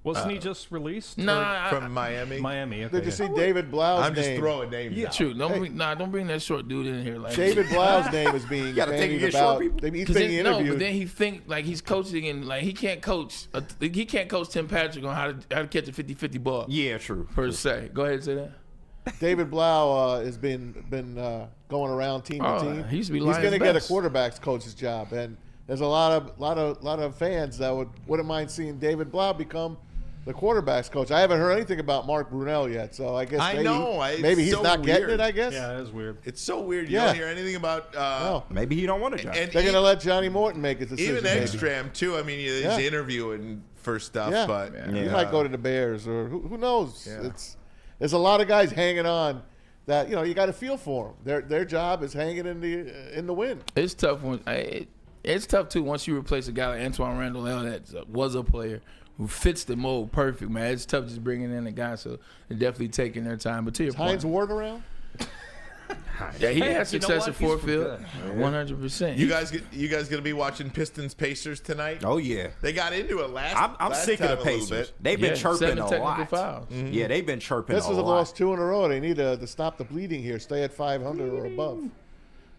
Wasn't he just released? Nah, from Miami? Miami. Okay. Did you see David Blau's I'm just name? throwing names. Yeah, out. true. Don't bring that short dude in here. Like David Blau's name is being gotta take bandied it short, about. people. He's 'Cause being then, no, interviewed. but then he think like he's coaching and like he can't coach. He can't coach Tim Patrick on how to catch a 50-50 ball. Yeah, true. Per se. Go ahead and say that. David Blau has been going around team to team. he used to be He's Lions going to get a best. quarterback's coach's job, and there's a lot of fans that wouldn't mind seeing David Blau become the quarterback's coach. I haven't heard anything about Mark Brunell yet, so I guess maybe he's so not getting weird. it. I guess. Yeah, that is weird. It's so weird. You Yeah. don't hear anything about. No. Maybe he don't want a job. And They're going to let Johnny Morton make his decision. even maybe. Ekstrom too. I mean, he's Yeah. interviewing for stuff, Yeah. but He might go to the Bears, or who knows? Yeah. There's a lot of guys hanging on that you got to feel for them. Their job is hanging in the wind. It's tough it's tough too once you replace a guy like Antoine Randall L that was a player who fits the mold perfect, man. It's tough just bringing in a guy, so they're definitely taking their time. But to your Hines point, Ward around? yeah, he Hey, had you know success what? at Fort He's Field, good. 100%. you guys gonna be watching Pistons Pacers tonight? Oh yeah. They got into it last. I'm last sick of time the a little Pacers. bit. They've been Yeah, chirping 7 a technical lot. fouls. Yeah, they've been chirping Pistons a have lot. lost 2 in a row. They need to stop the bleeding here. Stay at 500 or above.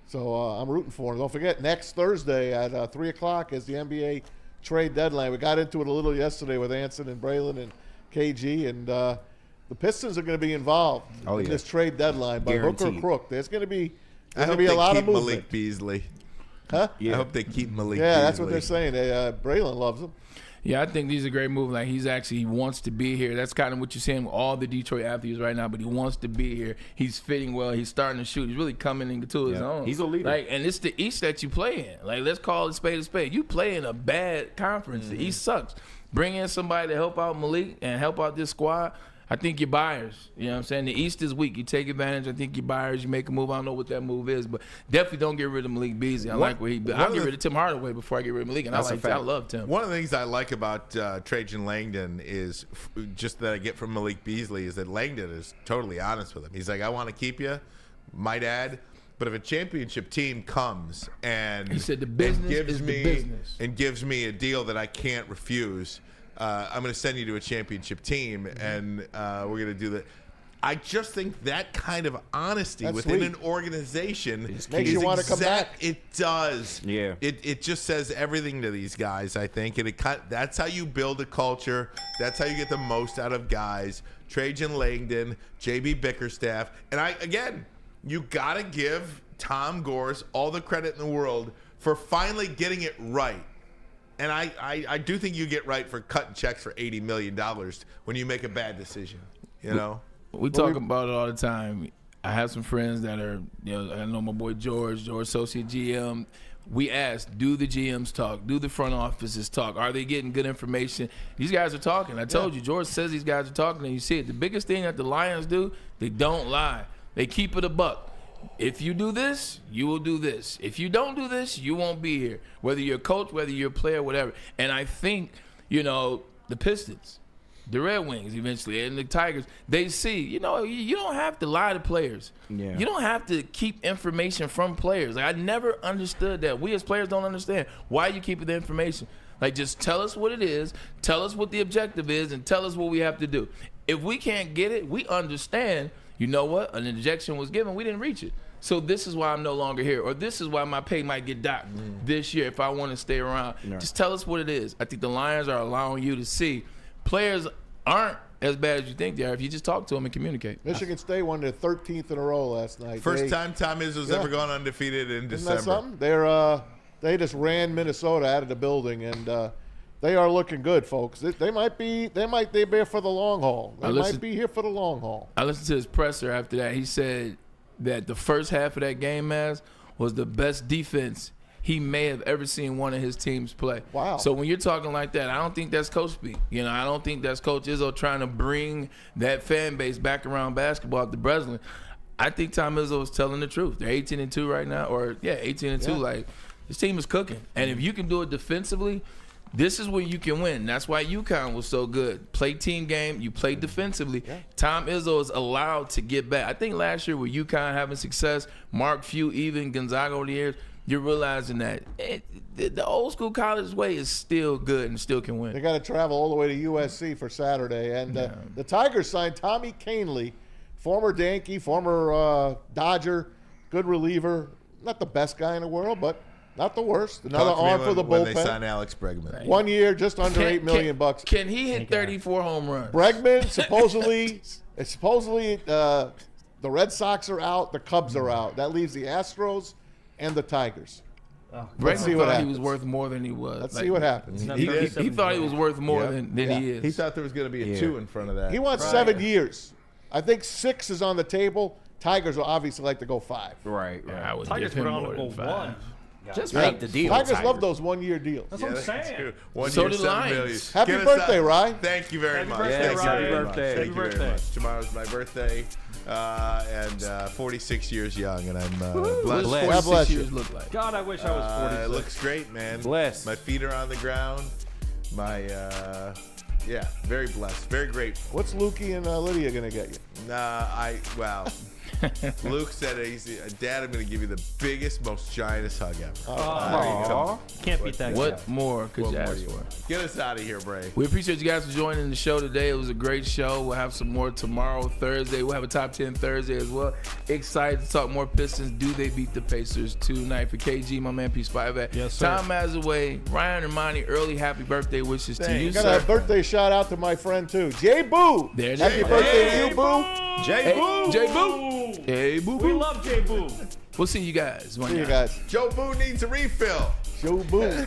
So I'm rooting for them. Don't forget, next Thursday at 3 o'clock is the NBA trade deadline. We got into it a little yesterday with Anson and Braylon and KG, and the Pistons are going to be involved in this trade deadline by hook or Guaranteed. crook. There's going to be I hope a they lot keep of movement. Malik Beasley. Huh? I hope they keep Malik. Yeah, Beasley. that's what they're saying. Braylon loves him. Yeah, I think these are great moves. Like he wants to be here. That's kind of what you're seeing with all the Detroit athletes right now. But he wants to be here. He's fitting well. He's starting to shoot. He's really coming into his own. He's a leader. Like, and it's the East that you play in. Like, let's call it spade a spade. You play in a bad conference. The East sucks. Bring in somebody to help out Malik and help out this squad. I think you're buyers. You know what I'm saying? The East is weak. You take advantage. I think you're buyers. You make a move. I don't know what that move is, but definitely don't get rid of Malik Beasley. I like where he. I'll get rid of Tim Hardaway before I get rid of Malik, and I love Tim. One of the things I like about Trajan Langdon is just that I get from Malik Beasley is that Langdon is totally honest with him. He's like, I want to keep you, my dad. But if a championship team comes and He said the business gives is me the business. and gives me a deal that I can't refuse, I'm going to send you to a championship team, and we're going to do that. I just think that kind of honesty That's within sweet. an organization Makes you wanna come back. It does. Yeah. It just says everything to these guys, I think, and that's how you build a culture. That's how you get the most out of guys. Trajan Langdon, JB Bickerstaff, and you gotta give Tom Gores all the credit in the world for finally getting it right. And I do think you get right for cutting checks for $80 million when you make a bad decision. You know. We talk about it all the time. I have some friends that are, I know my boy George, associate GM. We ask, do the GMs talk? Do the front offices talk? Are they getting good information? These guys are talking. I told you, George says these guys are talking, and you see it. The biggest thing that the Lions do, they don't lie. They keep it a buck. If you do this, you will do this. If you don't do this, you won't be here. Whether you're a coach, whether you're a player, whatever. And I think, the the Pistons, the Red Wings eventually, and the Tigers, they see, you don't have to lie to players. Yeah. You don't have to keep information from players. Like, I never understood that. We as players don't understand why you keep the information. Like, just tell us what it is, tell us what the objective is, and tell us what we have to do. If we can't get it, we understand, you know what, an injection was given, we didn't reach it. So this is why I'm no longer here, or this is why my pay might get docked this year if I want to stay around. No. Just tell us what it is. I think the Lions are allowing you to see players aren't as bad as you think they are if you just talk to them and communicate. Michigan State won their 13th in a row last night. First time Tom Izzo's ever gone undefeated in December. Isn't that something? They just ran Minnesota out of the building, and they are looking good, folks. They might be here for the long haul. They might be here for the long haul. I listened to his presser after that. He said that the first half of that game, Maz, was the best defense he may have ever seen one of his teams play. Wow. So when you're talking like that, I don't think that's coach speak. I don't think that's Coach Izzo trying to bring that fan base back around basketball at the Breslin. I think Tom Izzo is telling the truth. They're 18-2 right now, 18-2. Yeah. Like, this team is cooking. And if you can do it defensively, this is where you can win. That's why UConn was so good. Play team game, you play defensively. Yeah. Tom Izzo is allowed to get back. I think last year with UConn having success, Mark Few, even Gonzaga over the years, you're realizing that the old school college way is still good and still can win. They got to travel all the way to USC for Saturday. And the Tigers signed Tommy Canley, former Yankee, former Dodger, good reliever. Not the best guy in the world, but not the worst. Another arm for the bullpen. When they signed Alex Bregman. 1 year, just under $8 million. Can he hit 34 home runs? Bregman, supposedly the Red Sox are out, the Cubs are out. That leaves the Astros and the Tigers. Let's see what happens. He was worth more than he was. Let's see what happens. He thought he was worth more than he is. He thought there was going to be a 2 in front of that. He wants 7 years. I think 6 is on the table. Tigers will obviously like to go 5. Right. I would Tigers give him would more go than 5. 1. Just make the deal. Tigers love those 1 year deals. That's what I'm saying. 1 So year, did $7 Lions. million. Happy Get us birthday, out. Ryan. Thank you very much. birthday, Thank you Ryan. very Happy much. birthday. Thank you Happy very birthday. much. Tomorrow's my birthday, and 46 years young, and I'm blessed. What God does 46 bless you. years look like? God, I wish I was 46. It looks great, man. Blessed. My feet are on the ground. My, very blessed. Very grateful. What's Lukey and Lydia going to get you? Luke said, Dad, I'm going to give you the biggest, most giantest hug ever. Can't beat that. What more could you ask for? Get us out of here, Bray. We appreciate you guys for joining the show today. It was a great show. We'll have some more tomorrow, Thursday. We'll have a top 10 Thursday as well. Excited to talk more Pistons. Do they beat the Pacers tonight? For KG, my man, Peace 5 at. Yes, sir. Tom Mazaway, Ryan Ermanni, early happy birthday wishes to you, Got sir. a birthday shout out to my friend, too. Jay Boo. There it Happy is. birthday to you, Boo. Jay Boo. Jay Boo. Hey, Boo Boo. We love Jay Boo. We'll see you guys. See you guys. Joe Boo needs a refill. Joe Boo.